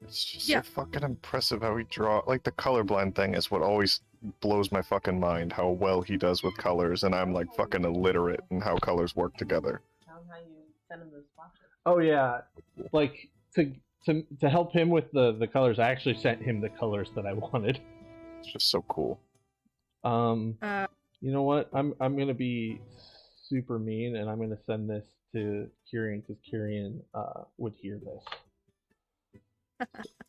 It's just Yeah. so fucking impressive how he draw. Like the colorblind thing is what always blows my fucking mind. How well he does with colors, and I'm like fucking illiterate in how colors work together. Tell him how you send him those swatches. Oh yeah, like to help him with the colors, I actually sent him the colors that I wanted. It's just so cool. You know what? I'm gonna be super mean, and I'm gonna send this to Kyrian because Kyrian would hear this,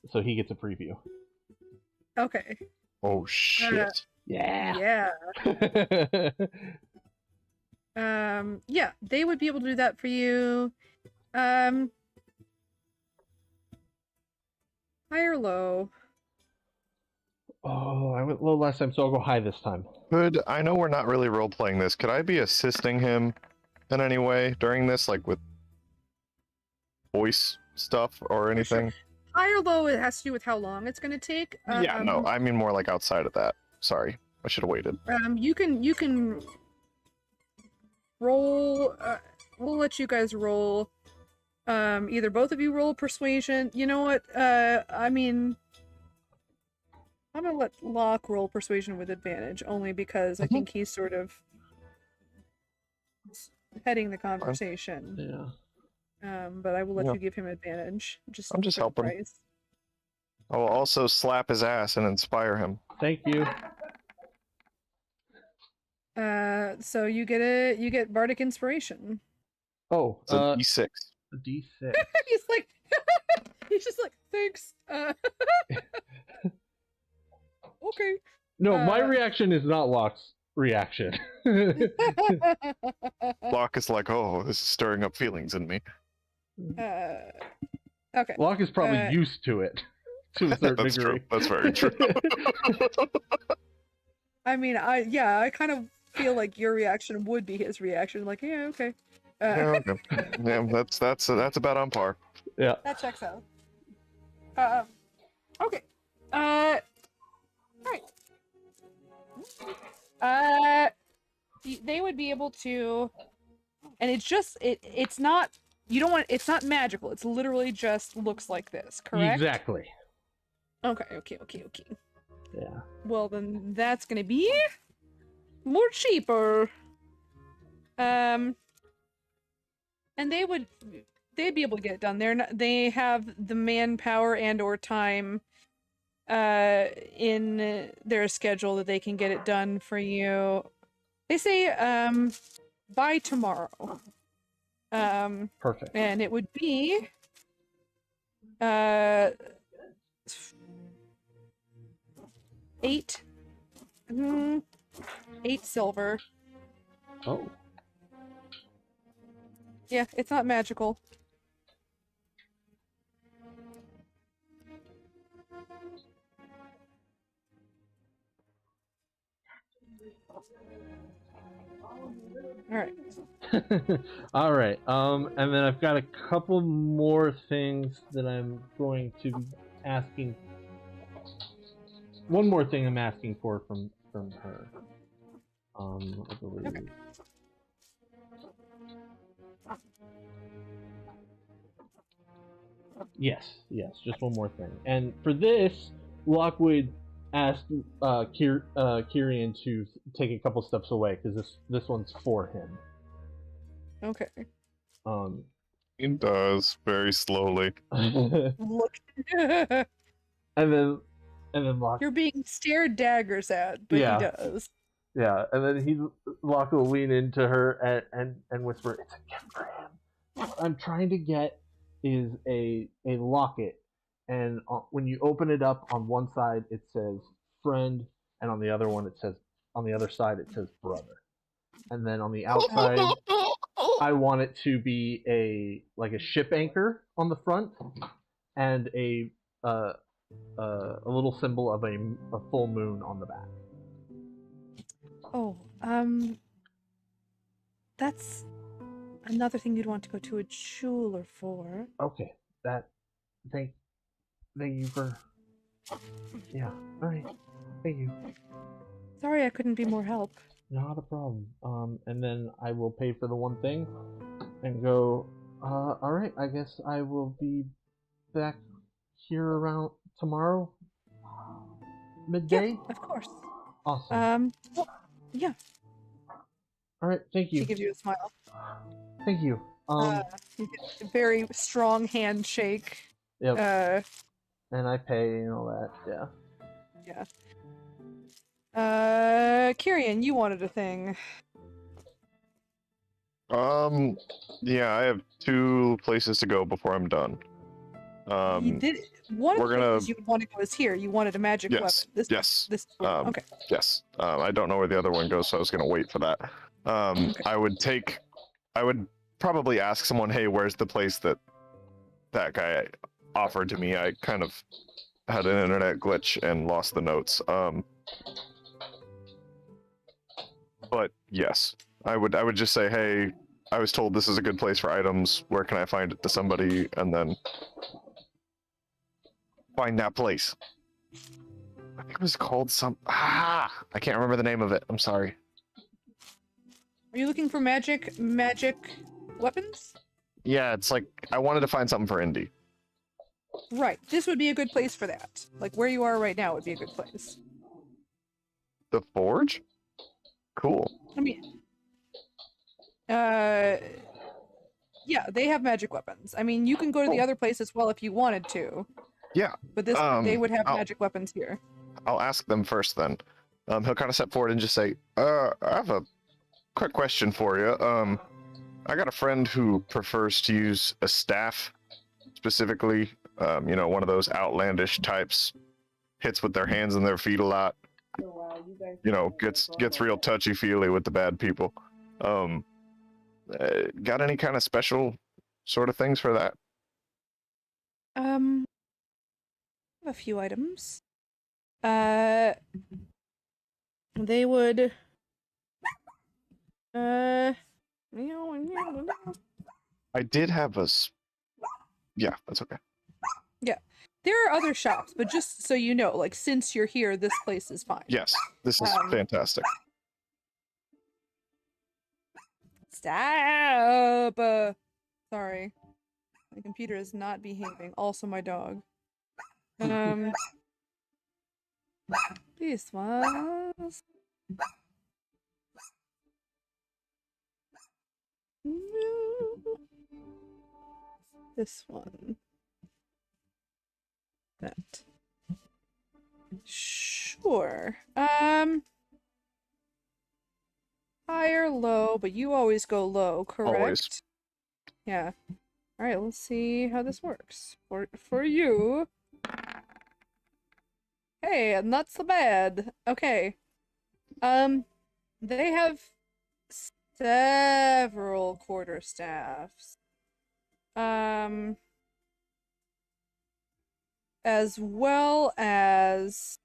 so he gets a preview. Okay. Oh shit. Yeah. Yeah. Yeah, they would be able to do that for you. High or low? Oh, I went low last time, so I'll go high this time. Could I know we're not really role playing this? Could I be assisting him in any way during this, like with voice stuff or anything? High or low, it has to do with how long it's going to take. Yeah, no, I mean more like outside of that. Sorry, I should have waited. You can roll. We'll let you guys roll. Either both of you roll persuasion. You know what? I mean, I'm gonna let Locke roll persuasion with advantage, only because I think he's sort of heading the conversation. Yeah. But I will let Yeah. you give him advantage. I'm just for helping. price. I will also slap his ass and inspire him. Thank you. So you get bardic inspiration. Oh, It's a D6. a D6. He's like, he's just like, thanks. Okay. No, my Uh, reaction is not Locke's reaction. Locke is like, oh, this is stirring up feelings in me. Okay. Locke is probably used to it, to a certain That's degree. true. That's very true. I mean, I kind of feel like your reaction would be his reaction. Like, yeah, okay. Yeah, okay. Yeah, that's about on par. Yeah. That checks out. Okay. Alright. They would be able to, and it's not, you don't want, it's not magical. It's literally just looks like this, correct? Exactly. Okay. Yeah. Well, then that's gonna be more cheaper. And they'd be able to get it done. They have the manpower and or time in their schedule that they can get it done for you. They say by tomorrow. Perfect. And it would be 8 silver. Oh. Yeah, it's not magical. All right. All right. And then I've got a couple more things that I'm going to be asking. One more thing I'm asking for from her. I believe. Okay. Yes, just one more thing. And for this, Lockwood asked Kyrian to take a couple steps away because this one's for him. Okay. He does very slowly. and Look. then Lock. You're being stared daggers at, but Yeah. he does. Yeah, and then Locke will lean into her and whisper, "It's a gift for him. What I'm trying to get is a locket, and when you open it up, on one side it says friend, and on the other side it says brother, and then on the outside, I want it to be a ship anchor on the front, and a little symbol of a full moon on the back." Oh, that's another thing you'd want to go to a jeweler for. Okay, thank you for. Yeah, all right. Thank you. Sorry I couldn't be more help. Not a problem. And then I will pay for the one thing, and go. All right. I guess I will be back here around tomorrow? Yeah, Midday? of course. Awesome. Well, yeah. Alright, thank She you. gives you a smile. Thank you. You get a very strong handshake. Yep. Uh, And I pay and all that, yeah. yeah. Kyrian, you wanted a thing. Yeah, I have 2 places to go before I'm done. You did one of we're the gonna- places you would want to go is here. You wanted a magic Yes, weapon. yes. This one. Okay. Yes. I don't know where the other one goes, so I was gonna wait for that. Okay. I would probably ask someone, hey, where's the place that guy offered to me? I kind of had an internet glitch and lost the notes. But yes, I would just say, hey, I was told this is a good place for items. Where can I find it to somebody? And then find that place. I think it was called I can't remember the name of it. I'm sorry. Are you looking for magic weapons? Yeah, it's like I wanted to find something for Indy. Right. This would be a good place for that. Like where you are right now would be a good place. The Forge? Cool. I mean, yeah, they have magic weapons. I mean, you can go to the Cool. other place as well if you wanted to. Yeah. But this, they would have I'll- magic weapons here. I'll ask them first then. He'll kind of step forward and just say, I have a quick question for you. I got a friend who prefers to use a staff specifically, one of those outlandish types, hits with their hands and their feet a lot, gets real touchy-feely with the bad people. Got any kind of special sort of things for that? I have a few items. They would. I did have Yeah, that's okay. There are other shops, but just so you know, like since you're here, this place is fine. Yes, this is fantastic. Stop! Sorry. My computer is not behaving. Also my dog. This was... No. This one. That. Sure. High or low, but you always go low, correct? Always. Yeah. All right, let's see how this works. For you. Hey, not so bad. Okay. They have several quarterstaffs. As well as...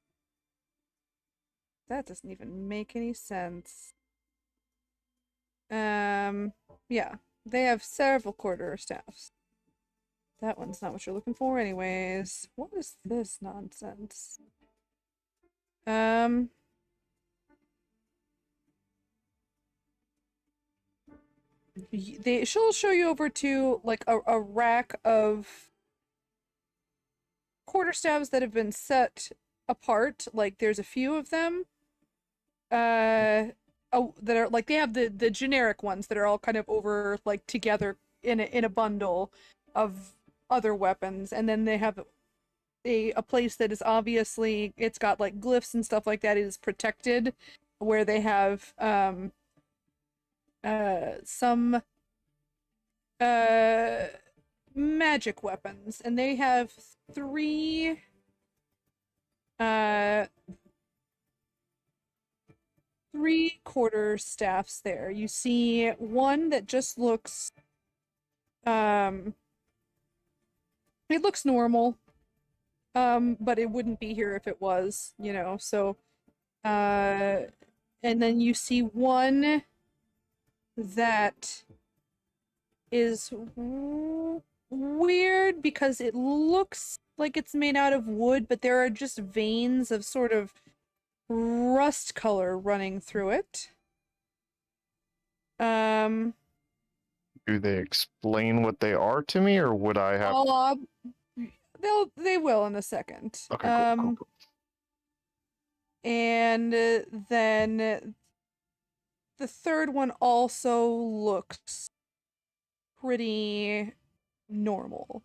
That doesn't even make any sense. Yeah. They have several quarterstaffs. That one's not what you're looking for anyways. What is this nonsense? She'll show you over to like a rack of quarterstaffs that have been set apart. Like there's a few of them. That are like they have the generic ones that are all kind of over like together in a bundle of other weapons, and then they have a place that is obviously it's got like glyphs and stuff like that. It is protected, where they have some magic weapons, and they have three quarterstaffs there. You see one that just looks it looks normal, but it wouldn't be here if it was, so and then you see one that is weird because it looks like it's made out of wood, but there are just veins of sort of rust color running through it. Do they explain what they are to me, or would I have? They will in a second. Okay, cool. And then the third one also looks pretty normal.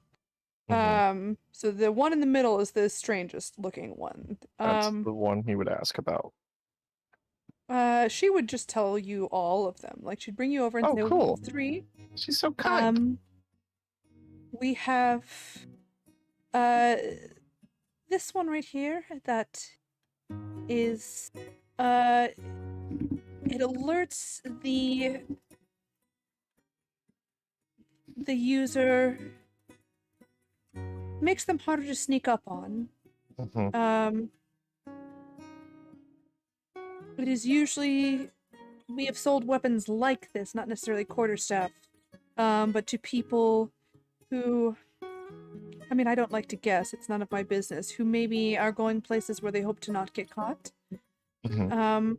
So the one in the middle is the strangest looking one. That's the one he would ask about. She would just tell you all of them. Like she'd bring you over and Oh, say, cool. 3. She's so kind. We have this one right here that is it alerts the user, makes them harder to sneak up on. It is usually, we have sold weapons like this, not necessarily quarterstaff, but to people who, I mean, I don't like to guess, it's none of my business, who maybe are going places where they hope to not get caught. And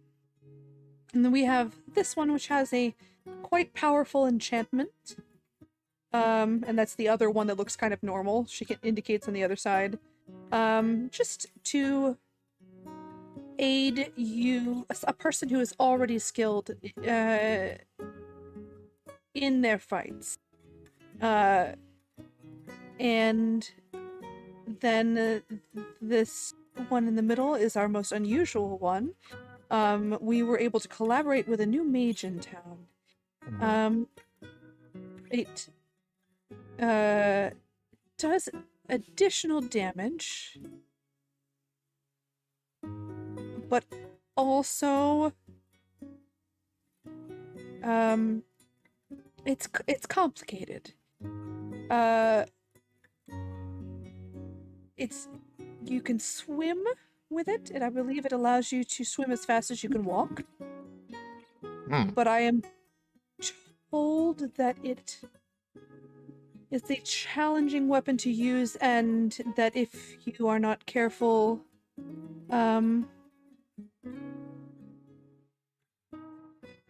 then we have this one, which has a quite powerful enchantment. And that's the other one that looks kind of normal. She indicates on the other side. Just to aid you, a person who is already skilled in their fights. And then this one in the middle is our most unusual one. We were able to collaborate with a new mage in town. It does additional damage, but also it's complicated. You can swim with it, and I believe it allows you to swim as fast as you can walk. But I am told that it is a challenging weapon to use, and that if you are not careful,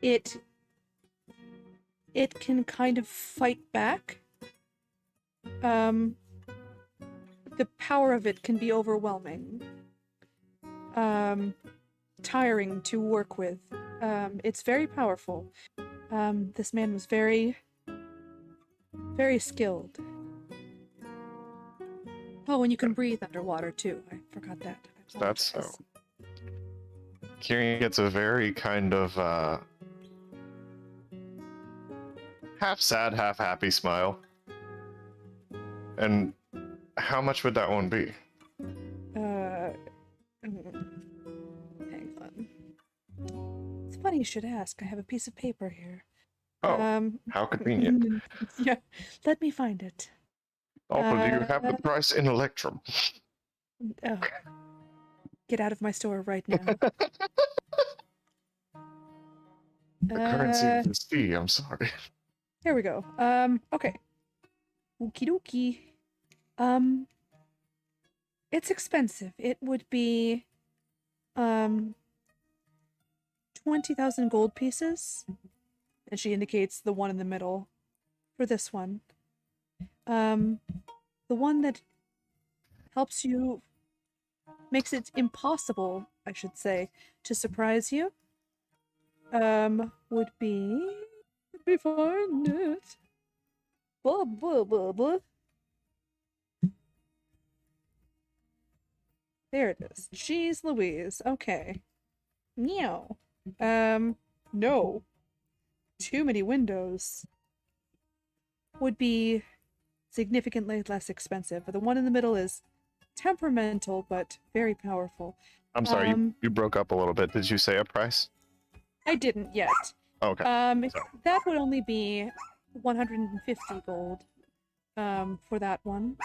it can kind of fight back. The power of it can be overwhelming. Tiring to work with. It's very powerful. This man was very skilled. Oh, and you can breathe underwater too. I forgot that. That's so. Kieran gets a very kind of half sad, half happy smile. And how much would that one be? Hang on. It's funny you should ask. I have a piece of paper here. Oh, how convenient. Yeah, let me find it. Also, do you have the price in Electrum? Oh, get out of my store right now. The currency of the sea, I'm sorry. Here we go. Okay. Okie dokie. It's expensive. It would be 20,000 gold pieces. And she indicates the one in the middle for this one. The one that helps you, makes it impossible, I should say, to surprise you, would be, let me find it. Blah, blah, blah, blah. There it is. Jeez Louise. Okay. Meow. No. Too many windows. Would be significantly less expensive. But the one in the middle is temperamental, but very powerful. I'm sorry, you broke up a little bit. Did you say a price? I didn't yet. Okay. That would only be 150 gold for that one.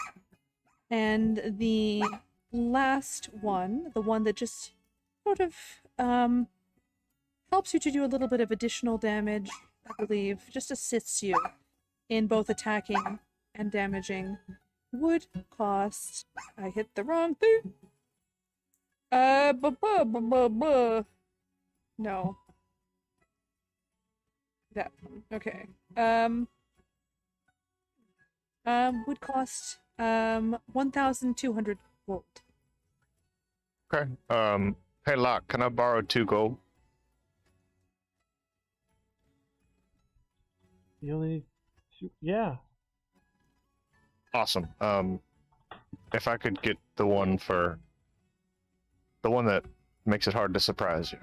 And the last one, the one that just sort of helps you to do a little bit of additional damage, I believe, just assists you in both attacking and damaging, would cost, I hit the wrong thing. No. That one. Okay. Would cost 1,200 gold. Okay. Hey, Locke, can I borrow 2 gold? You only need 2. Yeah. Awesome. If I could get the one that makes it hard to surprise you.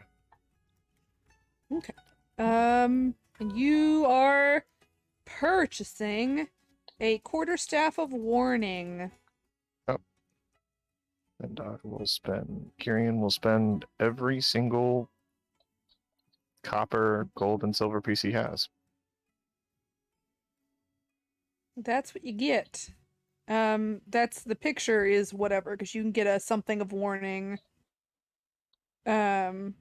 Okay. And you are purchasing a quarterstaff of warning. And Kyrian will spend every single copper, gold, and silver piece he has. That's what you get. That's the picture is whatever, because you can get a something of warning. Did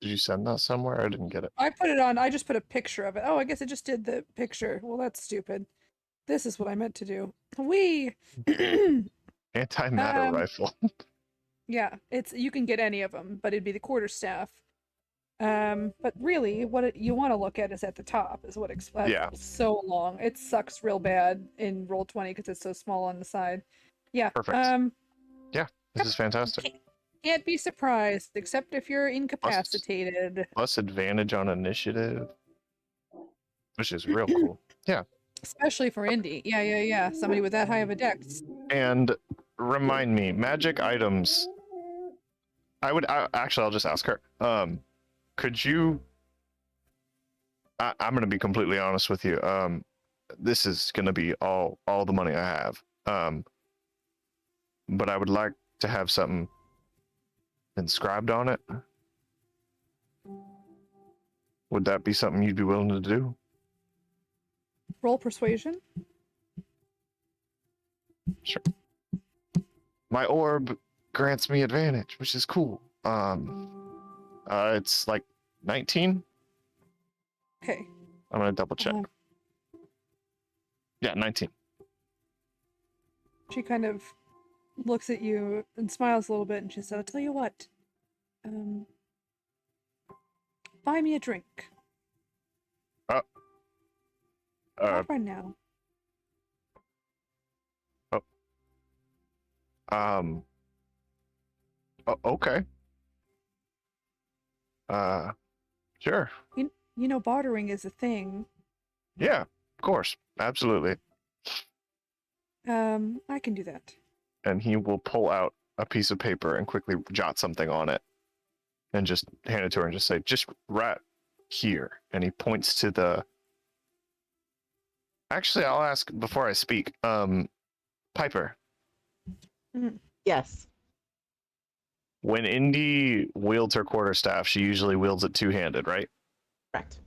you send that somewhere? I didn't get it. I put it on, I just put a picture of it. Oh, I guess I just did the picture. Well, that's stupid. This is what I meant to do. Antimatter rifle. Yeah, you can get any of them, but it'd be the quarterstaff. But really, what you want to look at is at the top, is what explains. Yeah. So long, it sucks real bad in Roll20 because it's so small on the side. Yeah. Perfect. Yeah, this is fantastic. Can't be surprised, except if you're incapacitated. Plus advantage on initiative, which is real cool. Yeah. Especially for Indy. Yeah. Somebody with that high of a dex. And remind me, magic items. I'll just ask her. Could you? I'm gonna be completely honest with you. This is gonna be all the money I have. But I would like to have something inscribed on it. Would that be something you'd be willing to do? Roll persuasion. Sure. My orb grants me advantage, which is cool. It's like 19. Okay. I'm gonna double check. Yeah, 19. She kind of looks at you and smiles a little bit, and she said, "I'll tell you what. Buy me a drink. Not right now. Okay. Sure. You know, bartering is a thing. Yeah, of course. Absolutely. I can do that." And he will pull out a piece of paper and quickly jot something on it and just hand it to her and just say, just right here. And he points to the... Actually, I'll ask before I speak. Piper. Yes. When Indy wields her quarterstaff, she usually wields it two-handed, right? Correct.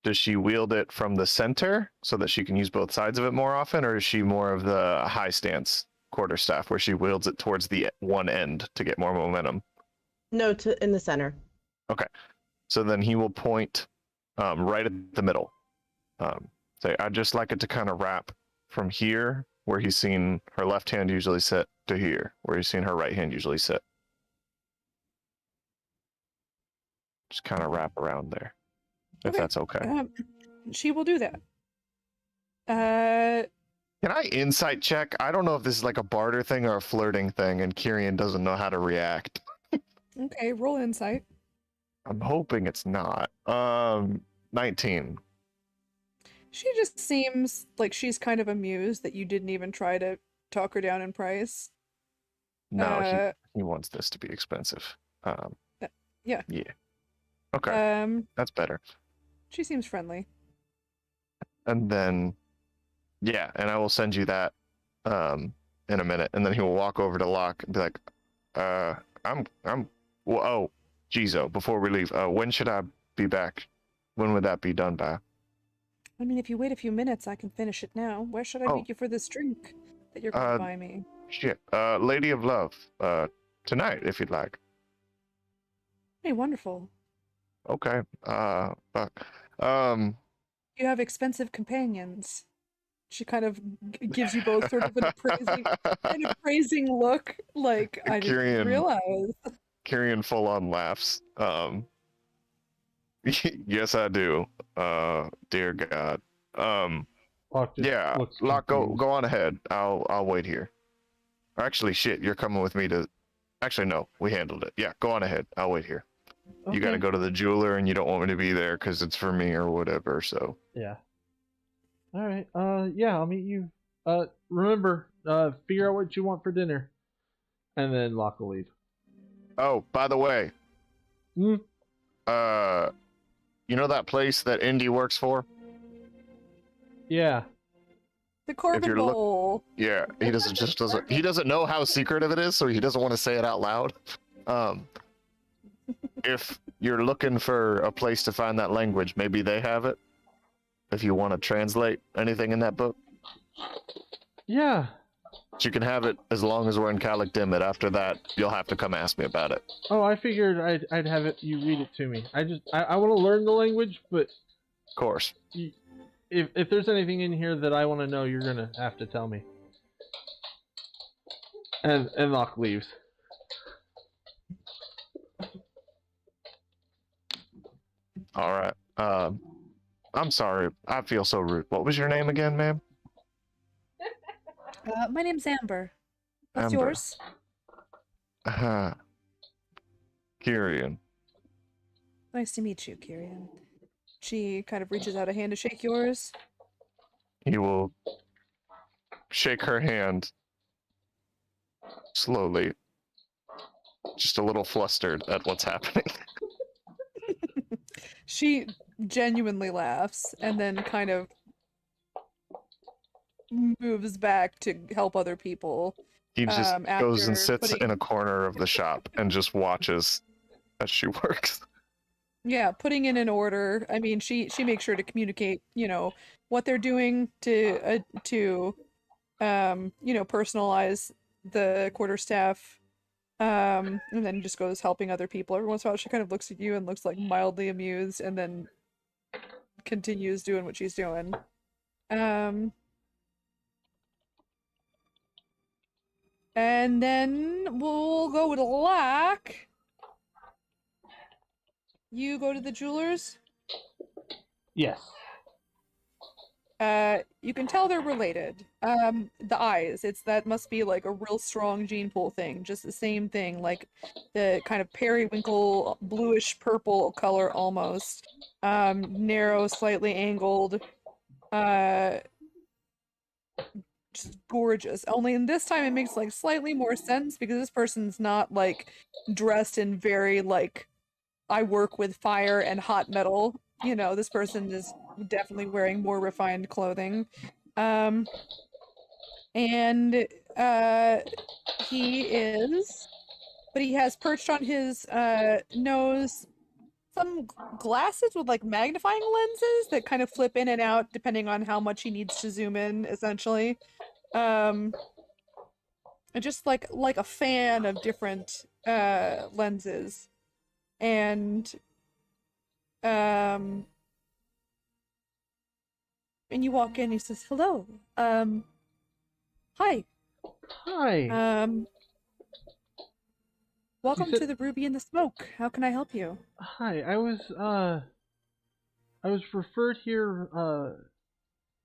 Does she wield it from the center so that she can use both sides of it more often, or is she more of the high stance quarterstaff where she wields it towards the one end to get more momentum? No, in the center. Okay. So then he will point right at the middle. Say, I'd just like it to kind of wrap from here, where he's seen her left hand usually sit, to here, where he's seen her right hand usually sit. Just kind of wrap around there, if Okay. that's okay. She will do that. Can I insight check? I don't know if this is like a barter thing or a flirting thing, and Kyrian doesn't know how to react. Okay, roll insight. I'm hoping it's not. 19. She just seems like she's kind of amused that you didn't even try to talk her down in price. No, he wants this to be expensive. Yeah. Yeah. Okay, that's better. She seems friendly. And then, yeah, and I will send you that in a minute. And then he will walk over to Locke and be like, oh, Jizo, before we leave, when should I be back? When would that be done by? I mean, if you wait a few minutes, I can finish it now. Where should I meet you for this drink that you're going to buy me? Shit, Lady of Love, tonight, if you'd like. Hey, wonderful. Okay, fuck. You have expensive companions. She kind of gives you both sort of an appraising look, like, I didn't realize. Kyrian full on laughs. Yes, I do. Dear God. Well, Hawk just Yeah, looks Locke, confused. go on ahead. I'll wait here. Or actually, shit, you're coming with me to. Actually, no, we handled it. Yeah, go on ahead. I'll wait here. You gotta Okay. go to the jeweler, and you don't want me to be there because it's for me or whatever. So Yeah. All right. Yeah, I'll meet you. Remember, figure out what you want for dinner, and then Locke will leave. oh, by the way, Hmm? you know that place that Indy works for? Yeah. The Corbin you're look- Bowl. Yeah, he doesn't know how secretive it is, so he doesn't want to say it out loud. If you're looking for a place to find that language, maybe they have it. If you want to translate anything in that book, Yeah. but you can have it as long as we're in Calic Dimit. After that, you'll have to come ask me about it. Oh, I figured I'd have it. You read it to me. I want to learn the language, but Of course. if there's anything in here that I want to know, you're gonna have to tell me. And Locke leaves. All right. I'm sorry. I feel so rude. What was your name again, ma'am? My name's Amber. What's Amber. yours? Kyrian. Nice to meet you, Kyrian. She kind of reaches out a hand to shake yours. He will shake her hand slowly, just a little flustered at what's happening. She genuinely laughs and then kind of moves back to help other people. He just goes and after sits putting- in a corner of the shop and just watches as she works. Yeah, putting in an order. I mean, she makes sure to communicate, what they're doing to personalize the quarterstaff. And then just goes helping other people. Every once in a while, she kind of looks at you and looks like mildly amused, and then continues doing what she's doing. And then we'll go with Locke. You go to the jeweler's. Yes. You can tell they're related. The eyes, that must be like a real strong gene pool thing. Just the same thing, like the kind of periwinkle, bluish purple color almost. Narrow, slightly angled. Just gorgeous. Only in this time it makes like slightly more sense because this person's not like dressed in very like I work with fire and hot metal. This person is definitely wearing more refined clothing. And he has perched on his nose some glasses with like magnifying lenses that kind of flip in and out depending on how much he needs to zoom in, essentially. And just like a fan of different lenses. And you walk in, he says, "Hello. Hi. Hi. Welcome said- to the Ruby and the Smoke. How can I help you?" Hi. I was referred here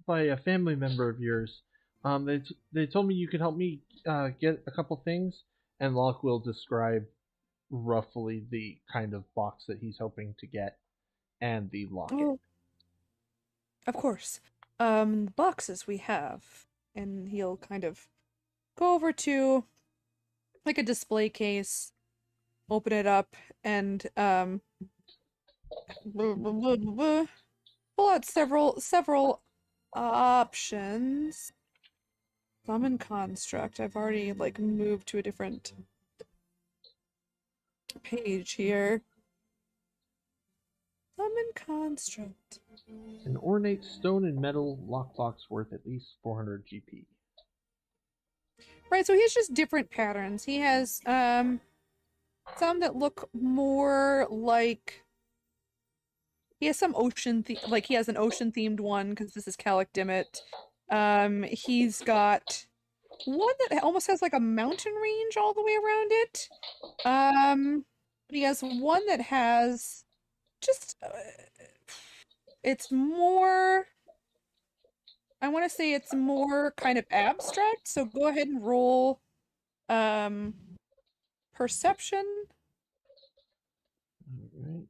by a family member of yours. They told me you could help me get a couple things, and Locke will describe roughly the kind of box that he's hoping to get and the locket. Oh, of course. The boxes we have, and he'll kind of go over to like a display case, open it up, and pull out several options. Summon construct. I've already like moved to a different page here. Summon construct. An ornate stone and metal lockbox worth at least 400 GP. Right, so he has just different patterns. He has some that look more like he has some ocean like he has an ocean themed one because this is Calic Dimit. He's got one that almost has like a mountain range all the way around it. He has one that has just it's more I want to say it's more kind of abstract, so go ahead and roll perception. Alright.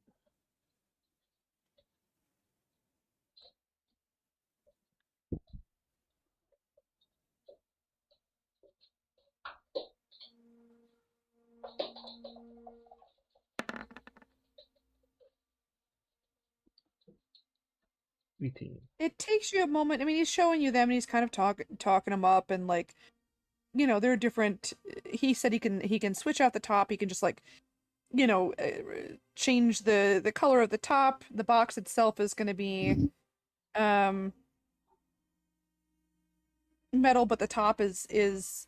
It takes you a moment. I mean, he's showing you them and he's kind of talking them up and like, you know, they're different. He said he can switch out the top. He can just like, you know, change the color of the top. The box itself is going to be metal, but the top is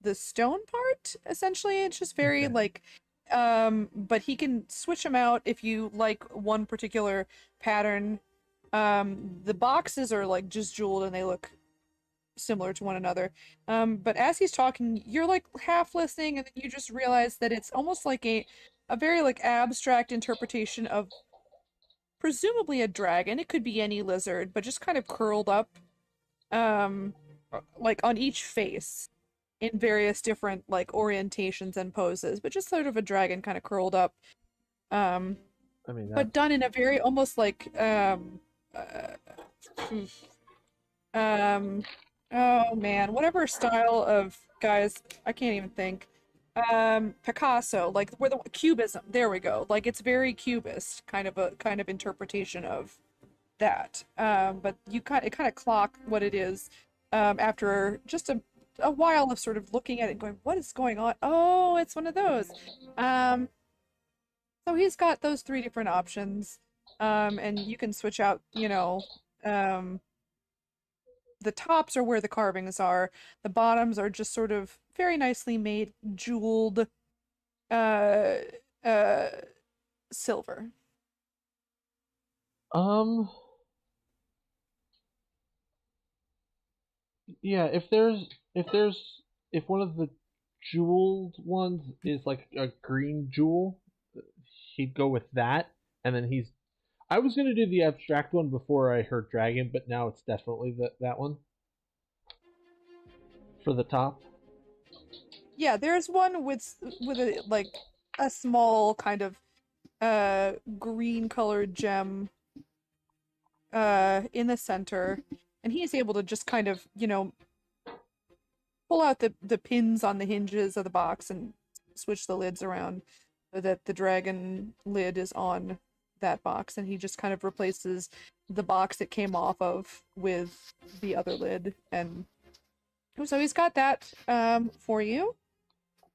the stone part essentially. It's just very Okay. like but he can switch them out if you like one particular pattern. The boxes are like just jeweled and they look similar to one another. But as he's talking, you're like half listening, and then you just realize that it's almost like a very like abstract interpretation of presumably a dragon. It could be any lizard, but just kind of curled up, like on each face in various different like orientations and poses, but just sort of a dragon kind of curled up. Um, I mean, but done in a very almost like oh man, whatever style of guys, I can't even think. Picasso, like where the cubism, there we go. Like it's very cubist kind of interpretation of that. But it kind of clock what it is after just a while of sort of looking at it and going, what is going on? Oh, it's one of those. So he's got those three different options. And you can switch out, you know, the tops are where the carvings are. The bottoms are just sort of very nicely made, jeweled, uh, uh, silver. Yeah, if one of the jeweled ones is like a green jewel, he'd go with that, and then he's. I was gonna do the abstract one before I heard dragon, but now it's definitely that one for the top. Yeah, there's one with a like a small kind of green colored gem in the center, and he's able to just kind of, you know, pull out the pins on the hinges of the box and switch the lids around so that the dragon lid is on that box, and he just kind of replaces the box it came off of with the other lid. And so he's got that for you.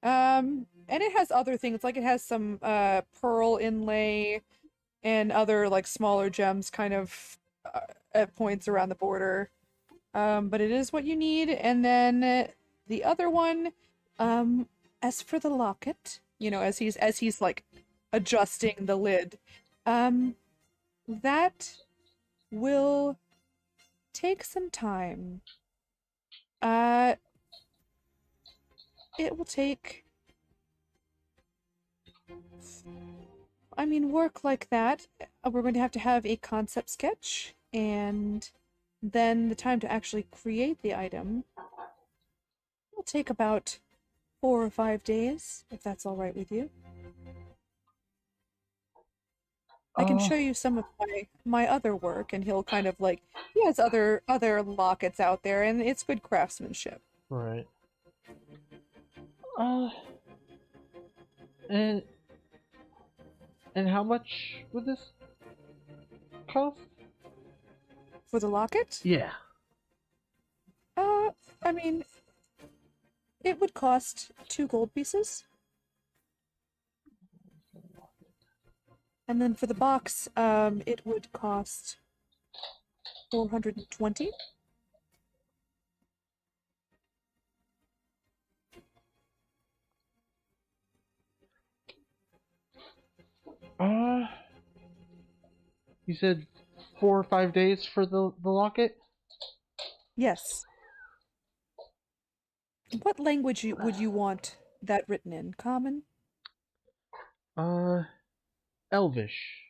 And it has other things, like it has some pearl inlay and other like smaller gems kind of at points around the border. But it is what you need. And then the other one, as for the locket, you know, as he's like adjusting the lid, that will take some time. It will take, I mean, work like that. We're going to have a concept sketch, and then the time to actually create the item will take about 4 or 5 days, if that's all right with you. I can show you some of my other work, and he'll kind of like, he has other lockets out there, and it's good craftsmanship. Right. And how much would this cost? For the locket? Yeah. I mean, it would cost 2 gold pieces. And then for the box, it would cost 420. You said 4 or 5 days for the locket? Yes. What language would you want that written in? Common? Elvish.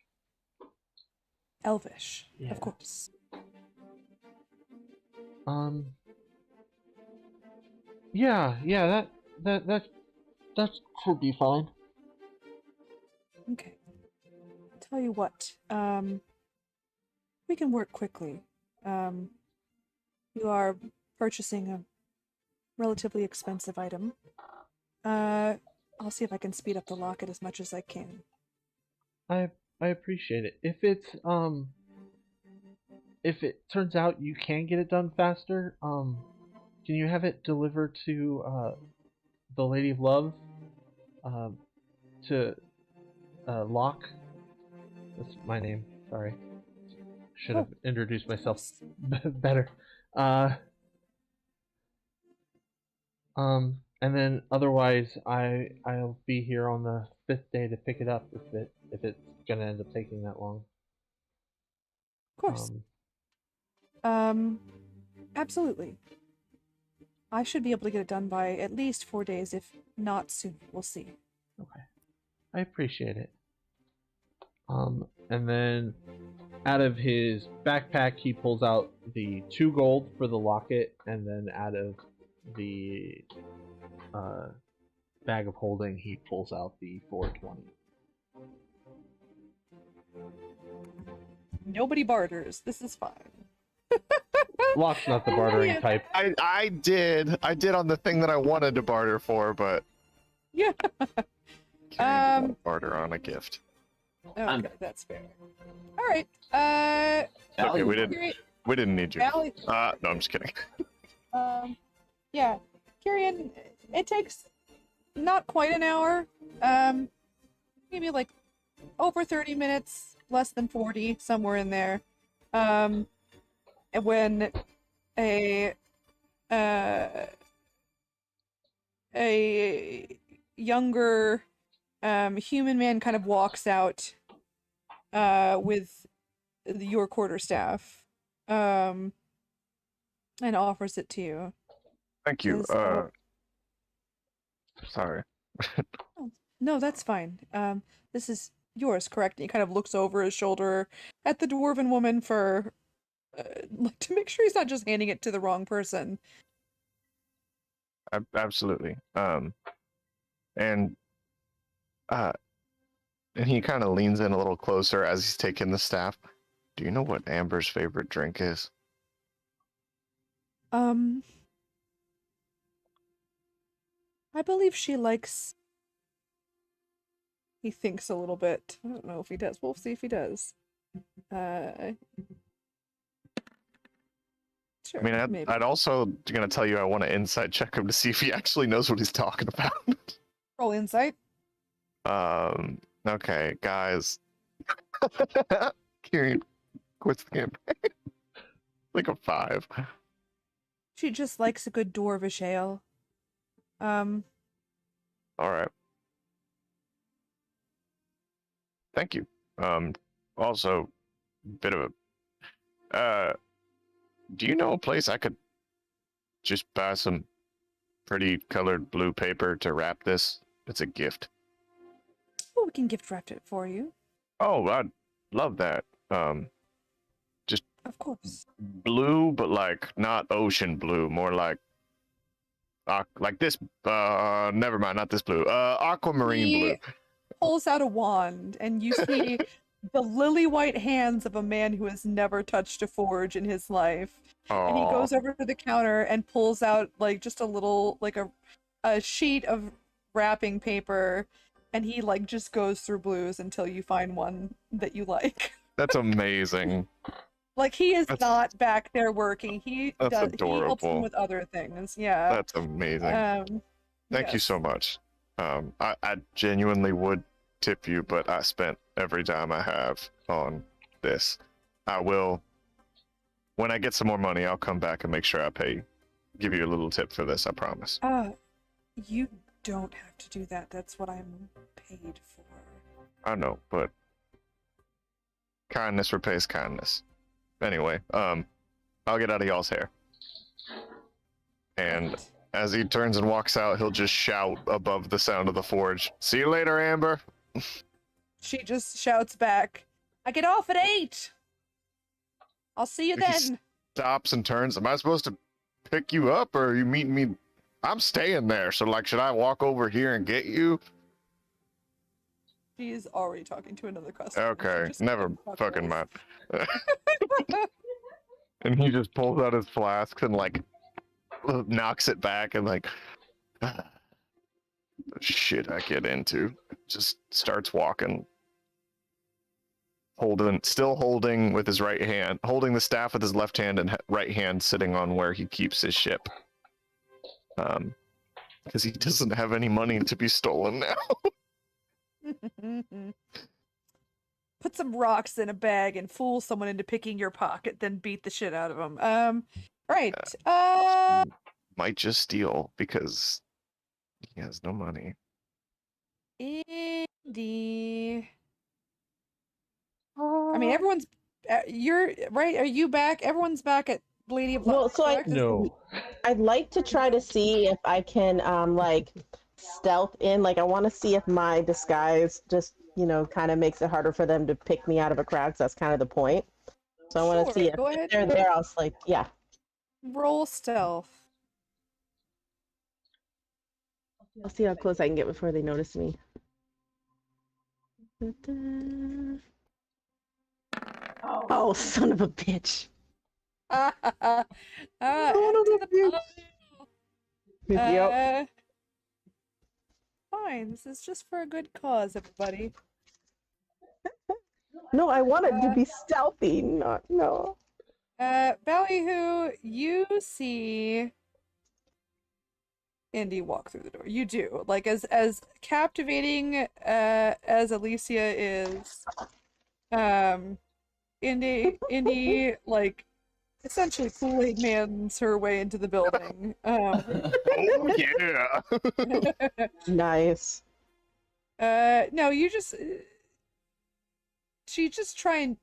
Elvish, Yeah. of course. Yeah, that should be fine. Okay. Tell you what, we can work quickly. You are purchasing a relatively expensive item. I'll see if I can speed up the locket as much as I can. I appreciate it. If it turns out you can get it done faster, can you have it delivered to the Lady of Love? To Locke. That's my name. Sorry. Should have introduced myself better. And then otherwise, I'll be here on the 5th day to pick it up if it's gonna end up taking that long. Of course. Absolutely. I should be able to get it done by at least 4 days, if not soon. We'll see. Okay. I appreciate it. And then out of his backpack, he pulls out the 2 gold for the locket, and then out of the bag of holding, he pulls out the 420. Nobody barters. This is fine. Locke's not the bartering type. I did on the thing that I wanted to barter for, but Yeah. Kieran did not barter on a gift. Okay, that's fair. All right. Okay, we Kiri- didn't need you. Valley- No, I'm just kidding. Yeah, Kyrian, it takes not quite an hour. Maybe like over 30 minutes, less than 40, somewhere in there. When a younger human man kind of walks out with your quarterstaff and offers it to you. Thank you. Says, Sorry. No, that's fine. This is yours, correct? And he kind of looks over his shoulder at the dwarven woman for to make sure he's not just handing it to the wrong person. Absolutely. And he kind of leans in a little closer as he's taking the staff. Do you know what Amber's favorite drink is? I believe she likes. He thinks a little bit. I don't know if he does. We'll see if he does. Sure, I mean, maybe. I'd also gonna tell you I want to insight check him to see if he actually knows what he's talking about. Roll insight. Okay, guys. Kieran quits the campaign. Like a 5. She just likes a good dwarvish ale. All right. Thank you. Also, bit of a. Do you know a place I could just buy some pretty colored blue paper to wrap this? It's a gift. Oh, we can gift wrap it for you. Oh, I'd love that. Of course. Blue, but like not ocean blue, more like this. Never mind, not this blue. Aquamarine blue. Pulls out a wand, and you see the lily white hands of a man who has never touched a forge in his life. And he goes over to the counter and pulls out like just a little, like a sheet of wrapping paper, and he like just goes through blues until you find one that you like. That's amazing. Like he is not back there working. He That's does. He helps him adorable. with other things. Yeah. That's amazing. Thank you yes. so much. I genuinely would tip you, but I spent every dime I have on this. I will, when I get some more money, I'll come back and make sure I give you a little tip for this, I promise. You don't have to do that. That's what I'm paid for. I know, but kindness repays kindness. Anyway, I'll get out of y'all's hair. And as he turns and walks out, he'll just shout above the sound of the forge, "See you later, Amber." She just shouts back, "I get off at 8. I'll see you then." stops and turns. Am I supposed to pick you up, or are you meeting me? I'm staying there, so like, should I walk over here and get you? She's already talking to another customer. so Okay, just never go fuck fucking off. mind. And he just pulls out his flasks and like knocks it back and like, the shit I get into. Just starts walking, still holding with his right hand, holding the staff with his left hand and right hand sitting on where he keeps his ship. Because he doesn't have any money to be stolen now. Put some rocks in a bag and fool someone into picking your pocket, then beat the shit out of them. Right. Might just steal because he has no money. Indy. I mean, everyone's. You're right. Are you back? Everyone's back at Lady of Well, Luck, so correct? No. I'd like to try to see if I can like stealth in. Like I want to see if my disguise just kind of makes it harder for them to pick me out of a crowd. 'Cause that's kind of the point. So I want to Sure, see go ahead. if they're there. I'll like Roll stealth. I'll see how close I can get before they notice me. Oh, son of a bitch. Son of a bitch. Yep. Fine. This is just for a good cause, everybody. No, I wanted to be stealthy. No. Ballyhoo, you see Indy walk through the door. You do. Like as captivating as Alicia is, Indy like essentially Kool-Aid Man's her way into the building. Oh yeah. Nice. No, you just she's just trying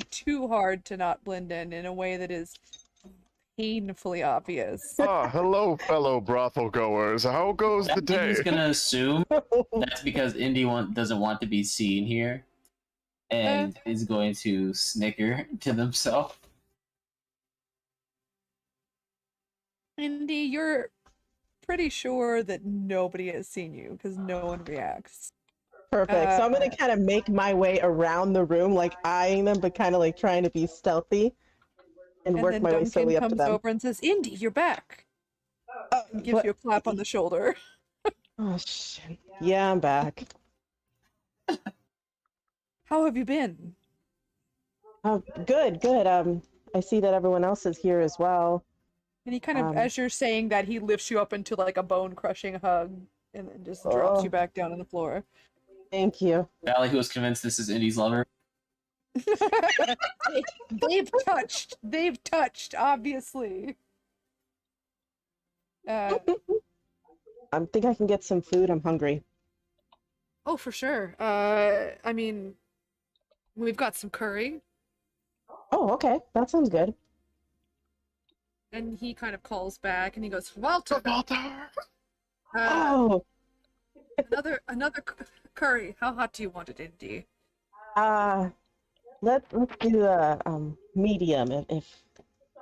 too hard to not blend in a way that is painfully obvious. Ah, hello, fellow brothel goers. How goes the day? He's gonna assume that's because Indy doesn't want to be seen here, and is going to snicker to themselves. Indy, you're pretty sure that nobody has seen you because no one reacts. Perfect. So I'm gonna kind of make my way around the room, like eyeing them, but kind of like trying to be stealthy, and work then my way Duncan slowly up to comes them. over and says, "Indy, you're back." And gives What- you a clap on the shoulder. Oh shit. Yeah, I'm back. How have you been? Oh, good. I see that everyone else is here as well. And he kind of, as you're saying that, he lifts you up into like a bone-crushing hug, and then just drops you back down on the floor. Thank you. Valley, who was convinced this is Indy's lover. They've touched, obviously. I think I can get some food. I'm hungry. Oh, for sure. I mean, we've got some curry. Oh, okay. That sounds good. And he kind of calls back, and he goes, "Walter, Oh, another curry. How hot do you want it, Indy?" let's do a medium, if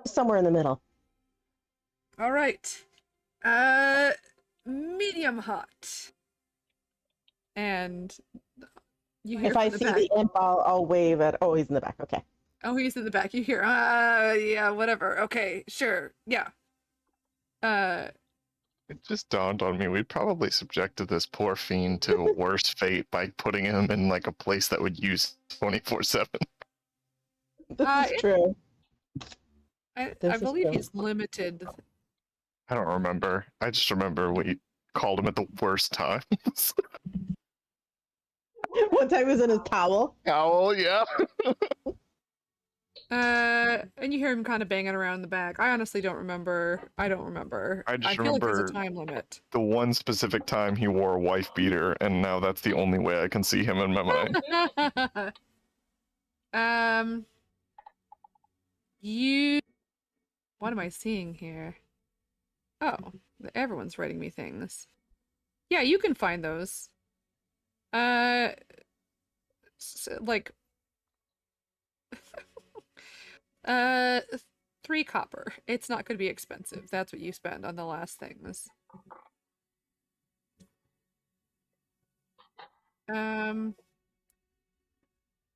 somewhere in the middle. All right. Medium hot. And you hear If I from see the back. the imp, I'll wave at. Oh, he's in the back. Okay. Oh, he's in the back. You hear, yeah, whatever. Okay, sure. Yeah. It just dawned on me, we'd probably subjected this poor fiend to a worse fate by putting him in like a place that would use 24/7. This is true. I This is believe true. he's limited. I don't remember. I just remember we called him at the worst times. One time he was in his towel. Owl, yeah. And you hear him kind of banging around the back. I honestly don't remember. I don't remember. I just feel like there's a remember- time limit. The one specific time he wore a wife beater, and now that's the only way I can see him in my mind. What am I seeing here? Oh, everyone's writing me things. Yeah, you can find those. Like, 3 copper. It's not going to be expensive. That's what you spend on the last things.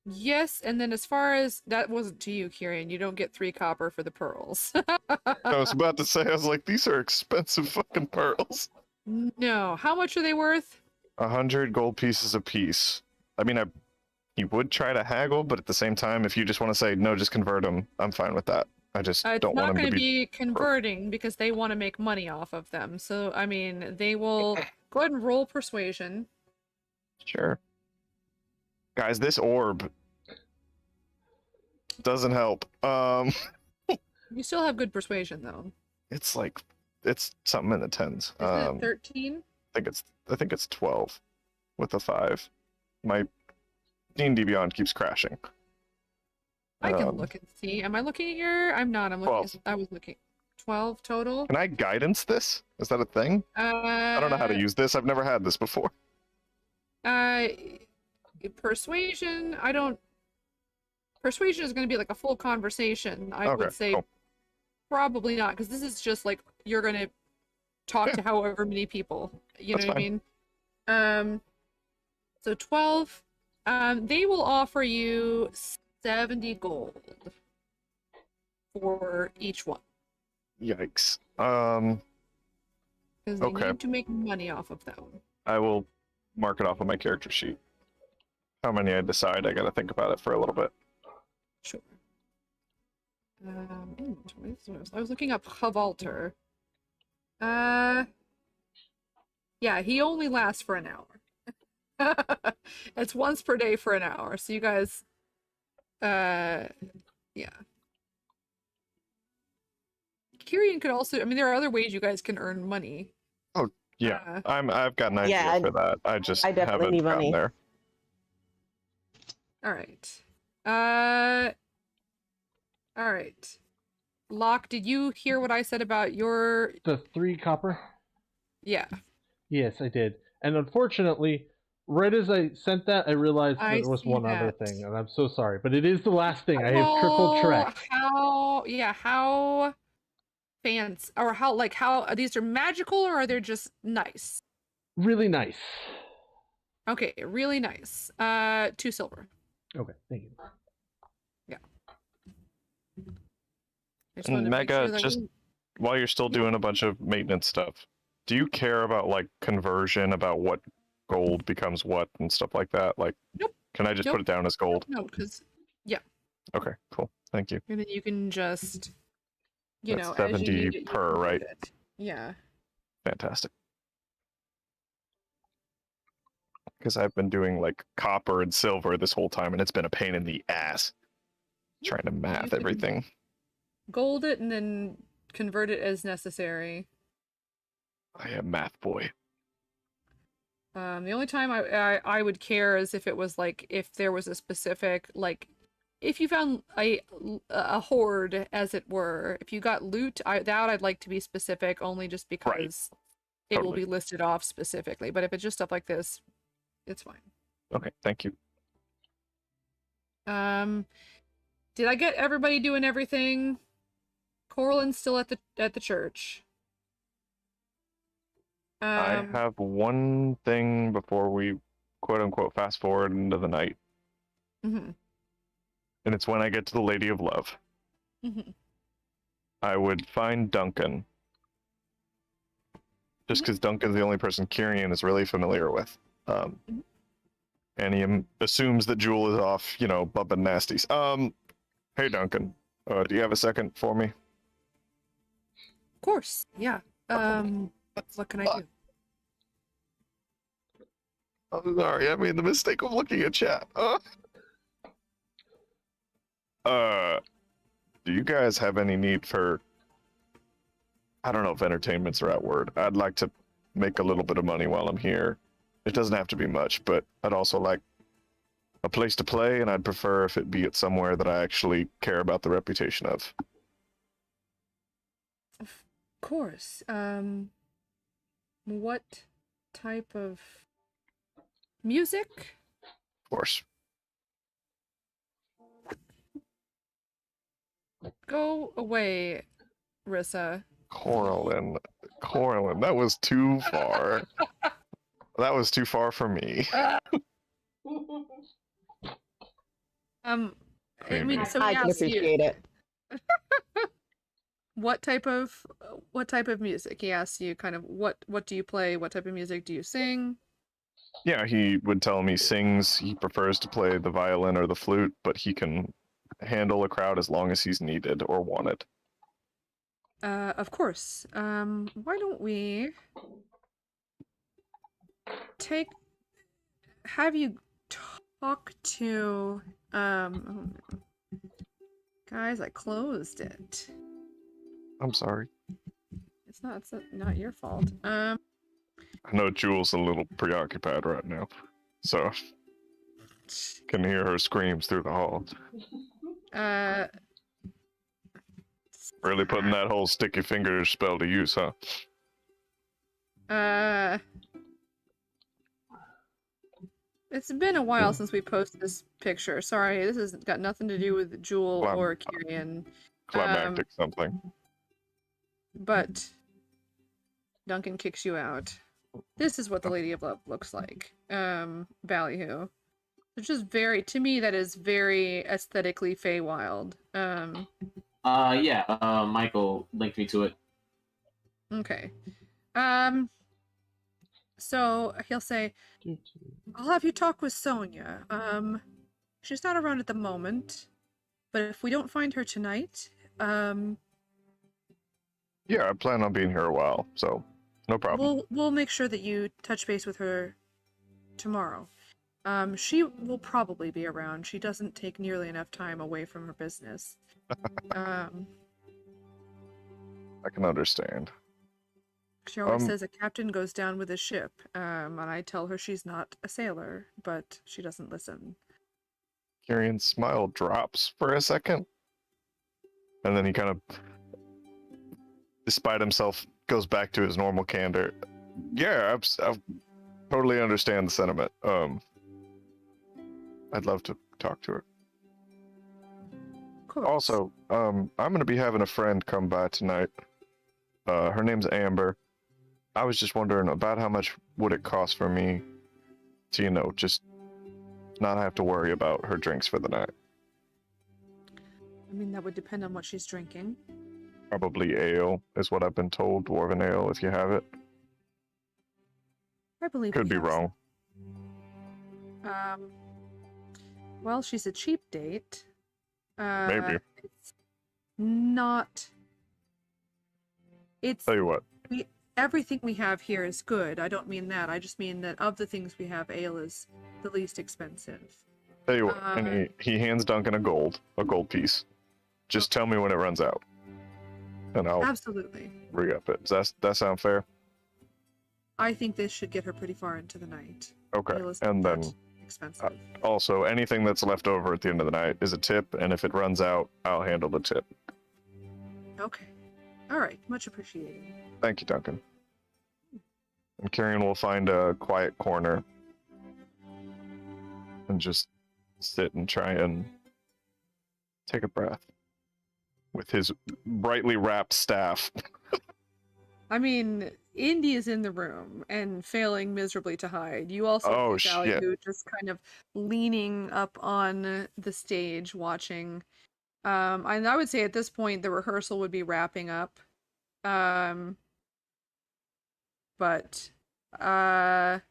Yes, and then as far as that wasn't to you, Kieran, you don't get 3 copper for the pearls. I was about to say, I was like, these are expensive fucking pearls. No, how much are they worth? 100 gold pieces apiece. I mean, you would try to haggle, but at the same time, if you just want to say no, just convert them, I'm fine with that. I just It's don't want not them going to to be. be converting because they want to make money off of them. So, I mean, they will go ahead and roll persuasion. Sure. Guys, this orb doesn't help. You still have good persuasion, though. It's like it's something in the tens. Isn't it 13? I think it's 12 with a 5. My D&D Beyond keeps crashing. I can look and see. Am I looking at your? I'm not. I'm looking. 12. I was looking. 12 total. Can I guidance this? Is that a thing? I don't know how to use this. I've never had this before. Persuasion. I don't. Persuasion is going to be like a full conversation. I Okay, would say cool. probably not, because this is just like you're going to talk to however many people. You That's know what I mean? So 12. They will offer you 70 gold for each one. Yikes. Because they Okay. need to make money off of them. I will mark it off on my character sheet. How many I decide, I gotta think about it for a little bit. Sure. Inventory. I was looking up Havalter. Yeah, he only lasts for an hour. It's once per day for an hour. So you guys, yeah. Kyrian could also. I mean, there are other ways you guys can earn money. Yeah, I've got an idea Yeah, for that. I just I definitely haven't need gotten money. there. All right. Locke, did you hear what I said about your? The 3 copper? Yeah. Yes, I did. And unfortunately, right as I sent that, I realized I there was see one other that. thing, and I'm so sorry. But it is the last thing. I have triple Well, Trek. how fancy, or how these are magical, or are they just nice? Really nice. Okay, really nice. 2 silver. Okay, thank you. I just And wanted to make Mega, sure that just we- while you're still doing a bunch of maintenance stuff, do you care about like conversion, about what gold becomes what and stuff like that? Like, Nope. can I just Nope. put it down as gold? No, because Okay, cool. Thank you. and then you can just, you That's know, as you 70 need it, you per, can right? use it. Yeah. Fantastic. Because I've been doing like copper and silver this whole time, and it's been a pain in the ass trying to math can- everything. Gold it and then convert it as necessary. I am math boy. The only time I would care is if it was like if there was a specific like if you found a hoard, as it were. If you got loot, I'd like to be specific, only just because it will Totally. be listed off specifically. But if it's just stuff like this, it's fine. Okay, thank you. Did I get everybody doing everything? Corlin's still at the church. I have one thing before we quote unquote fast forward into the night, Mhm. and it's when I get to the Lady of Love. Mhm. I would find Duncan. Just because Duncan's the only person Kyrian is really familiar with. And he assumes that Jewel is off, bumping nasties. Hey Duncan, do you have a second for me? Of course, yeah. What can I do? I'm sorry, I made the mistake of looking at chat. Do you guys have any need for, I don't know if entertainment's the right word. I'd like to make a little bit of money while I'm here. It doesn't have to be much, but I'd also like a place to play, and I'd prefer if it be at somewhere that I actually care about the reputation of. Of course. What type of music? Of course. Go away, Rissa. Corlin, that was too far. That was too far for me. I mean, so I he can asks you appreciate it. what type of music. He asks you kind of what do you play? What type of music do you sing? Yeah, he would tell me sings. He prefers to play the violin or the flute, but he can handle a crowd as long as he's needed or wanted. Of course. Why don't we have you talk to, guys, I closed it. I'm sorry. It's not your fault. I know Jules a little preoccupied right now, so can hear her screams through the hall. Really putting that whole sticky fingers spell to use, huh? It's been a while since we posted this picture. Sorry, this has got nothing to do with Jewel or Kyrian. Climactic something. But Duncan kicks you out. This is what the Lady of Love looks like. Ballyhoo. It's just very, to me, that is very aesthetically Feywild. Michael linked me to it. Okay. So he'll say, I'll have you talk with Sonia. She's not around at the moment, but if we don't find her tonight, Yeah, I plan on being here a while, so no problem. we'll make sure that you touch base with her tomorrow. She will probably be around. She doesn't take nearly enough time away from her business. I can understand. She always says a captain goes down with a ship, and I tell her she's not a sailor, but she doesn't listen. Kirian's smile drops for a second, and then he kind of, despite himself, goes back to his normal candor. Yeah, I totally understand the sentiment. I'd love to talk to her. Of course. Also, I'm gonna be having a friend come by tonight. Her name's Amber. I was just wondering about how much would it cost for me to, just not have to worry about her drinks for the night. I mean, that would depend on what she's drinking. Probably ale is what I've been told. Dwarven ale, if you have it. I believe Could we be have wrong. Well, she's a cheap date. Maybe. It's not. It's Tell you what. everything we have here is good. I don't mean that. I just mean that of the things we have, ale is the least expensive. Tell you what. And he hands Duncan a gold piece. Just tell me when it runs out, and I'll Absolutely. re-up it. Does that sound fair? I think this should get her pretty far into the night. Okay. Ale is And not then that expensive. also anything that's left over at the end of the night is a tip, and if it runs out, I'll handle the tip. Okay. All right. Much appreciated. Thank you, Duncan. And Kirian will find a quiet corner and just sit and try and take a breath with his brightly wrapped staff. I mean, Indy is in the room and failing miserably to hide. You also see Sally, shit. who just kind of leaning up on the stage watching. And I would say at this point the rehearsal would be wrapping up. But Corlin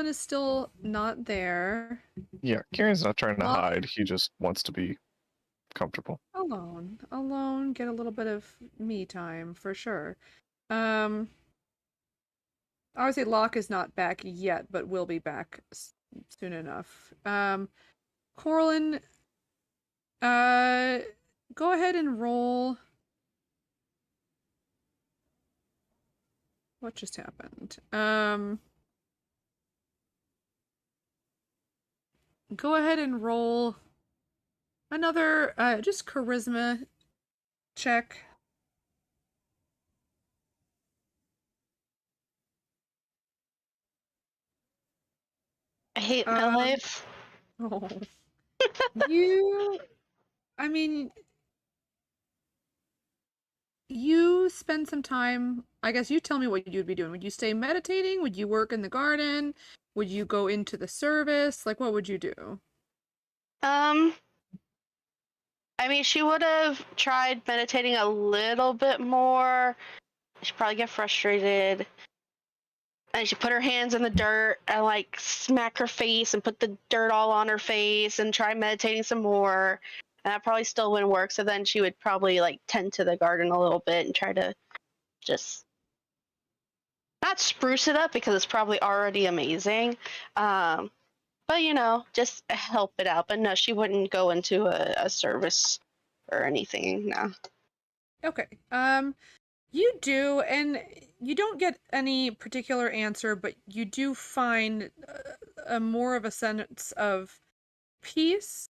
is still not there. Yeah, Kirian's not trying to Well- hide. He just wants to be comfortable. Alone, get a little bit of me time for sure. I would say Locke is not back yet, but will be back soon enough. Corlin, go ahead and roll. What just happened? Go ahead and roll another just charisma check. I hate my life. Oh. I mean, you spend some time, I guess you tell me what you'd be doing. Would you stay meditating? Would you work in the garden? Would you go into the service? Like, what would you do? I mean, she would have tried meditating a little bit more. She'd probably get frustrated. And she'd put her hands in the dirt and like smack her face and put the dirt all on her face and try meditating some more. And that probably still wouldn't work. So then she would probably like tend to the garden a little bit and try to just not spruce it up because it's probably already amazing. But you know, just help it out. But no, she wouldn't go into a service or anything. No. Okay. You do, and you don't get any particular answer, but you do find a more of a sense of peace,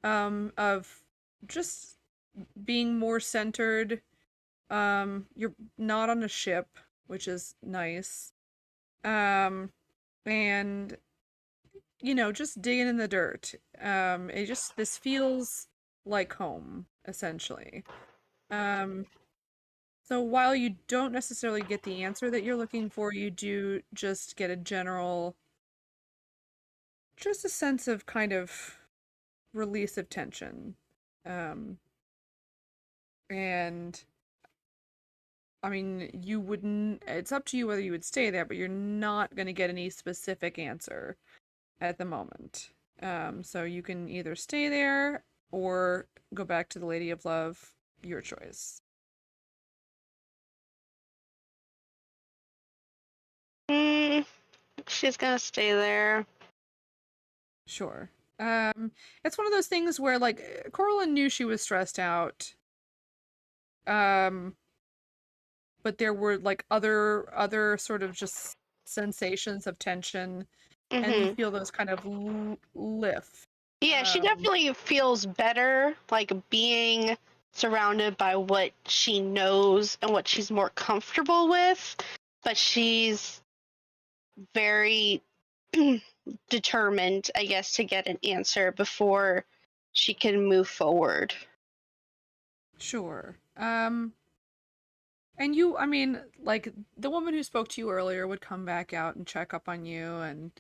of just being more centered. You're not on a ship, which is nice. And you know, just digging in the dirt. This feels like home, essentially. So while you don't necessarily get the answer that you're looking for, you do just get a general, just a sense of kind of release of tension. And I mean, you wouldn't, it's up to you whether you would stay there, but you're not going to get any specific answer at the moment. So you can either stay there or go back to the Lady of Love, your choice. She's gonna stay there. Sure. It's one of those things where, like, Corlin knew she was stressed out. But there were, like, other sort of just sensations of tension, and you feel those kind of lift. Yeah, she definitely feels better, like, being surrounded by what she knows and what she's more comfortable with, but she's very determined, I guess, to get an answer before she can move forward. Sure. And you, I mean, like, the woman who spoke to you earlier would come back out and check up on you, and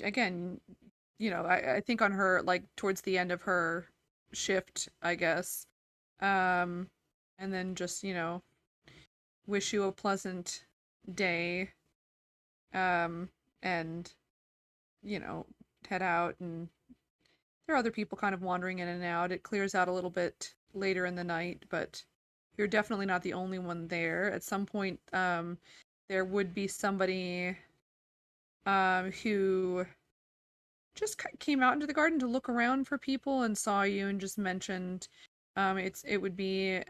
again, you know, I think on her, like, towards the end of her shift, I guess, and then just, you know, wish you a pleasant day, and, you know, head out, and there are other people kind of wandering in and out. It clears out a little bit later in the night, but you're definitely not the only one there. At some point, there would be somebody who just came out into the garden to look around for people and saw you and just mentioned it would be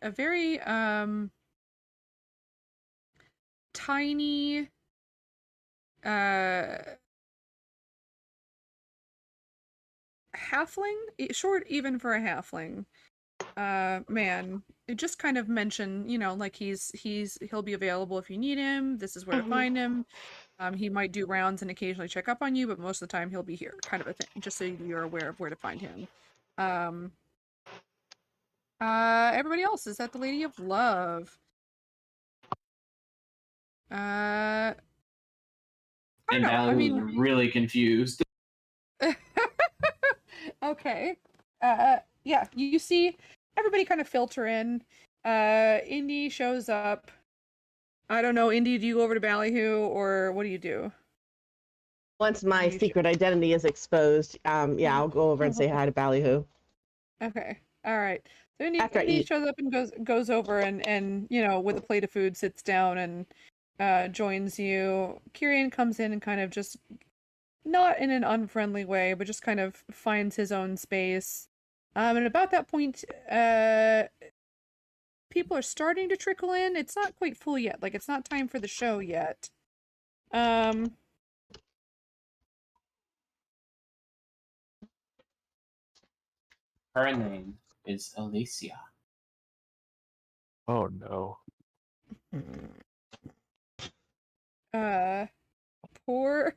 a very tiny halfling, short even for a halfling man. It just kind of mentioned, you know, like he'll be available if you need him. This is where to find him. He might do rounds and occasionally check up on you, but most of the time he'll be here, kind of a thing, just so you're aware of where to find him. Everybody else is at the Lady of Love. And Valerie was really confused. Okay. Yeah, you see everybody kind of filter in. Indy shows up. I don't know, Indy, do you go over to Ballyhoo, or what do you do? Once my secret identity is exposed, yeah, I'll go over and say hi to Ballyhoo. Okay. All right. So Indy shows up and goes over and you know, with a plate of food, sits down and joins you. Kyrian comes in and kind of just, not in an unfriendly way, but just kind of finds his own space. And about that point, people are starting to trickle in. It's not quite full yet. Like, it's not time for the show yet. Her name is Alicia. Oh no. Poor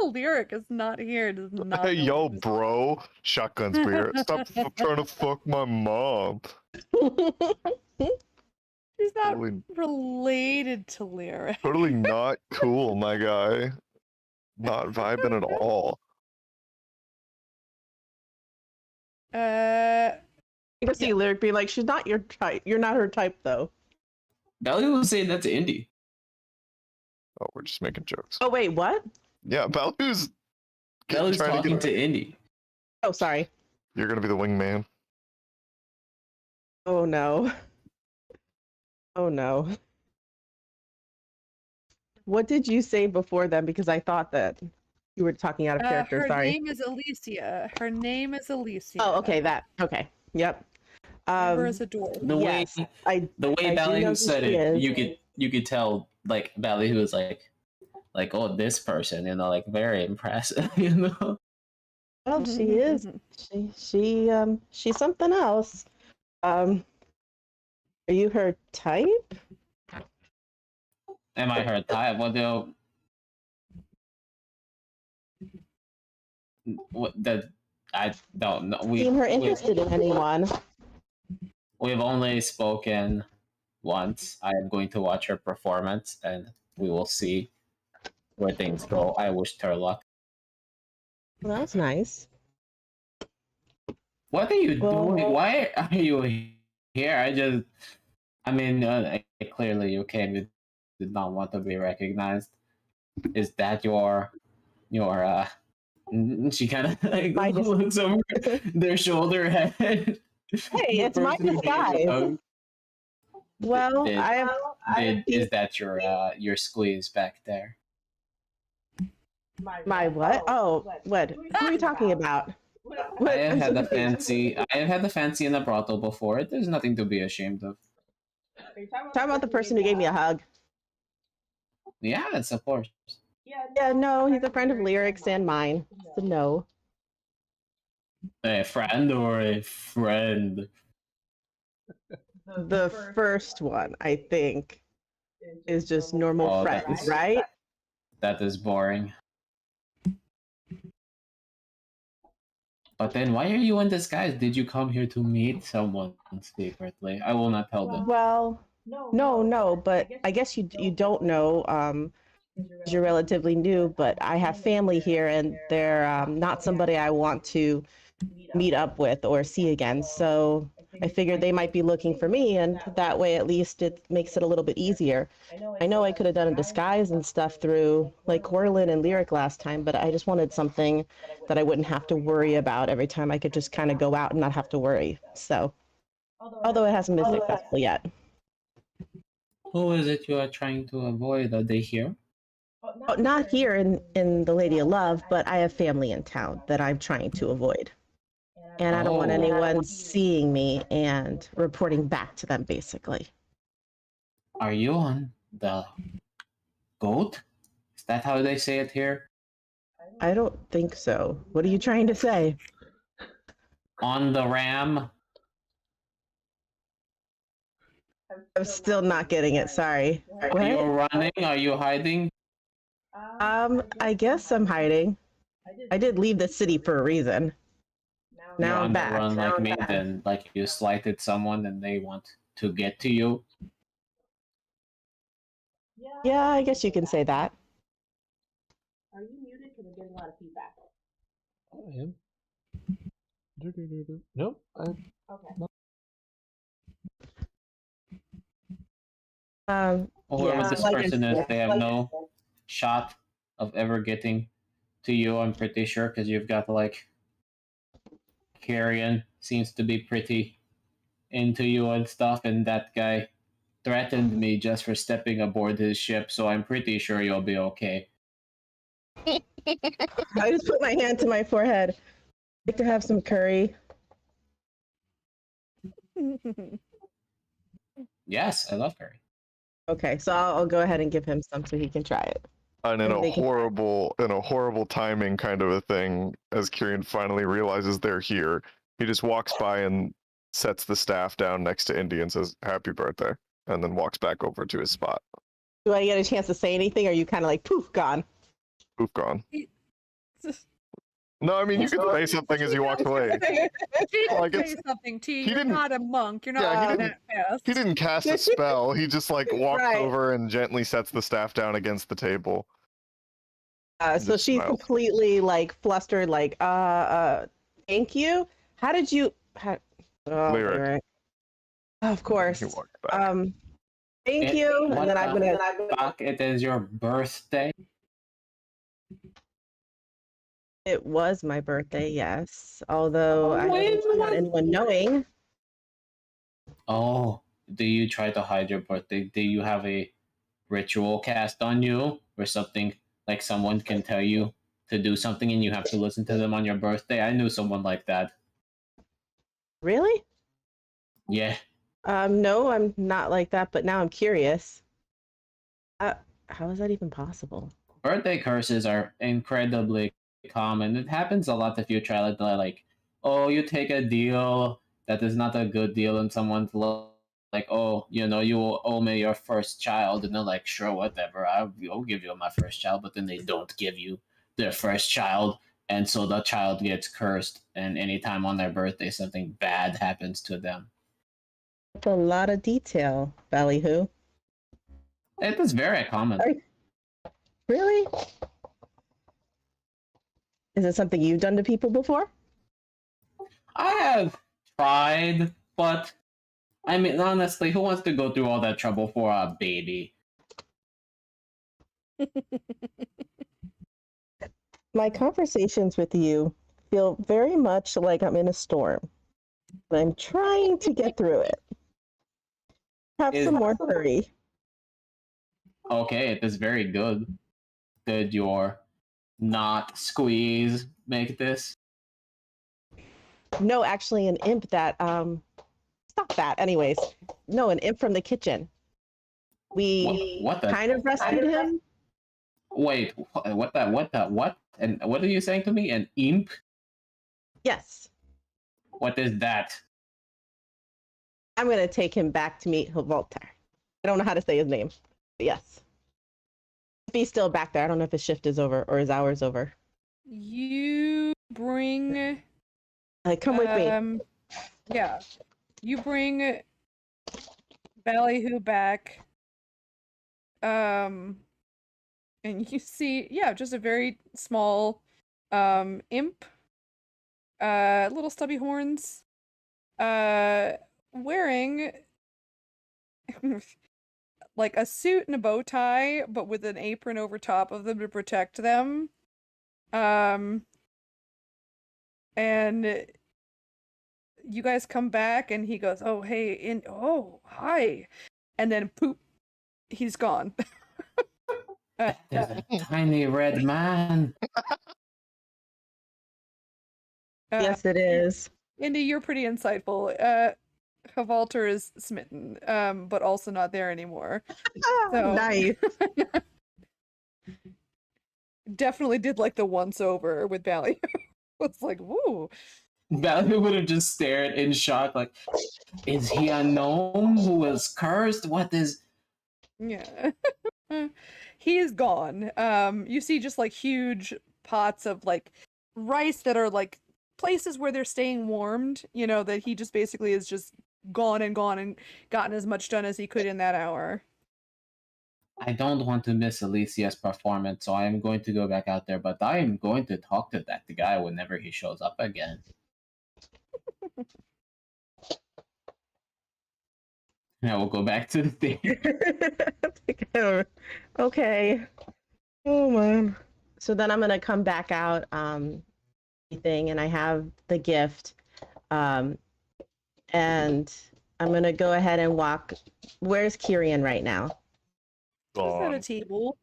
Lyric is not here. Does not. Hey, yo, bro. Shotgun spirit. Stop trying to fuck my mom. She's not Totally, related to Lyra. totally not cool, my guy. Not vibing at all. You can see Lyric be like, she's not your type. You're not her type, though. Belly was saying that to Indy. Oh, we're just making jokes. Oh, wait, what? Yeah, Baloo's Belly's trying to talking get. to Indy. Oh, sorry. You're gonna be the wingman. Oh, no. Oh, no. What did you say before then? Because I thought that you were talking out of character. Her Sorry. name is Alicia. Her name is Alicia. Oh, okay, that. Okay. Yep. Her as a dwarf. The yes, way the way I do know Ballyhoo who said she it, is. you could tell like Ballyhoo was like oh this person, you know, like very impressive, you know. Well, she is. She's something else. Are you her type? Am I her type? What the I don't know. Seem her interested in anyone? We've only spoken once. I am going to watch her performance, and we will see where things go. I wish her luck. Well, that's nice. What are you Well- doing? Why are you here? I mean, clearly you came. You did not want to be recognized. Is that your? She kind of like My looks over their shoulder head. Hey, it's my disguise. Well, Is that your squeeze back there? my what? Oh, what? Who are you talking about? What? I have I'm had so the confused. fancy in a brothel before. There's nothing to be ashamed of. Talking about the person who gave me a hug. Yes, of course. Yeah, no, he's a friend of Lyric's and mine. So no. A friend or a friend? The first one, I think, is just normal Oh, friends, that's- right? That is boring. But then why are you in disguise? Did you come here to meet someone secretly? I will not tell them. Well, no, but I guess you don't know. You're relatively new, but I have family here, and they're not somebody I want to meet up with or see again. So I figured they might be looking for me, and that way at least it makes it a little bit easier. I know I could have done a disguise and stuff through like Corlin and Lyric last time, but I just wanted something that I wouldn't have to worry about every time. I could just kind of go out and not have to worry. So, although it hasn't been successful yet. Who is it you are trying to avoid? Are they here? Oh, not here in the Lady of Love, but I have family in town that I'm trying to avoid. And I don't want Oh. anyone seeing me and reporting back to them, basically. Are you on the goat? Is that how they say it here? I don't think so. What are you trying to say? On the ram? I'm still not getting it. Sorry. Are you running? Are you hiding? I guess I'm hiding. I did leave the city for a reason. Now You're I'm on back. the run Now like I'm me, back. then like you slighted someone and they want to get to you. Yeah, I guess you can say that. I am. Nope. Whoever Yeah, this like I person is, said- they have no shot of ever getting to you, I'm pretty sure, because you've got like Carrion seems to be pretty into you and stuff, and that guy threatened me just for stepping aboard his ship, so I'm pretty sure you'll be okay. I just put my hand to my forehead. I'd like to have some curry. Yes, I love curry. Okay, so I'll go ahead and give him some so he can try it. And in They a can- horrible timing kind of a thing, as Kieran finally realizes they're here, he just walks by and sets the staff down next to Indy and says, "Happy birthday," and then walks back over to his spot. Do I get a chance to say anything? Or are you kind of like poof gone? Poof, gone. No, I mean you could say something as you walked away. She Well, I didn't guess say something, T. he You're didn't- not a monk. You're not Yeah, he moving didn't- that fast. He didn't cast a spell. He just like walks Right. over and gently sets the staff down against the table. So Just she's smiles. completely like flustered, like, thank you. How did you? Lyric. Lyric. Of course. He walked back. Thank you. And then I'm gonna. Fuck, it is your birthday. It was my birthday, yes. Although I Wait, didn't want what? anyone knowing. Oh, do you try to hide your birthday? Do you have a ritual cast on you or something like someone can tell you to do something and you have to listen to them on your birthday? I knew someone like that. Really? Yeah. No, I'm not like that. But now I'm curious. How is that even possible? Birthday curses are incredibly common. It happens a lot if you try to like, oh, you take a deal that is not a good deal and someone's like, oh, you know, you will owe me your first child, and they're like, sure, whatever, I'll give you my first child, but then they don't give you their first child, and so the child gets cursed, and anytime on their birthday something bad happens to them. That's a lot of detail, Ballyhoo. It is very common. Really? Is it something you've done to people before? I have tried, but I mean, honestly, who wants to go through all that trouble for a baby? My conversations with you feel very much like I'm in a storm, but I'm trying to get through it. Have some more hurry. Okay, it is very good. Did your not squeeze make this? No, actually, an imp that stop that. Anyways, no, an imp from the kitchen. We What the? kind of rescued him. Wait, what? And what are you saying to me? An imp? Yes, What is that? I'm gonna take him back to meet Voltaire. I don't know how to say his name. But yes, if he's still back there, I don't know if his shift is over or his hour's over. You bring. Come with me. Yeah. You bring Ballyhoo back. And you see, yeah, just a very small imp. Little stubby horns. Wearing like a suit and a bow tie, but with an apron over top of them to protect them. And you guys come back and he goes, oh, hey, oh, hi. And then poop, he's gone. There's a tiny red man. Yes, it is. Indy, you're pretty insightful. Havalter is smitten, but also not there anymore. So- Nice. Definitely did like the once over with Bally. It's like, woo. Valerie would have just stared in shock, like, is he a gnome who is cursed? What is... Yeah. He is gone. You see just like huge pots of like rice that are like places where they're staying warmed, you know, that he just basically is just gone and gotten as much done as he could in that hour. I don't want to miss Alicia's performance, so I am going to go back out there, but I am going to talk to that guy whenever he shows up again. Now we'll go back to the thing. Okay. Oh man. So then I'm gonna come back out thing, and I have the gift. And I'm gonna go ahead and walk. Where's Kyrian right now? He's at a Gone. table.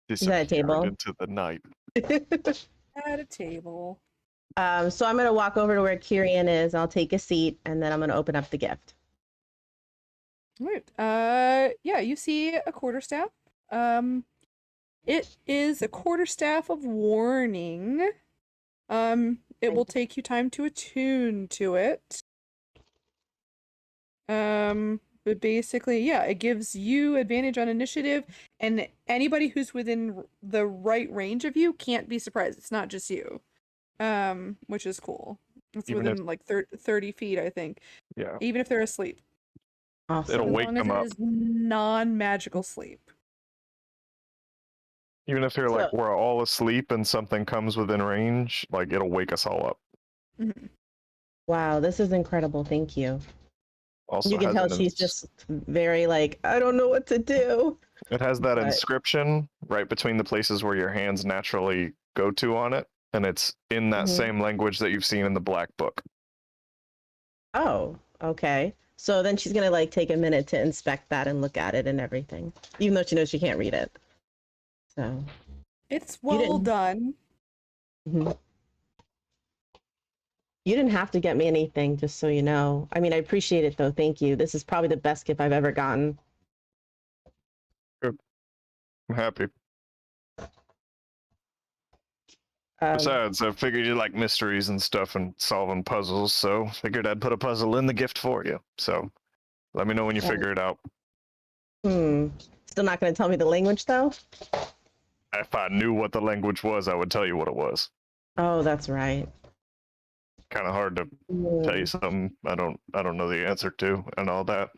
Is that a Disappeared table? into the night. At a table. So I'm gonna walk over to where Kyrian is. I'll take a seat, and then I'm gonna open up the gift. Right. Yeah, you see a quarterstaff. It is a quarterstaff of warning. It will take you time to attune to it. But basically, yeah, it gives you advantage on initiative, and anybody who's within the right range of you can't be surprised. It's not just you. which is cool. It's Even within like 30 feet, I think. Yeah. Even if they're asleep. Awesome. It'll As wake long as them it up. is non-magical sleep. Even if they're like So- we're all asleep and something comes within range, like it'll wake us all up. Mhm. Wow, this is incredible. Thank you. Also, You can has tell an she's just very like, I don't know what to do. It has that but- inscription right between the places where your hands naturally go to on it, and it's in that Mhm. same language that you've seen in the Black Book. Oh, okay. So then she's gonna like take a minute to inspect that and look at it and everything, even though she knows she can't read it. So. It's You well didn't- done. Mhm. You didn't have to get me anything, just so you know. I mean, I appreciate it though. Thank you. This is probably the best gift I've ever gotten. I'm happy. Um, Besides, I figured you like mysteries and stuff and solving puzzles, so figured I'd put a puzzle in the gift for you. So let me know when you Yeah. figure it out. Still not going to tell me the language though? If I knew what the language was, I would tell you what it was. Oh, that's right. Kind of hard to tell you something I don't know the answer to and all that.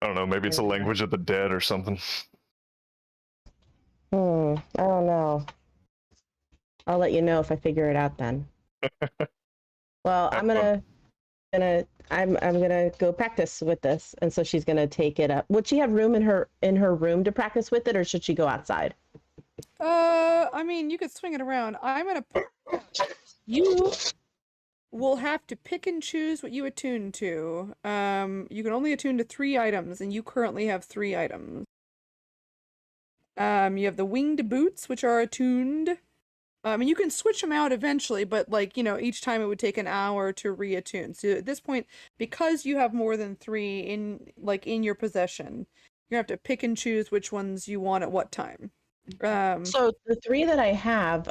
I don't know, maybe it's a Okay. language of the dead or something. I don't know. I'll let you know if I figure it out then. Well, Have I'm gonna go practice with this, and so she's gonna take it up. Would she have room in her room to practice with it, or should she go outside? I mean, you could swing it around. I'm gonna put you will have to pick and choose what you attune to. You can only attune to 3 items, and you currently have 3 items. You have the winged boots, which are attuned. And you can switch them out eventually, but like, each time it would take an hour to reattune. So at this point, because you have more than 3 in your possession, you have to pick and choose which ones you want at what time. So the 3 that I have,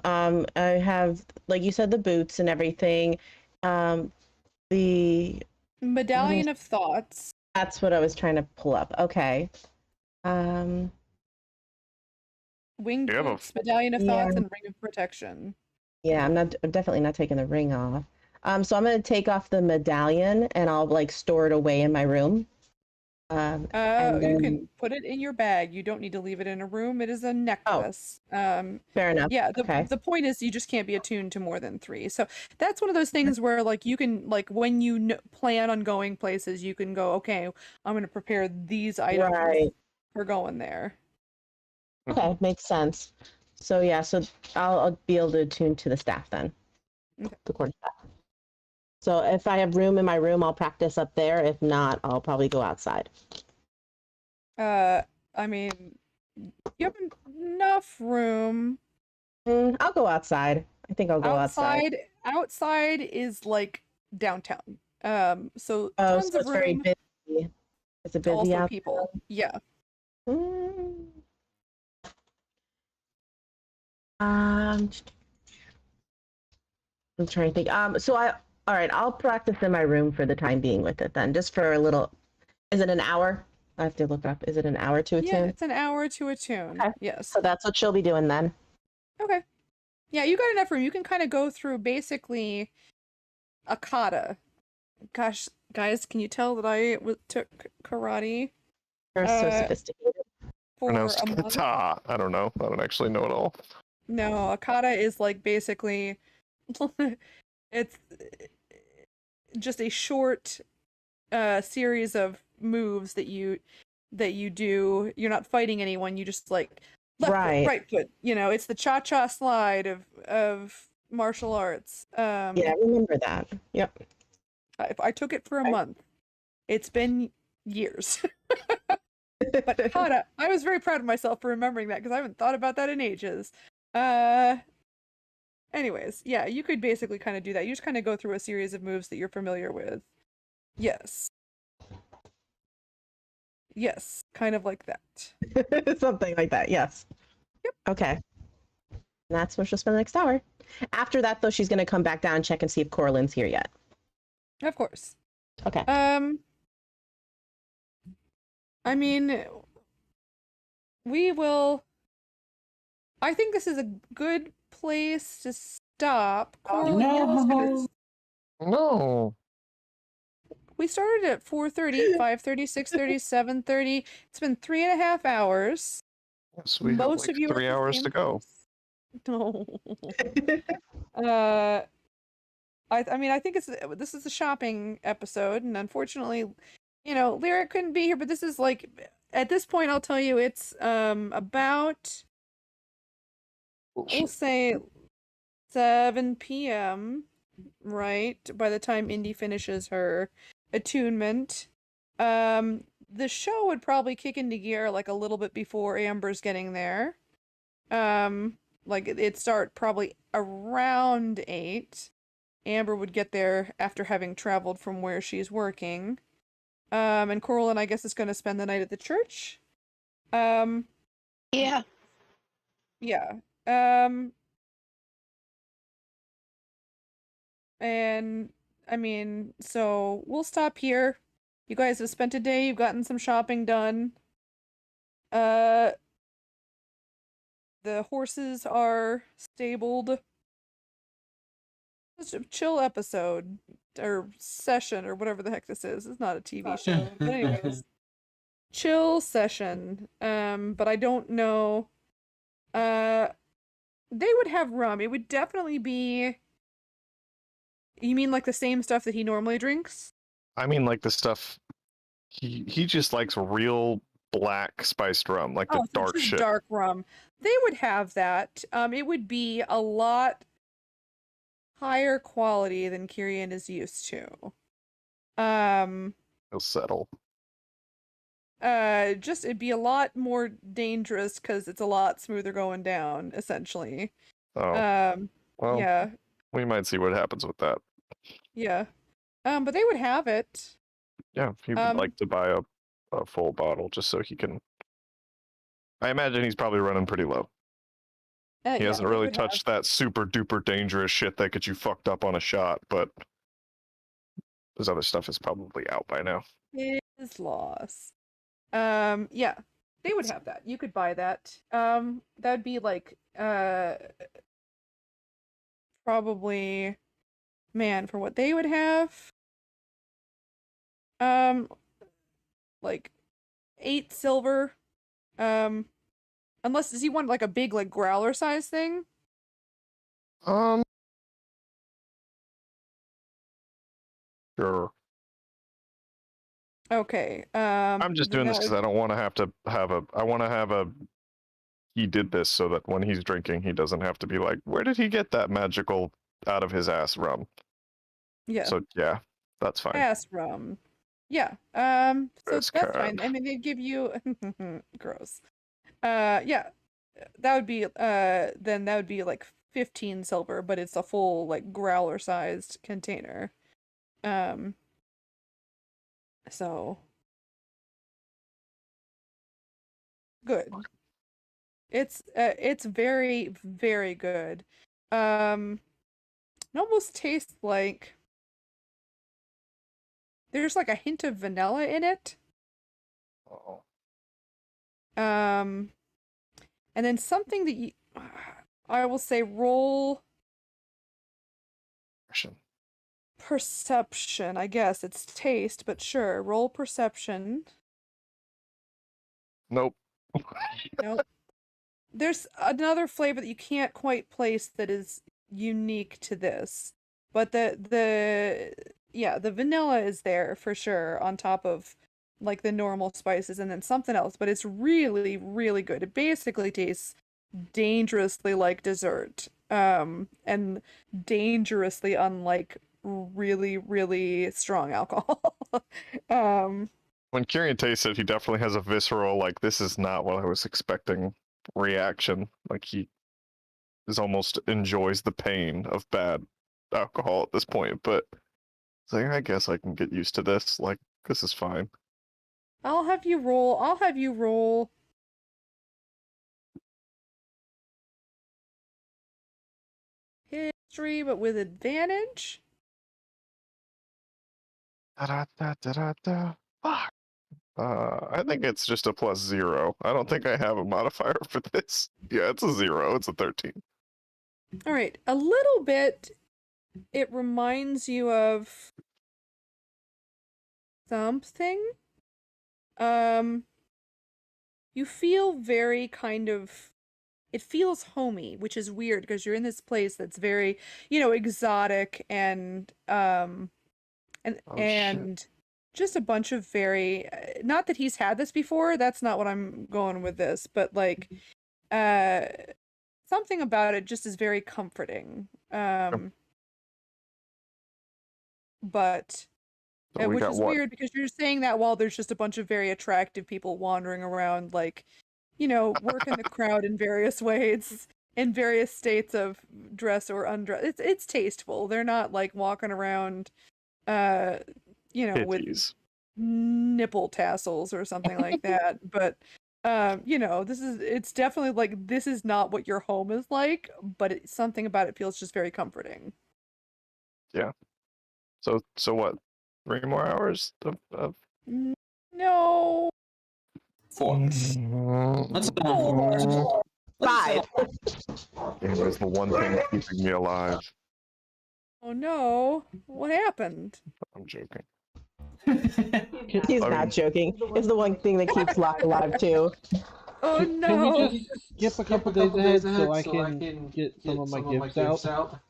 like you said, the boots and everything. The Medallion of Thoughts. That's what I was trying to pull up. Okay. Winged You have a- Boots, Medallion of Yeah. Thoughts, and Ring of Protection. Yeah, I'm definitely not taking the ring off. So I'm gonna take off the medallion and I'll like store it away in my room. And You then- can put it in your bag. You don't need to leave it in a room. It is a necklace. Fair enough. Yeah, Okay. the point is you just can't be attuned to more than 3. So that's one of those things where like you can like when you plan on going places, you can go, okay, I'm going to prepare these items Right. for going there. Okay, makes sense. So yeah, so I'll be able to attune to the staff then. Okay. The quarterstaff. So if I have room in my room, I'll practice up there. If not, I'll probably go outside. I mean, you have enough room. I'll go outside. I think I'll go outside. Outside is like downtown. So Oh, tons so of it's very room. busy. Is it busy Also out people. Yeah. Mm. I'm trying to think. All right, I'll practice in my room for the time being with it then, just for a little. Is it an hour? I have to look up. Is it an hour to attune? Yeah, it's an hour to attune. Okay. Yes. So that's what she'll be doing then. Okay. Yeah, you got enough room. You can kind of go through basically a kata. Gosh, guys, can you tell that I took karate They're so Uh, sophisticated. for Pronounced a month? kata. I don't know. I don't actually know at all. No, a kata is like basically it's just a short series of moves that you do. You're not fighting anyone. You just like left Right. foot, right foot. It's the cha-cha slide of martial arts. Yeah, I remember that. Yep. I took it for a Okay. month. It's been years. But kata, I was very proud of myself for remembering that because I haven't thought about that in ages. Anyways, yeah, you could basically kind of do that. You just kind of go through a series of moves that you're familiar with. Yes. Yes, kind of like that. Something like that. Yes. Yep. Okay. And that's where she'll spend the next hour. After that, though, she's going to come back down and check and see if Coraline's here yet. Of course. Okay. I mean, we will. I think this is a good place to stop. Coral, Yellow's gonna No. We started at 4:30, 5:30, 6:30, 7:30. It's been 3.5 hours. Yes, we have Most like of you are at 3 the hours same to go. place. No. I mean, I think this is a shopping episode, and unfortunately, Lyric couldn't be here, but this is like, at this point, I'll tell you, it's about, we'll say 7 p.m., right? By the time Indy finishes her attunement. The show would probably kick into gear like a little bit before Amber's getting there. Like it'd start probably around 8. Amber would get there after having traveled from where she's working. And Coral and I guess is going to spend the night at the church. Yeah. Yeah. And I mean, so we'll stop here. You guys have spent a day, you've gotten some shopping done. The horses are stabled. It's a chill episode or session or whatever the heck this is. It's not a TV show. But anyways, chill session. But I don't know. They would have rum. It would definitely be. You mean like the same stuff that he normally drinks? I mean, like the stuff he just likes real black spiced rum, like the Oh, so dark just shit. dark rum. They would have that. It would be a lot higher quality than Kyrian is used to. He'll settle. Just it'd be a lot more dangerous because it's a lot smoother going down, essentially. Oh, well, Yeah, we might see what happens with that. yeah. But they would have it. Yeah, he would like to buy a full bottle just so he can. I imagine he's probably running pretty low. He Yeah, hasn't they really would touched that super duper dangerous shit that gets you fucked up on a shot, but his other stuff is probably out by now. His loss. Yeah, they would have that. You could buy that. That'd be like, probably, man, for what they would have, like 8 silver. Unless, does he want like a big like growler size thing? Sure. Okay. I'm just doing this because I don't want to have a. I want to have a. He did this so that when he's drinking, he doesn't have to be like, "Where did he get that magical out of his ass rum?" Yeah. So yeah, that's fine. Ass rum. Yeah. So That's that's kind. fine. I mean, they'd give you gross. Yeah. That would be then that would be like 15 silver, but it's a full like growler sized container. So good. It's very, very good. It almost tastes like there's like a hint of vanilla in it. Oh. And then something that you, I will say, roll perception. I guess it's taste, but sure, roll perception. Nope. Nope. There's another flavor that you can't quite place that is unique to this, but the vanilla is there for sure on top of like the normal spices, and then something else, but it's really, really good. It basically tastes dangerously like dessert, and dangerously unlike really, really strong alcohol. When Kyrian tastes it, he definitely has a visceral, like, this is not what I was expecting reaction. Like, he is almost enjoys the pain of bad alcohol at this point, but it's like, I guess I can get used to this. Like, this is fine. I'll have you roll history, but with advantage. Da-da-da-da-da-da. Fuck. I think it's just a +0. I don't think I have a modifier for this. Yeah, it's a 0. It's a 13. All right, a little bit. It reminds you of something. You feel very kind of. It feels homey, which is weird because you're in this place that's very, exotic and Shit. just a bunch of very not that he's had this before, that's not what I'm going with this, but like uh something about it just is very comforting. But So we which got is what? weird because you're saying that while there's just a bunch of very attractive people wandering around, like, working the crowd in various ways, in various states of dress or undress. It's tasteful. They're not like walking around, with Hitties. nipple tassels or something like that. But, it's definitely like this is not what your home is like, but something about it feels just very comforting. Yeah. So what? 3 more hours of No. 4. Let's go on 4. 5. Game is the one thing keeping me alive. Oh no. What happened? I'm joking. He's I not mean- joking. It's the one thing that keeps Locke alive too. Oh Can no. we just skip a couple days ahead so I can get some of my gifts out?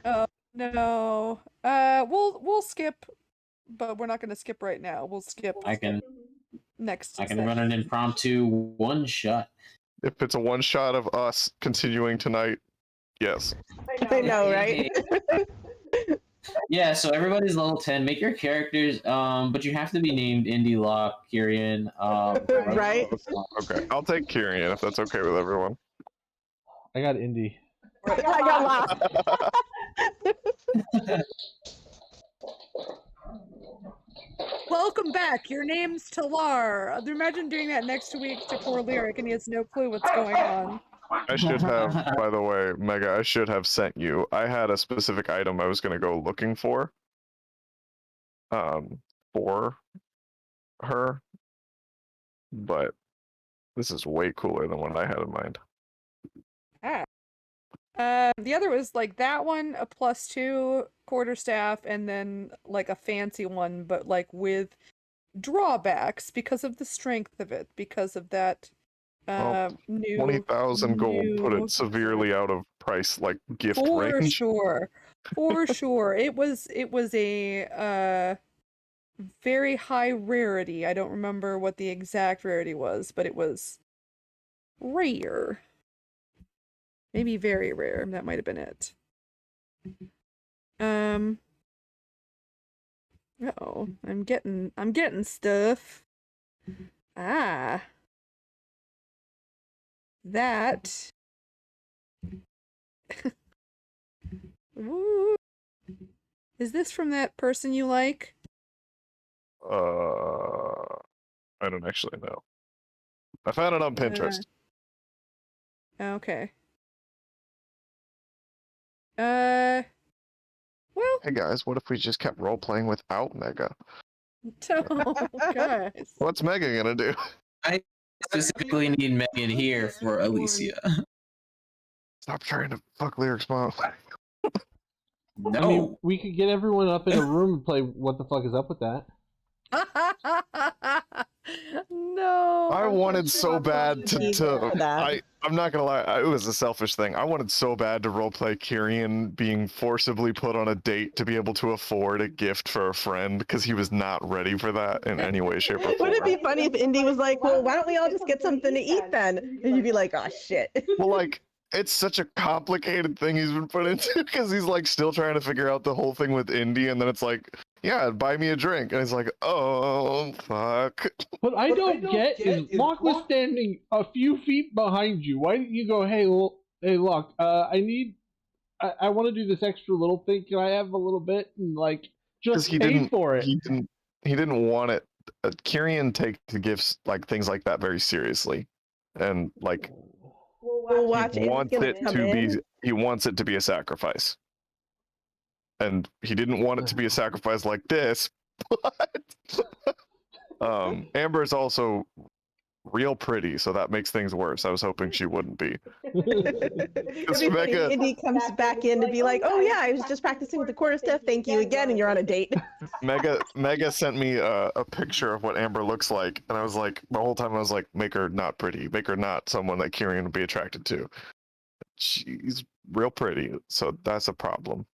Oh no. We'll skip, but we're not gonna skip right now. We'll skip I can next. run an impromptu one shot. If it's a one shot of us continuing tonight, yes. I know, right? Yeah, so everybody's level 10. Make your characters, but you have to be named Indy, Locke, Kyrian. Right? Okay, I'll take Kyrian if that's okay with everyone. I got Indy. I got Locke. Welcome back. Your name's Talar. Imagine doing that next week to poor Lyric and he has no clue what's going on. I should have, by the way, Mega, I should have sent you. I had a specific item I was going to go looking for her, but this is way cooler than what I had in mind. The other was like that one, a +2 quarterstaff, and then like a fancy one, but like with drawbacks because of the strength of it, because of that new 20,000 gold put new- it severely out of price, like gift For range. sure. For sure. It was a very high rarity. I don't remember what the exact rarity was, but it was rare. Maybe very rare. That might have been it. Uh-oh. I'm getting stuff. Ah. That. Ooh. Is this from that person you like? I don't actually know. I found it on Pinterest. Okay. Well, Hey guys, what if we just kept role playing without Mega? oh, guys. What's Mega gonna do? Specifically need Megan here for Alicia. Stop trying to fuck Lyrics Mom. No. I mean, we could get everyone up in a room and play What the Fuck Is Up With That? No. I wanted so bad to that. I'm not gonna lie, it was a selfish thing. I wanted so bad to roleplay Kyrian being forcibly put on a date to be able to afford a gift for a friend because he was not ready for that in any way, shape, or form. Wouldn't it be funny if Indy was like, well, why don't we all just get something to eat then? And you'd be like, oh shit. Well, like, it's such a complicated thing he's been put into because he's like still trying to figure out the whole thing with Indy, and then it's like, yeah, buy me a drink, and he's like, oh fuck. What I don't get is Locke was standing a few feet behind you. Why didn't you go, hey Locke, I want to do this extra little thing. Can I have a little bit and like just pay for it? He didn't want it. Kyrian take the gifts like things like that very seriously, and like We'll watch he wants Indy's it gonna to come in. be he wants it to be a sacrifice, and he didn't want it to be a sacrifice like this. But Amber's also real pretty, so that makes things worse. I was hoping she wouldn't be. It'd be funny, Mega- Indy comes back in to be like, "Oh yeah, I was just practicing with the quarterstaff. Thank you again," and you're on a date. Mega sent me a picture of what Amber looks like, and I was like, the whole time I was like, make her not pretty, make her not someone that Kyrian would be attracted to. She's real pretty, so that's a problem.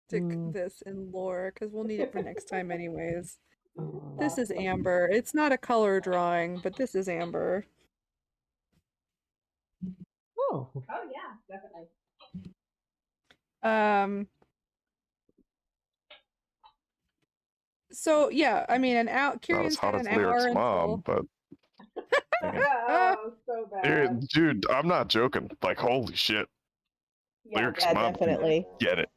Stick this in lore because we'll need it for next time, anyways. This is Amber. It's not a color drawing, but this is Amber. Oh. Oh yeah, definitely. So yeah, I mean, an hour. Not Kieran's as hot had as an hour Lyric's until. mom, but Oh, so bad. dude, I'm not joking. Like, holy shit, Yeah, Lyric's Yeah, mom, definitely. get it.